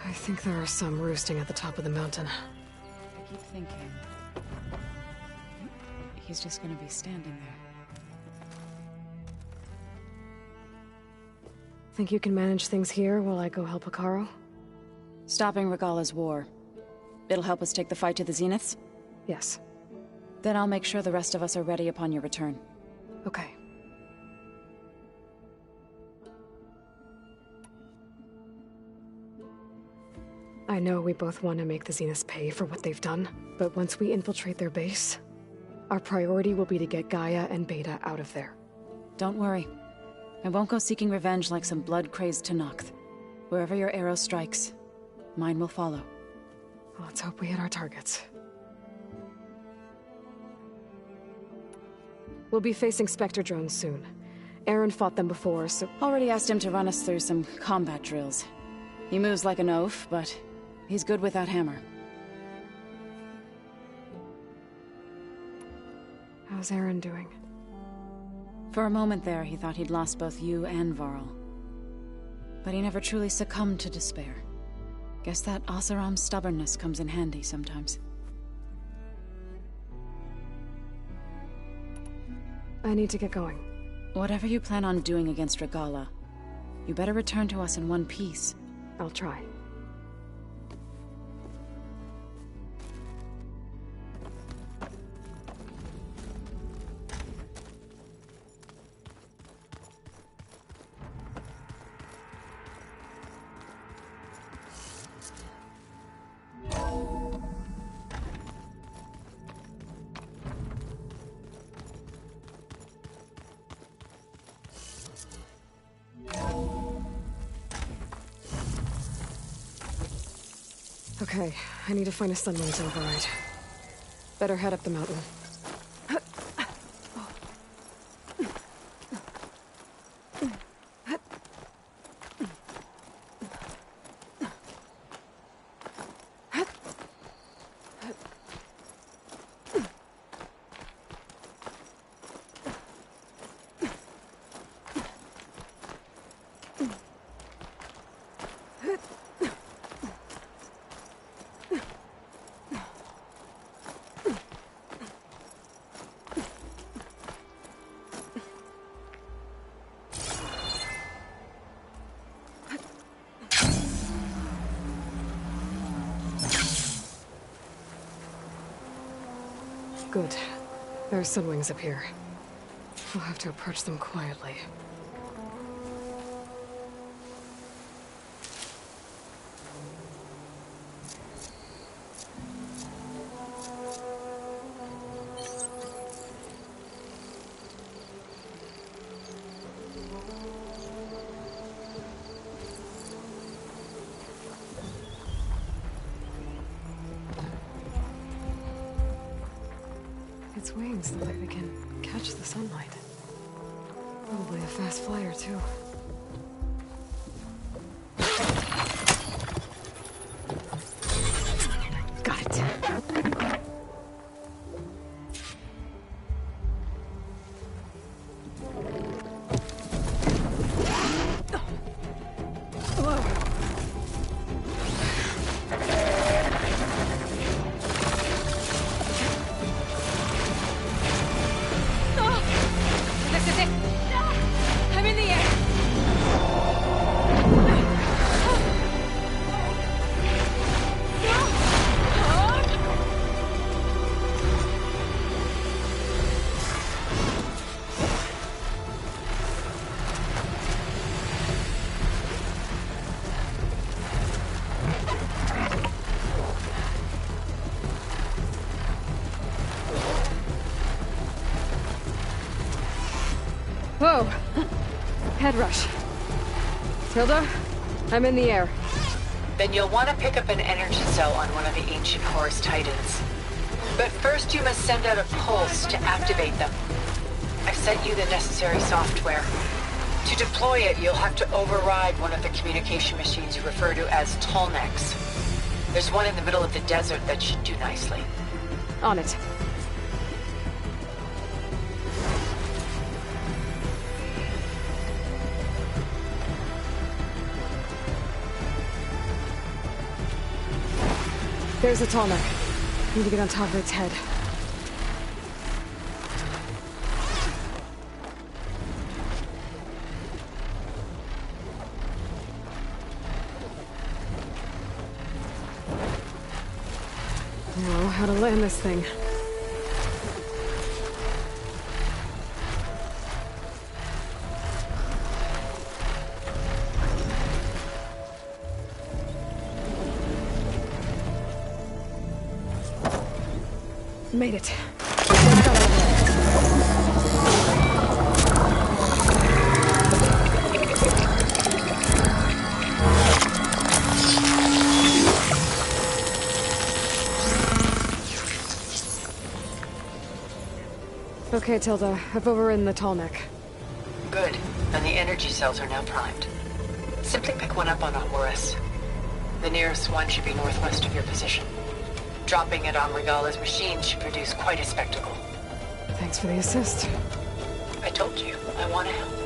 I think there are some roosting at the top of the mountain. I keep thinking... he's just gonna be standing there. Think you can manage things here while I go help Hekarro? Stopping Regala's war. It'll help us take the fight to the Zeniths? Yes. Then I'll make sure the rest of us are ready upon your return. Okay. I know we both want to make the Zeniths pay for what they've done, but once we infiltrate their base, our priority will be to get Gaia and Beta out of there. Don't worry. I won't go seeking revenge like some blood-crazed Tenakth. Wherever your arrow strikes, mine will follow. Let's hope we hit our targets. We'll be facing Spectre drones soon. Aaron fought them before, so... Already asked him to run us through some combat drills. He moves like an oaf, but he's good with that hammer. How's Aaron doing? For a moment there, he thought he'd lost both you and Varl. But he never truly succumbed to despair. Guess that Oseram's stubbornness comes in handy sometimes. I need to get going. Whatever you plan on doing against Regala, you better return to us in one piece. I'll try. Okay, I need to find a sunwing's override. Better head up the mountain. Good. There are sunwings up here. We'll have to approach them quietly. Its wings look like they can catch the sunlight. Probably a fast flyer, too. Got it. I'm in the air! Whoa! Head rush. Tilda, I'm in the air. Then you'll want to pick up an energy cell on one of the ancient Horus Titans. But first you must send out a pulse to activate them. I've sent you the necessary software. To deploy it, you'll have to override one of the communication machines you refer to as Tallnecks. There's one in the middle of the desert that should do nicely. On it. There's a tall neck. Need to get on top of its head. Now, how to land this thing. Made it. Okay, Tilda. I've overridden the tall neck. Good. And the energy cells are now primed. Simply pick one up on a Horus. The nearest one should be northwest of your position. Dropping it on Regala's machine should produce quite a spectacle. Thanks for the assist. I told you, I want to help.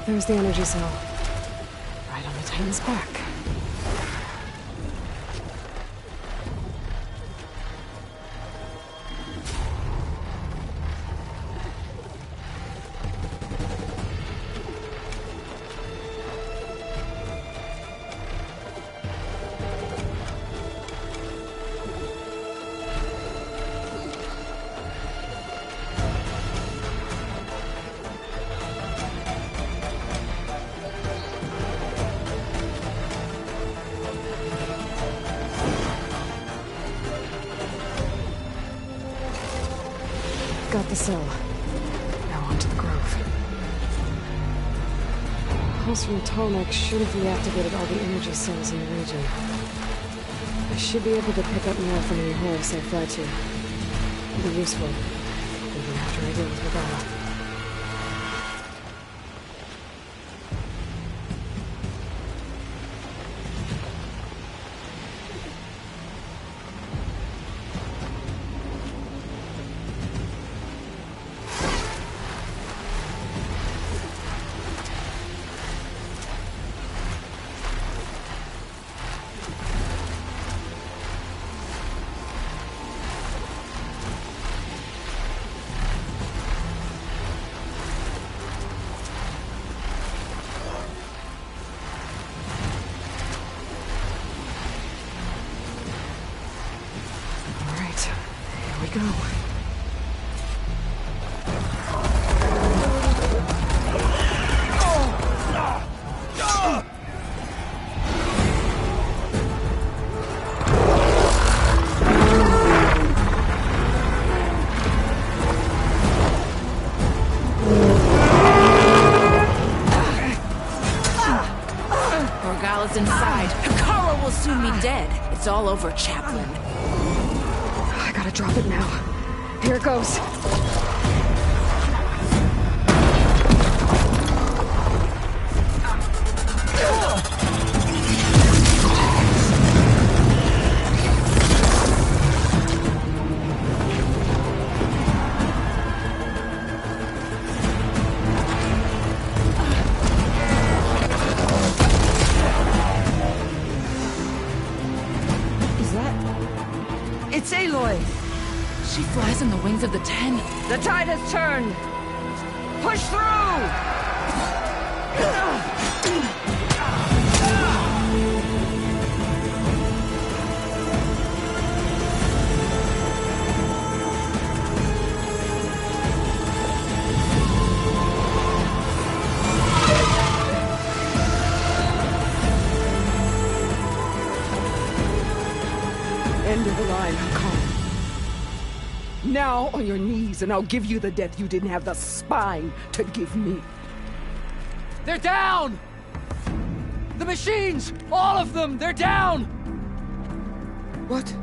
There's the energy cell. Right on the Titan's back. got the cell. Now on to the Grove. Calls from Tolmec should have reactivated all the energy cells in the region. I should be able to pick up more from any Horus I fly to. It'll be useful, even after I deal with Regala. Inside. Hikaru will soon be dead. It's all over, Chaplain. I gotta drop it now. Here it goes. She flies on the wings of the Ten. The tide has turned! Push through! End of the line, Hikaru. Now on your knees, and I'll give you the death you didn't have the spine to give me. They're down! The machines! All of them! They're down! What?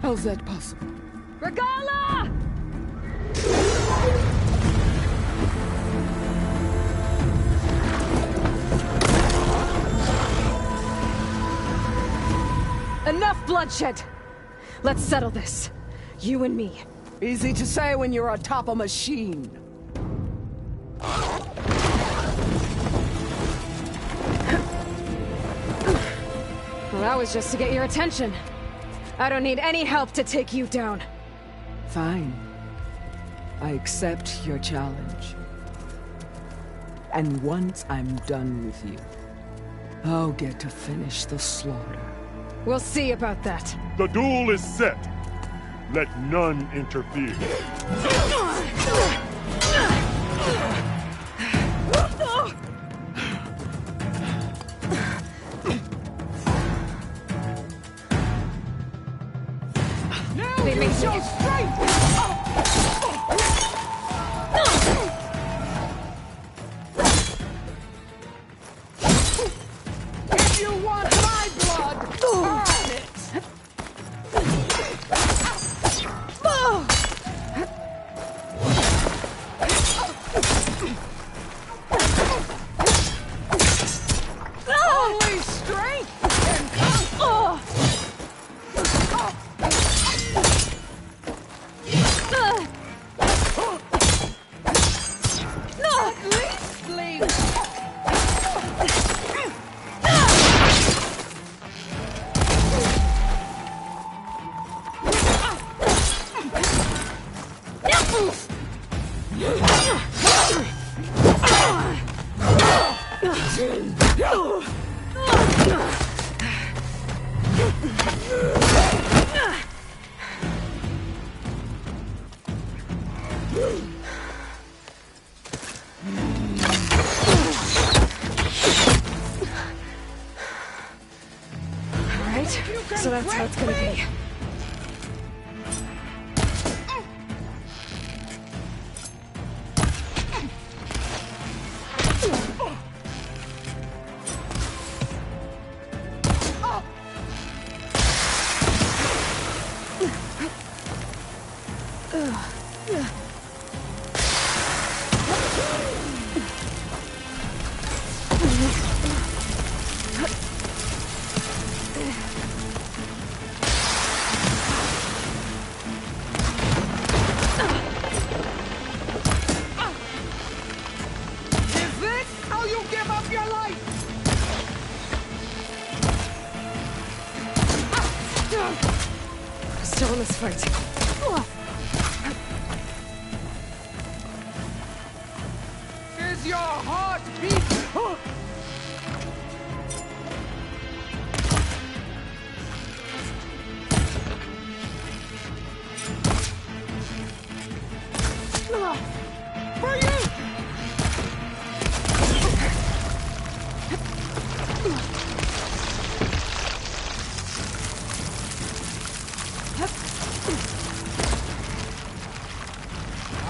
How's that possible? Regala! Enough bloodshed! Let's settle this. You and me. Easy to say when you're atop a machine. Well, that was just to get your attention. I don't need any help to take you down. Fine. I accept your challenge. And once I'm done with you, I'll get to finish the slaughter. We'll see about that. The duel is set. Let none interfere. They may show strength! If you want my blood, earn it! Only strength can come. At least leave. Alright, so that's how it's gonna be. Still in this fight. Is your heart beat? For you!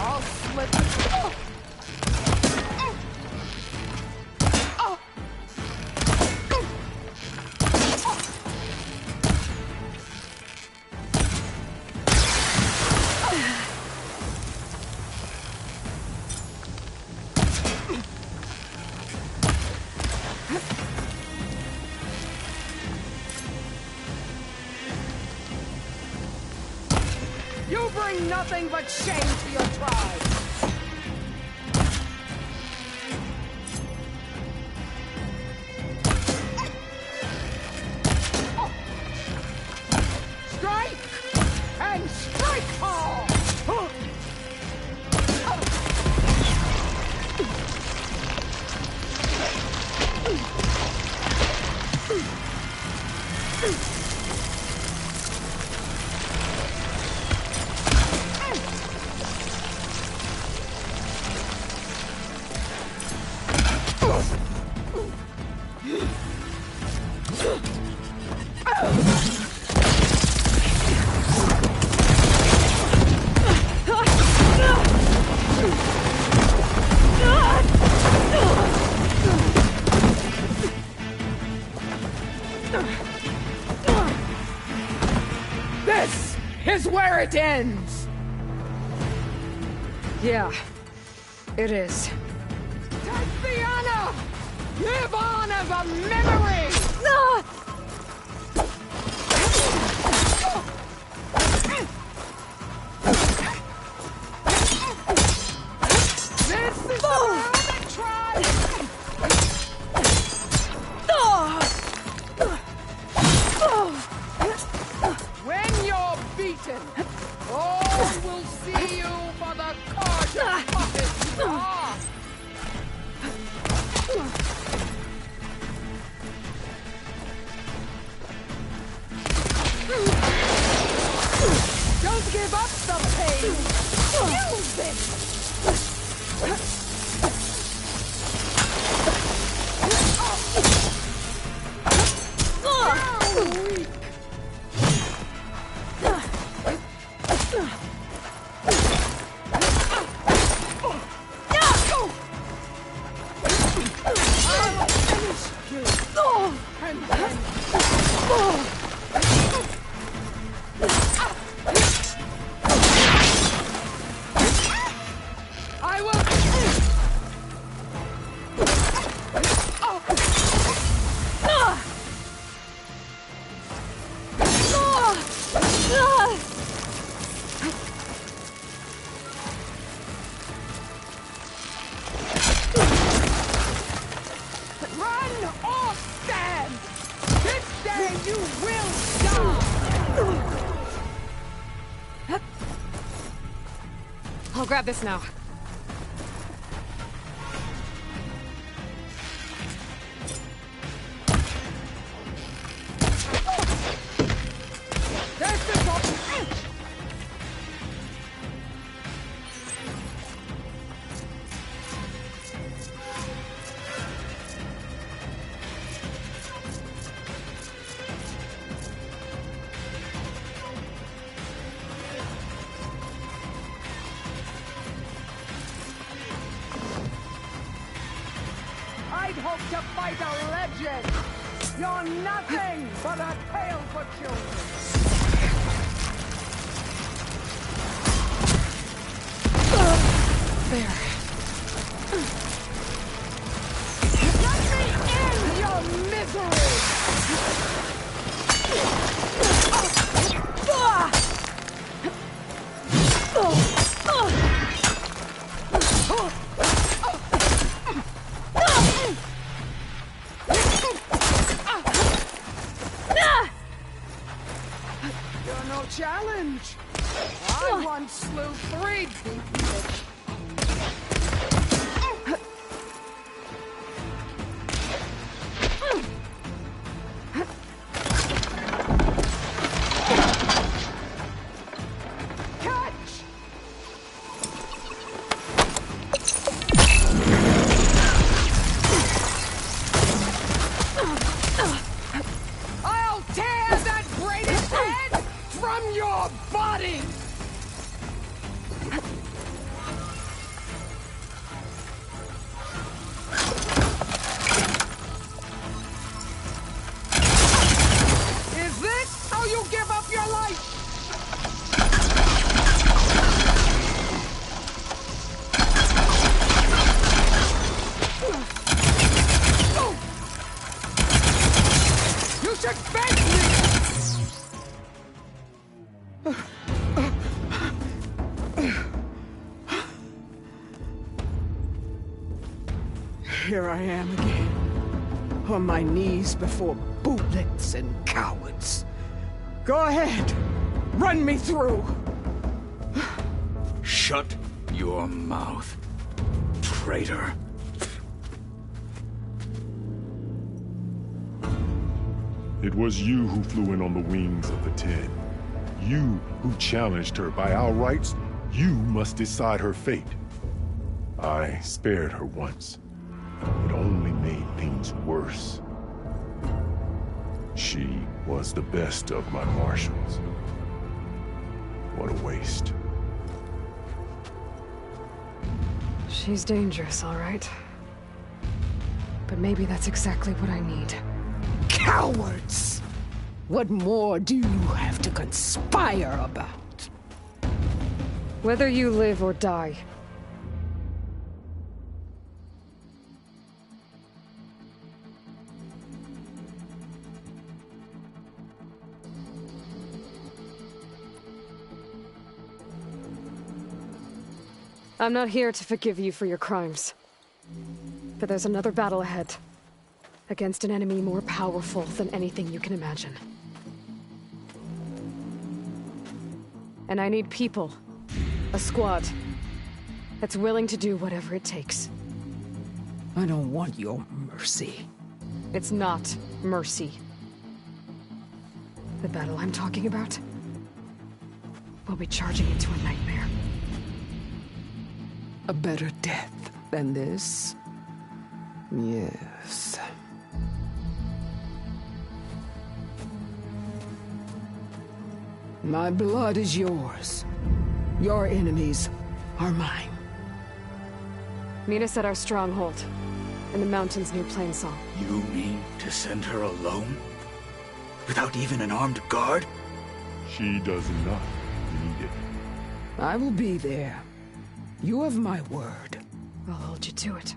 I'll slit. You bring nothing but shame to your tribe. Strike and strike hard. This is where it ends! Yeah, it is. Take the honor! Live on as a memory! This is the world that tried! When you're beaten, all will see you for the cause of puppets you are! Don't give up the pain! Use it! Weak! I'll finish you! And then... I will... Run or stand! This day you will die! I'll grab this now. This is what... I'd hoped to fight a legend! You're nothing but a tale for children! 3, bitch. I'll tear that braided head from your body! Is this how you give up your life? You should thank me! Here I am again, on my knees before bootlets and cowards. Go ahead, run me through. Shut your mouth, traitor. It was you who flew in on the wings of the 10. You who challenged her by our rights. You must decide her fate. I spared her once. It only made things worse. She was the best of my marshals. What a waste. She's dangerous, all right. But maybe that's exactly what I need. Cowards! What more do you have to conspire about? Whether you live or die. I'm not here to forgive you for your crimes. But there's another battle ahead. Against an enemy more powerful than anything you can imagine. And I need people. A squad. That's willing to do whatever it takes. I don't want your mercy. It's not mercy. The battle I'm talking about will be charging into a nightmare. A better death than this? Yes. My blood is yours. Your enemies are mine. Meet us at our stronghold, in the mountains near Plainsong. You mean to send her alone? Without even an armed guard? She does not need it. I will be there. You have my word. I'll hold you to it.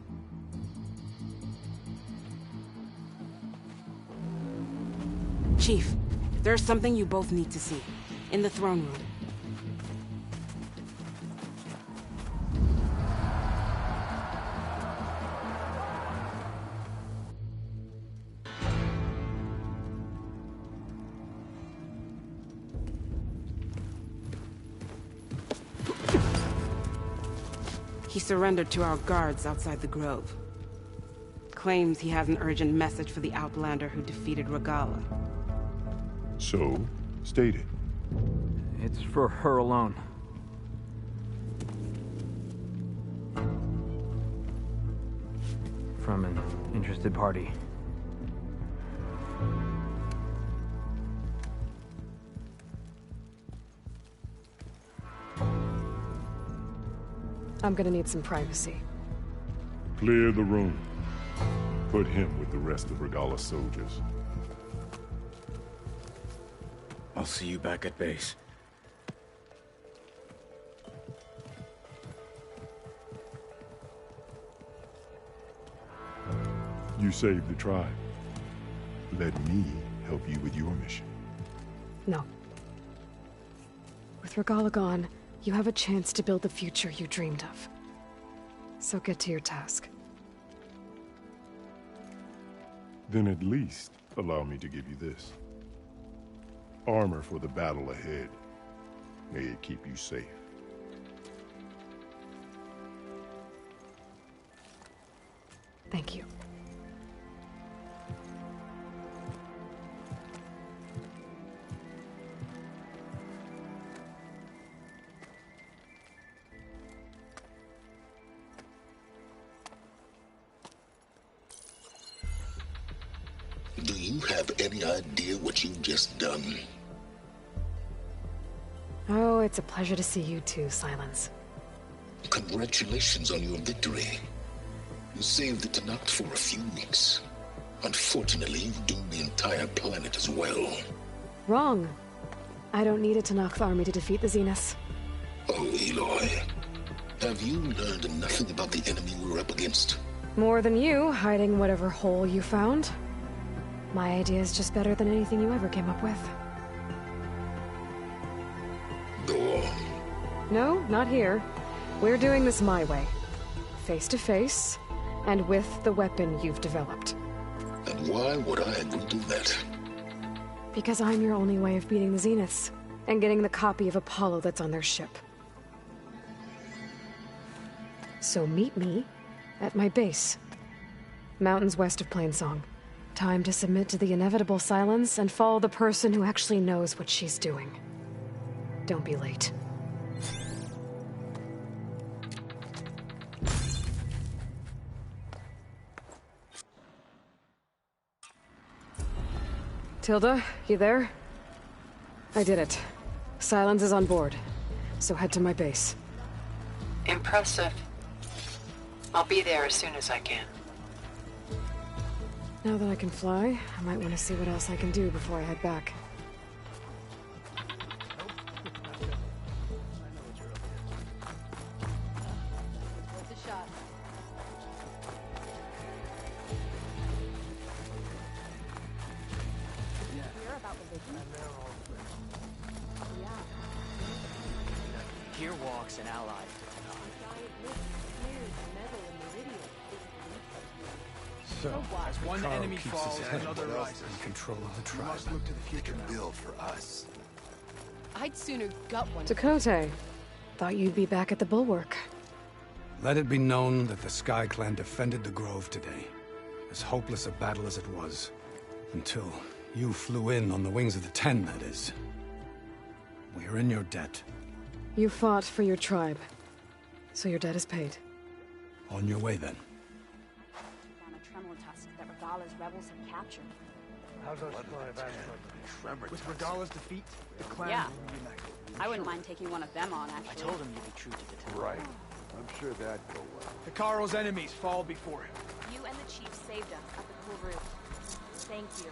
Chief, there's something you both need to see. In the throne room. He surrendered to our guards outside the grove. Claims he has an urgent message for the Outlander who defeated Regala. So, state it. It's for her alone. From an interested party. I'm gonna need some privacy. Clear the room. Put him with the rest of Regala's soldiers. I'll see you back at base. You saved the tribe. Let me help you with your mission. No. With Regala gone, you have a chance to build the future you dreamed of. So get to your task. Then at least allow me to give you this. Armor for the battle ahead. May it keep you safe. Thank you. Do you have any idea what you've just done? Oh, it's a pleasure to see you too, Silence. Congratulations on your victory. You saved the Tenakth for a few weeks. Unfortunately, you've doomed the entire planet as well. Wrong. I don't need a Tenakth army to defeat the Zeniths. Oh, Aloy. Have you learned nothing about the enemy we're up against? More than you, hiding whatever hole you found. My idea is just better than anything you ever came up with. Go on. No, not here. We're doing this my way. Face to face, and with the weapon you've developed. And why would I agree to that? Because I'm your only way of beating the Zeniths, and getting the copy of Apollo that's on their ship. So meet me at my base. Mountains west of Plainsong. Time to submit to the inevitable silence and follow the person who actually knows what she's doing. Don't be late. Tilda, you there? I did it. Silence is on board, so head to my base. Impressive. I'll be there as soon as I can. Now that I can fly, I might want to see what else I can do before I head back. Here walks an ally. So, as one Carl enemy keeps falls, his head another above rises. in control of the We tribe. must look to the future. They can build for us. I'd sooner gut one. Dakota, thought you'd be back at the Bulwark. Let it be known that the Sky Clan defended the Grove today. As hopeless a battle as it was. Until you flew in on the wings of the Ten, that is. We are in your debt. You fought for your tribe, so your debt is paid. On your way, then. On a tremor tusk that Regala's rebels had captured. How's our supply of ammo? With Regala's defeat, the clan Yeah. will reunite. I wouldn't mind taking one of them on, actually. I told him you'd be true to the town. Right. I'm sure that'd go well. Hikaro's enemies fall before him. You and the chief saved us at the Cool Roof. Thank you.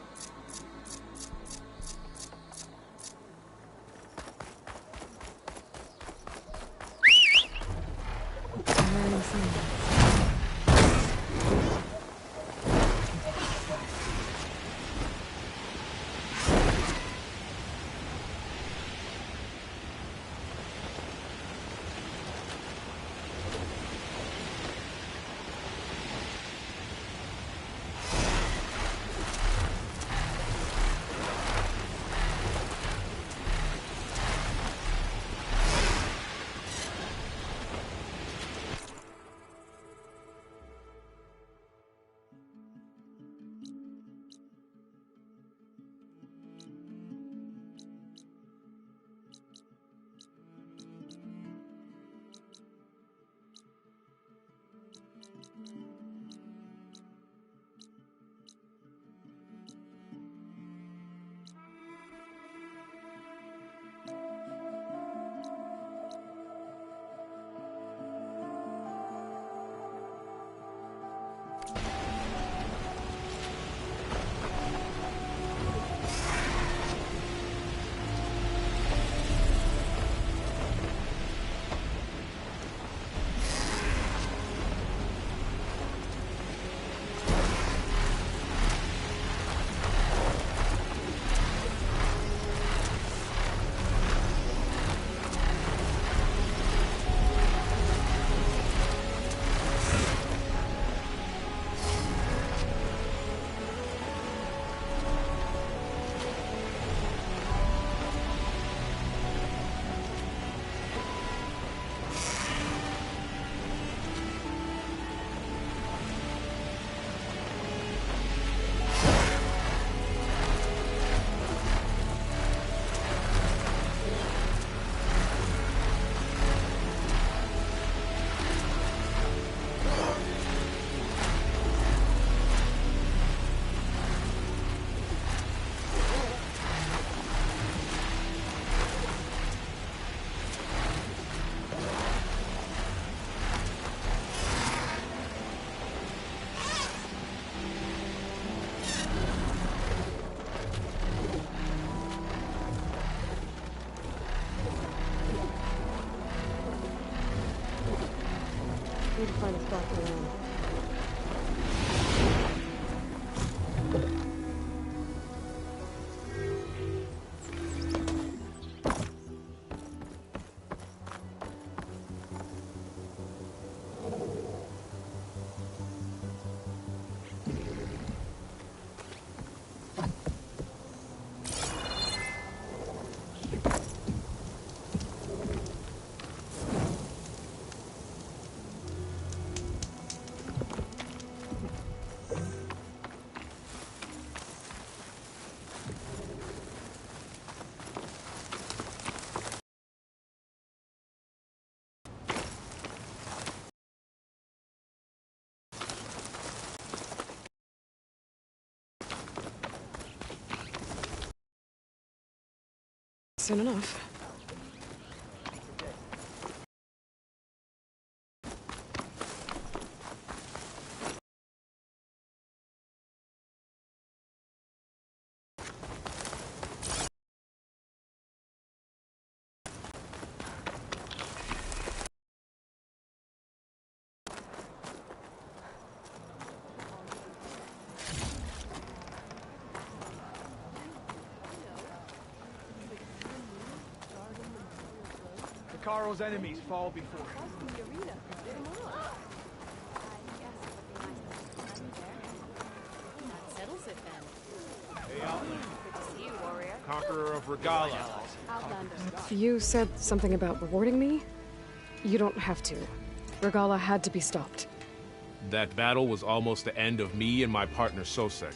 Need to find a spot to land. Soon enough. Caro's enemies fall before him. That settles it then. Hey, Outlander. Good to see you, warrior. Conqueror of Regala. Outlander. You said something about rewarding me? You don't have to. Regala had to be stopped. That battle was almost the end of me and my partner Sosek.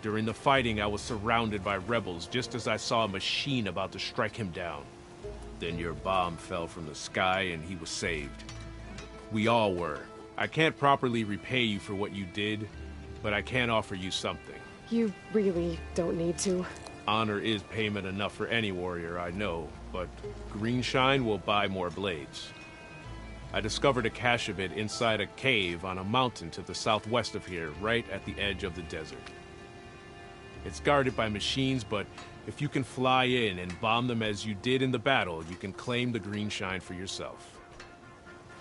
During the fighting, I was surrounded by rebels just as I saw a machine about to strike him down. Then your bomb fell from the sky and he was saved. We all were. I can't properly repay you for what you did, but I can offer you something. You really don't need to. Honor is payment enough for any warrior, I know, but Greenshine will buy more blades. I discovered a cache of it inside a cave on a mountain to the southwest of here, right at the edge of the desert. It's guarded by machines, but if you can fly in and bomb them as you did in the battle, you can claim the Greenshine for yourself.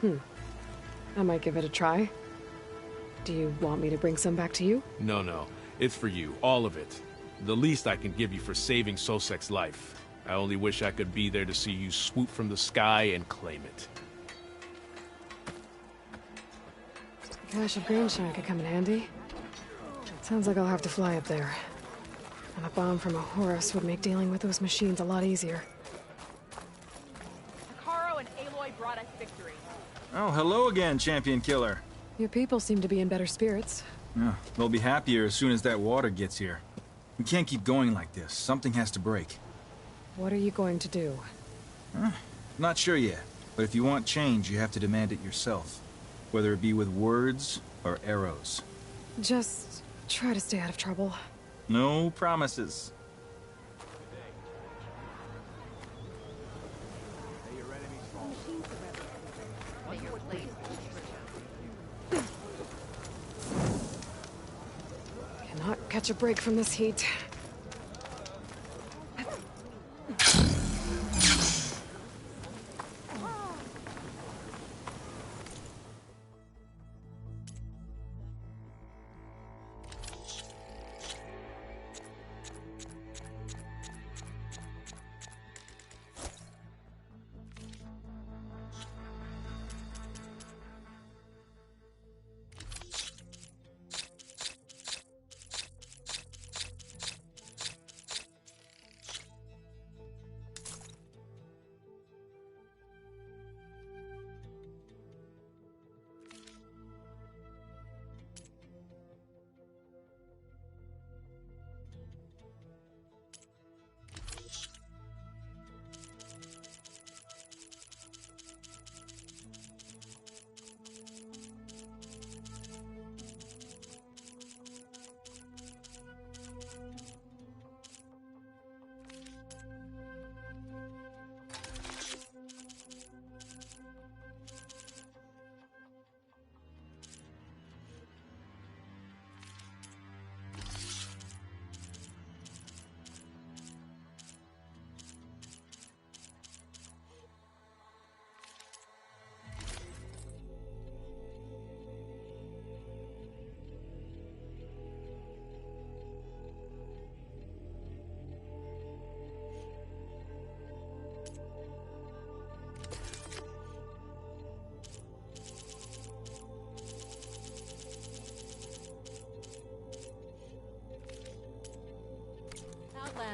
I might give it a try. Do you want me to bring some back to you? No. It's for you, all of it. The least I can give you for saving Sosek's life. I only wish I could be there to see you swoop from the sky and claim it. Cache of Greenshine could come in handy. Sounds like I'll have to fly up there. And a bomb from a Horus would make dealing with those machines a lot easier. Caro and Aloy brought us victory. Oh, hello again, Champion Killer. Your people seem to be in better spirits. Yeah, they'll be happier as soon as that water gets here. We can't keep going like this. Something has to break. What are you going to do? Not sure yet, but if you want change, you have to demand it yourself. Whether it be with words or arrows. Just try to stay out of trouble. No promises. Cannot catch a break from this heat.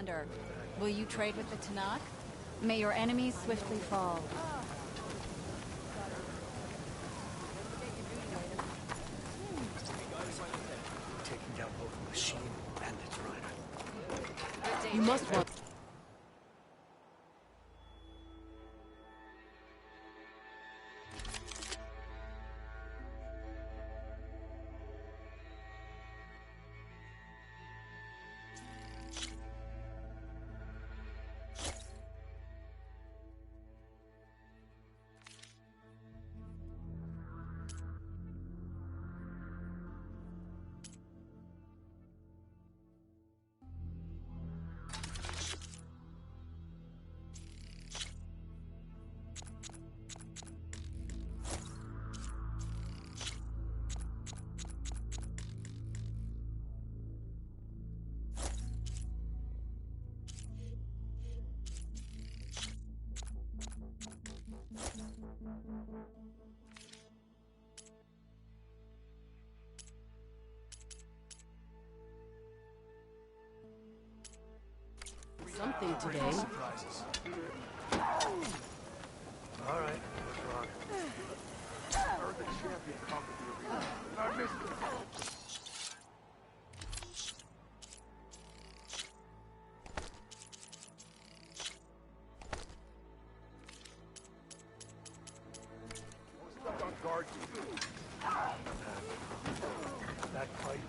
Outlander. Will you trade with the Tanakh? May your enemies swiftly fall. Taking down both the machine and its rider. You must want... Something today. Surprises. All right, what's wrong? I heard the champion conquered the arena, and I missed it. Stuck on guard duty. That fight.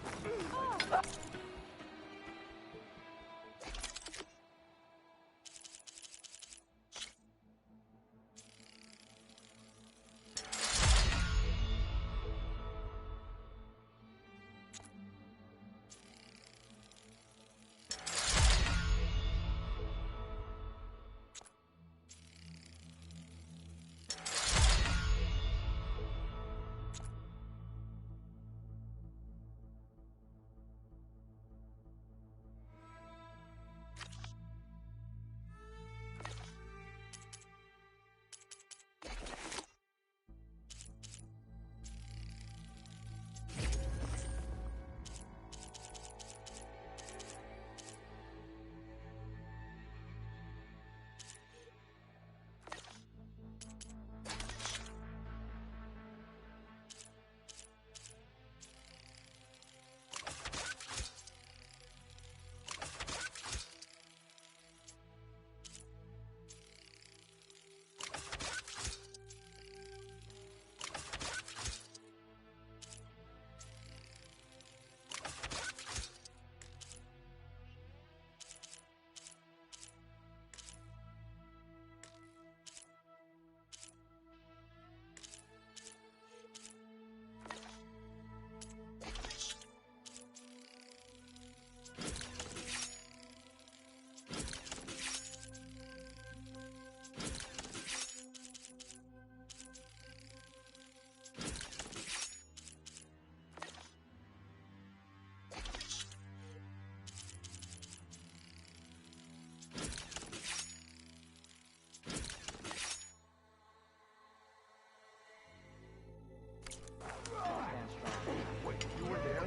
Wait, you were there?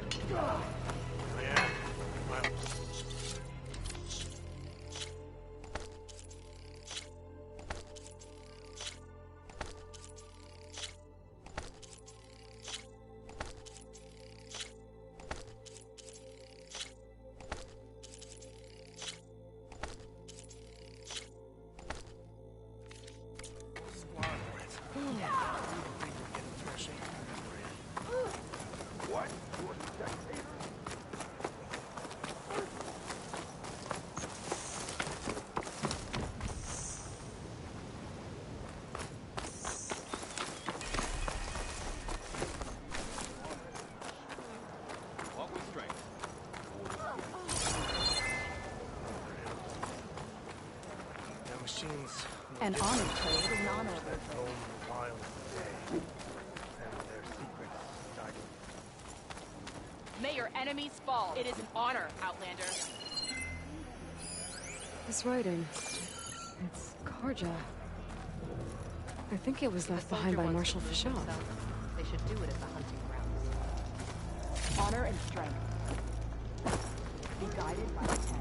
Yeah. Well. What? You a dictator? What was strength? The machines. An honor trade is an honor. Roam the wild today, and their secrets died. May your enemies fall. It is an honor, Outlander. This writing. It's Karja. I think it was left behind by Marshal Fashad. They should do it at the hunting grounds. Honor and strength. Be guided by the ten.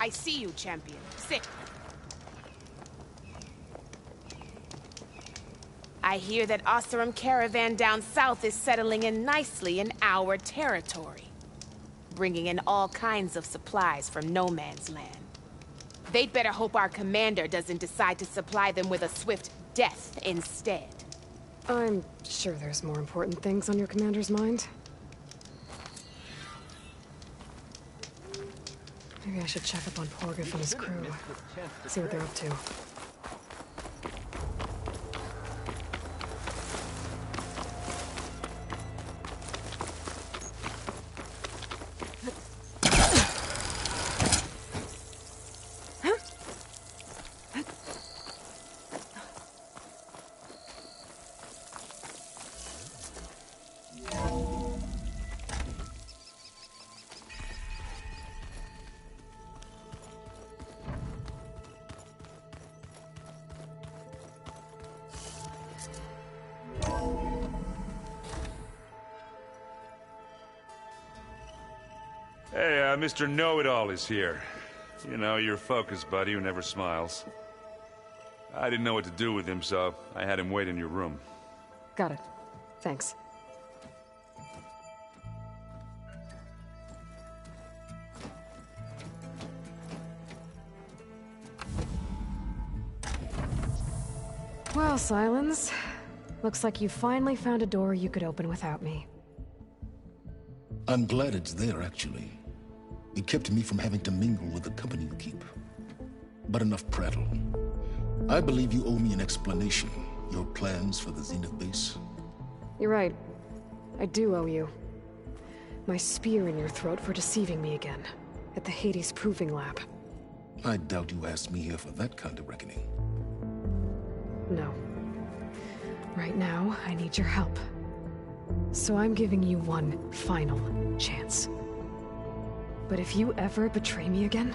I see you, champion. Sit. I hear that Oseram caravan down south is settling in nicely in our territory, bringing in all kinds of supplies from no man's land. They'd better hope our commander doesn't decide to supply them with a swift death instead. I'm sure there's more important things on your commander's mind. Maybe I should check up on Porgif and his crew. See what they're up to. Hey, Mr. Know-It-All is here. You know, your focus buddy who never smiles. I didn't know what to do with him, so I had him wait in your room. Got it. Thanks. Well, Silence. Looks like you finally found a door you could open without me. I'm glad it's there, actually. It kept me from having to mingle with the company you keep. But enough prattle. I believe you owe me an explanation. Your plans for the Zenith base. You're right. I do owe you. My spear in your throat for deceiving me again. At the Hades Proving Lab. I doubt you asked me here for that kind of reckoning. No. Right now, I need your help. So I'm giving you one final chance. But if you ever betray me again,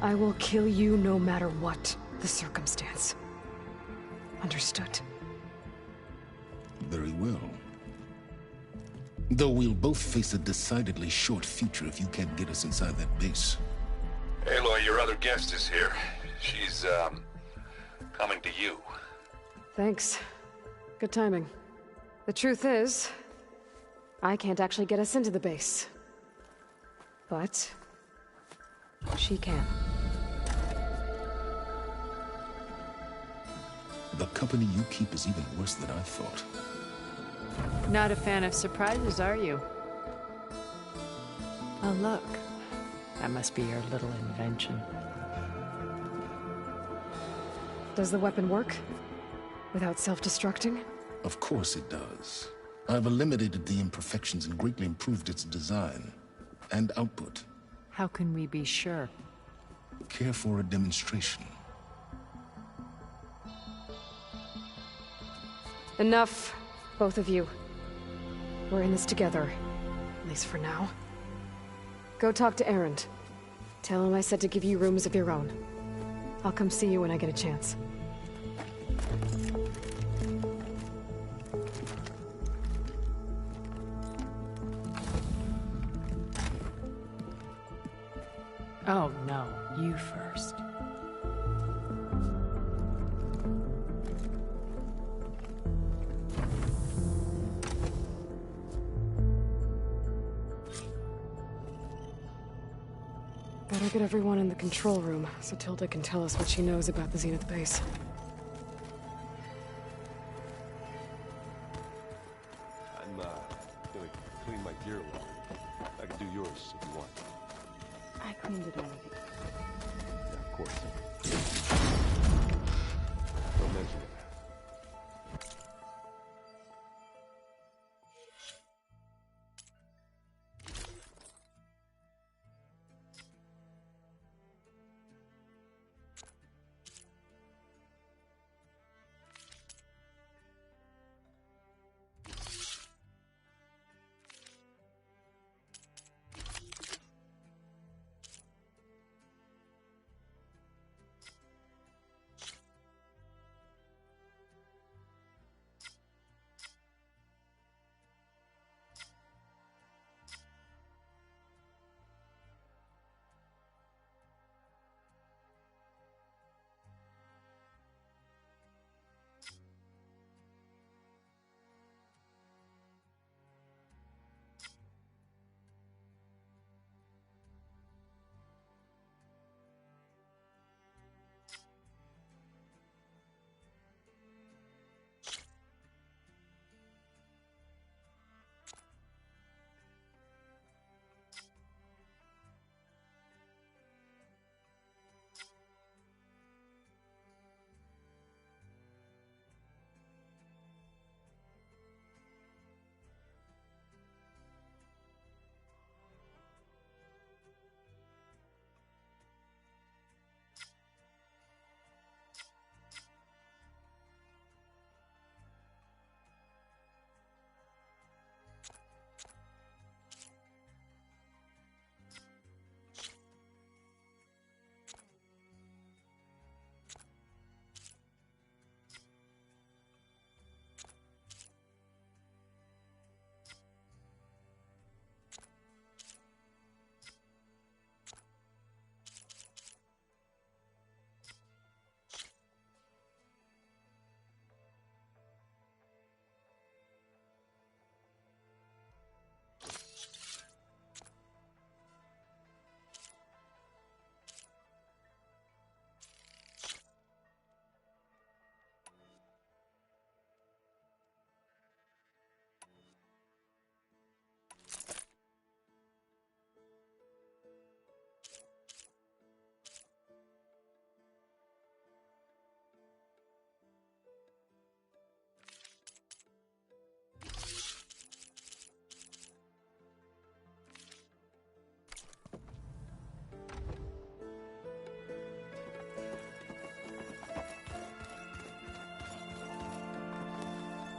I will kill you no matter what the circumstance. Understood? Very well. Though we'll both face a decidedly short future if you can't get us inside that base. Aloy, your other guest is here. She's, coming to you. Thanks. Good timing. The truth is, I can't actually get us into the base. But she can. The company you keep is even worse than I thought. Not a fan of surprises, are you? Oh, look. That must be your little invention. Does the weapon work? Without self-destructing? Of course it does. I've eliminated the imperfections and greatly improved its design and output. How can we be sure? Care for a demonstration? Enough, both of you. We're in this together, at least for now. Go talk to Erend. Tell him I said to give you rooms of your own. I'll come see you when I get a chance. Oh, no. You first. Better get everyone in the control room, so Tilda can tell us what she knows about the Zenith base. I'm, gonna clean my gear a while. I can do yours if you want. I cleaned it already. Yeah, of course. Don't mention it.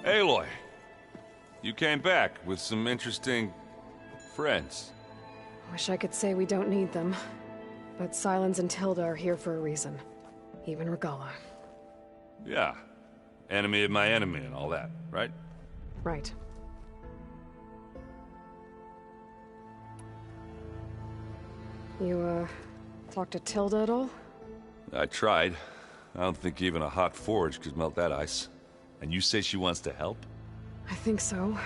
Aloy, you came back with some interesting friends. Wish I could say we don't need them. But Sylens and Tilda are here for a reason. Even Regala. Yeah. Enemy of my enemy and all that, right? Right. You, talked to Tilda at all? I tried. I don't think even a hot forge could melt that ice. And you say she wants to help? I think so.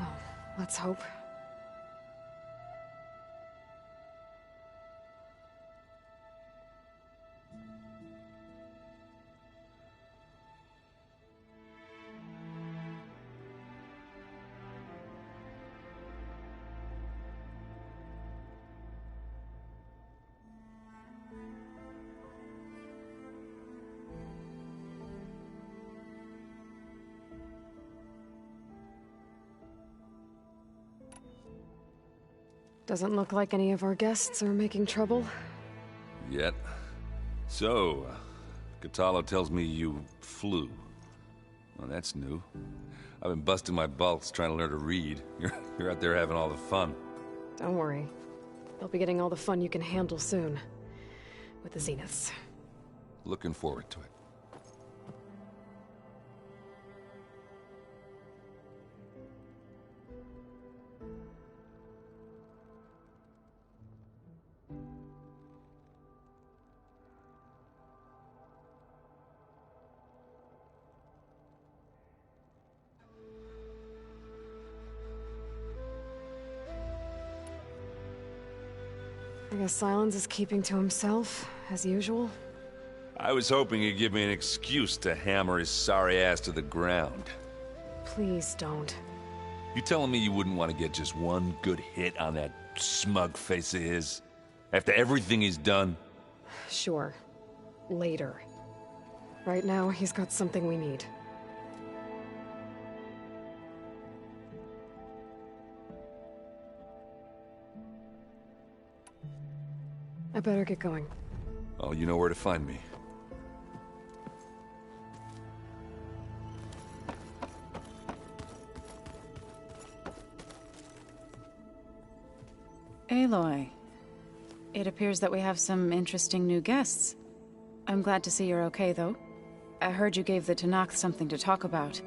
Well, let's hope. Doesn't look like any of our guests are making trouble. Yet. So, Katalo tells me you flew. Well, that's new. I've been busting my balls trying to learn to read. You're out there having all the fun. Don't worry. You'll be getting all the fun you can handle soon. With the Zeniths. Looking forward to it. I guess Sylens is keeping to himself, as usual. I was hoping he'd give me an excuse to hammer his sorry ass to the ground. Please don't. You telling me you wouldn't want to get just one good hit on that smug face of his? After everything he's done? Sure. Later. Right now, he's got something we need. I better get going. Oh, you know where to find me. Aloy, it appears that we have some interesting new guests. I'm glad to see you're okay, though. I heard you gave the Tanakh something to talk about.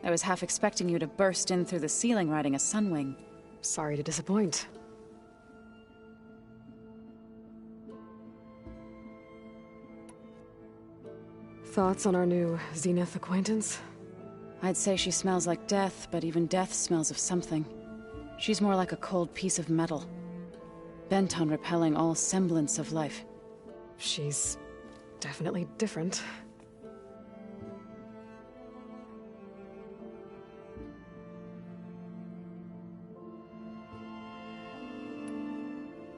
I was half expecting you to burst in through the ceiling riding a sunwing. Sorry to disappoint. Thoughts on our new Zenith acquaintance? I'd say she smells like death, but even death smells of something. She's more like a cold piece of metal. Bent on repelling all semblance of life. She's definitely different.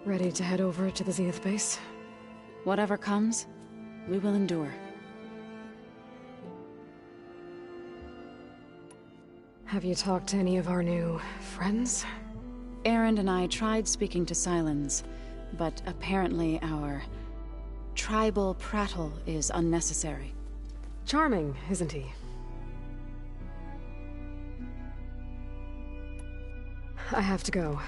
Ready to head over to the Zenith base? Whatever comes, we will endure. Have you talked to any of our new friends? Erend and I tried speaking to Sylens, but apparently our tribal prattle is unnecessary. Charming, isn't he? I have to go.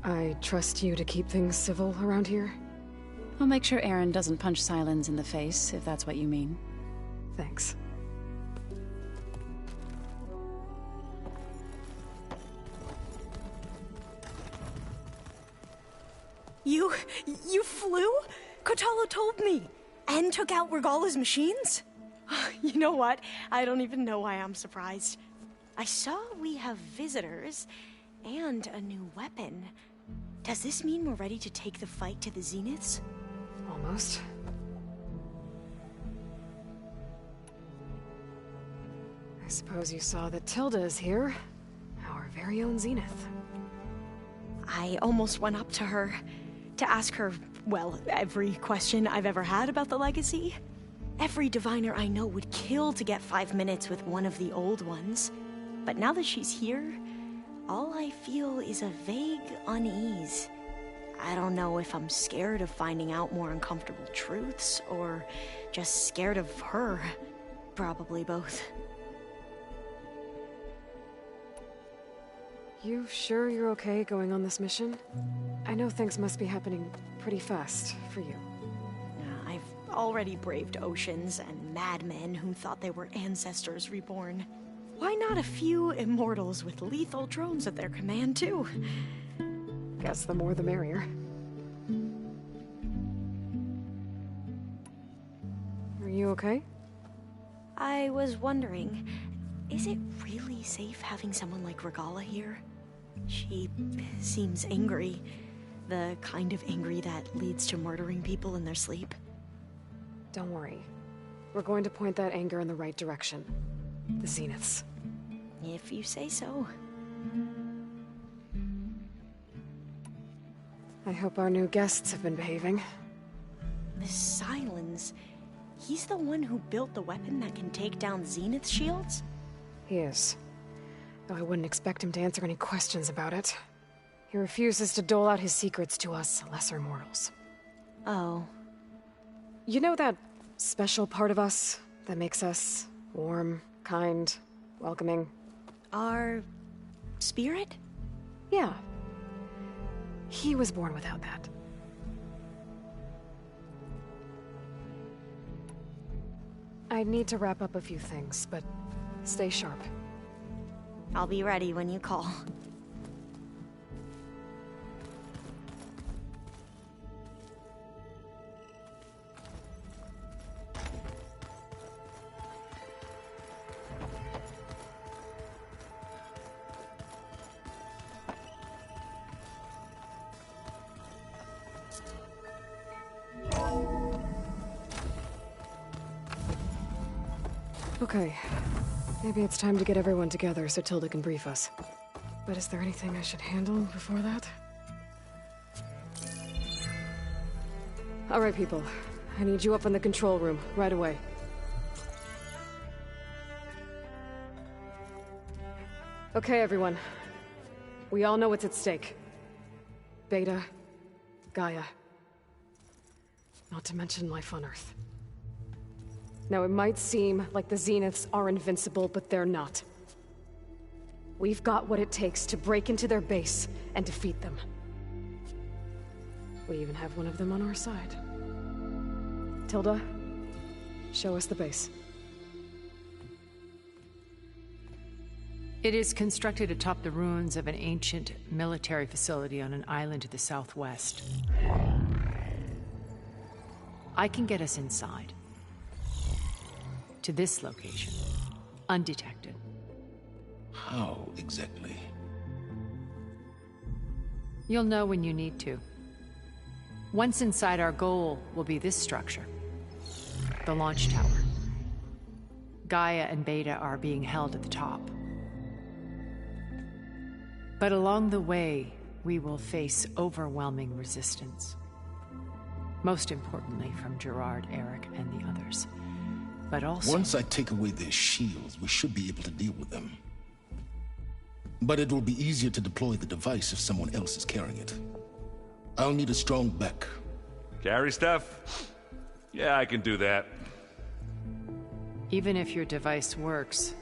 I trust you to keep things civil around here? I'll make sure Erend doesn't punch Sylens in the face, if that's what you mean. Thanks. You flew? Kotalo told me. And took out Regala's machines? You know what? I don't even know why I'm surprised. I saw we have visitors and a new weapon. Does this mean we're ready to take the fight to the Zeniths? Almost. I suppose you saw that Tilda is here. Our very own Zenith. I almost went up to her to ask her, well, every question I've ever had about the Legacy. Every diviner I know would kill to get 5 minutes with one of the old ones. But now that she's here, all I feel is a vague unease. I don't know if I'm scared of finding out more uncomfortable truths, or just scared of her. Probably both. You sure you're okay going on this mission? I know things must be happening pretty fast for you. I've already braved oceans and madmen who thought they were ancestors reborn. Why not a few immortals with lethal drones at their command, too? Guess the more the merrier. Are you okay? I was wondering, is it really safe having someone like Regala here? She seems angry. The kind of angry that leads to murdering people in their sleep. Don't worry. We're going to point that anger in the right direction. The Zeniths. If you say so. I hope our new guests have been behaving. Miss Silence. He's the one who built the weapon that can take down Zenith shields? He is. Though I wouldn't expect him to answer any questions about it. He refuses to dole out his secrets to us lesser mortals. Oh. You know that special part of us that makes us warm, kind, welcoming? Our spirit? Yeah. He was born without that. I need to wrap up a few things, but stay sharp. I'll be ready when you call. Okay. Maybe it's time to get everyone together so Tilda can brief us. But is there anything I should handle before that? All right, people. I need you up in the control room, right away. Okay, everyone. We all know what's at stake. Beta, Gaia. Not to mention life on Earth. Now, it might seem like the Zeniths are invincible, but they're not. We've got what it takes to break into their base and defeat them. We even have one of them on our side. Tilda, show us the base. It is constructed atop the ruins of an ancient military facility on an island to the southwest. I can get us inside. To this location, undetected. How exactly? You'll know when you need to. Once inside, our goal will be this structure. The launch tower. Gaia and Beta are being held at the top. But along the way, we will face overwhelming resistance. Most importantly from Gerard, Eric, and the others. But also... Once I take away their shields, we should be able to deal with them. But it will be easier to deploy the device if someone else is carrying it. I'll need a strong back. Carry stuff? Yeah, I can do that. Even if your device works,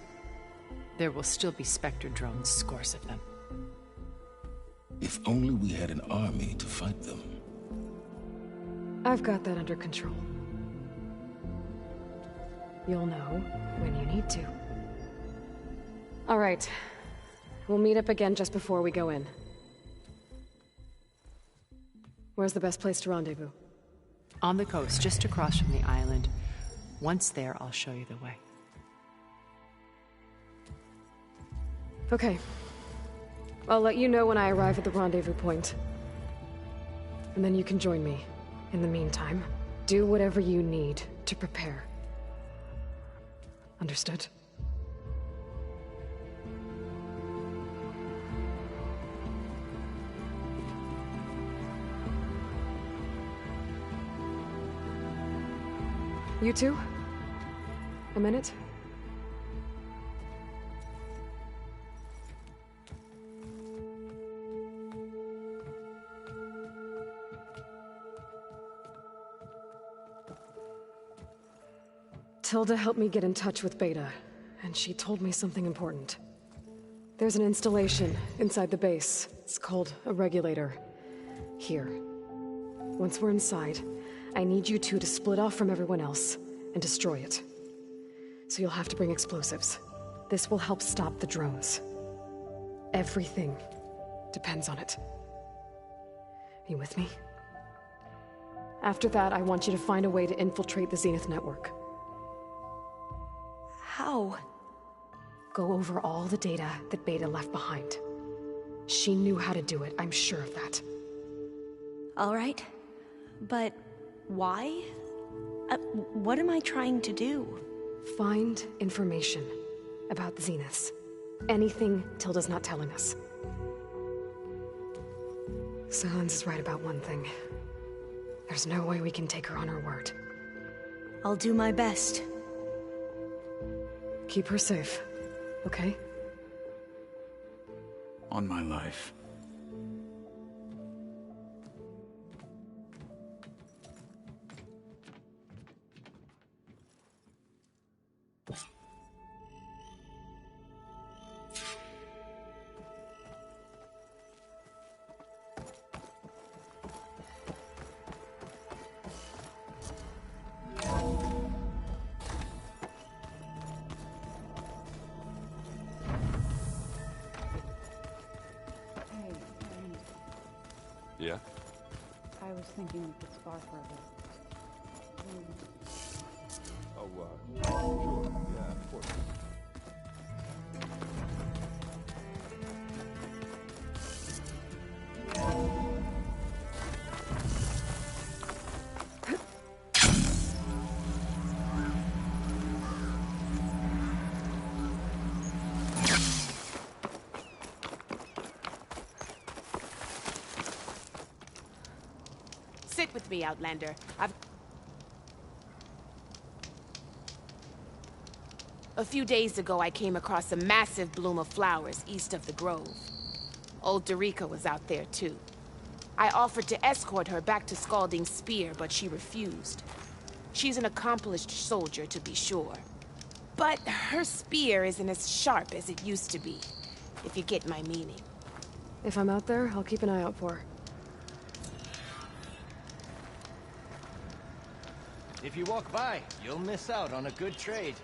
there will still be Spectre drones, scores of them. If only we had an army to fight them. I've got that under control. You'll know when you need to. All right. We'll meet up again just before we go in. Where's the best place to rendezvous? On the coast, just across from the island. Once there, I'll show you the way. Okay. I'll let you know when I arrive at the rendezvous point. And then you can join me. In the meantime, do whatever you need to prepare. Understood? You two? A minute? Tilda helped me get in touch with Beta, and she told me something important. There's an installation inside the base. It's called a regulator. Here. Once we're inside, I need you two to split off from everyone else and destroy it. So you'll have to bring explosives. This will help stop the drones. Everything depends on it. Are you with me? After that, I want you to find a way to infiltrate the Zenith network. How? Go over all the data that Beta left behind. She knew how to do it, I'm sure of that. All right. But why? What am I trying to do? Find information about the Zeniths. Anything Tilda's not telling us. Silence is right about one thing. There's no way we can take her on her word. I'll do my best. Keep her safe, okay? On my life. Yeah? I was thinking we could spar for a bit. Sure. Yeah, of course. Sit with me, Outlander. A few days ago, I came across a massive bloom of flowers east of the grove. Old Dorica was out there, too. I offered to escort her back to Scalding Spear, but she refused. She's an accomplished soldier, to be sure. But her spear isn't as sharp as it used to be, if you get my meaning. If I'm out there, I'll keep an eye out for her. If you walk by, you'll miss out on a good trade.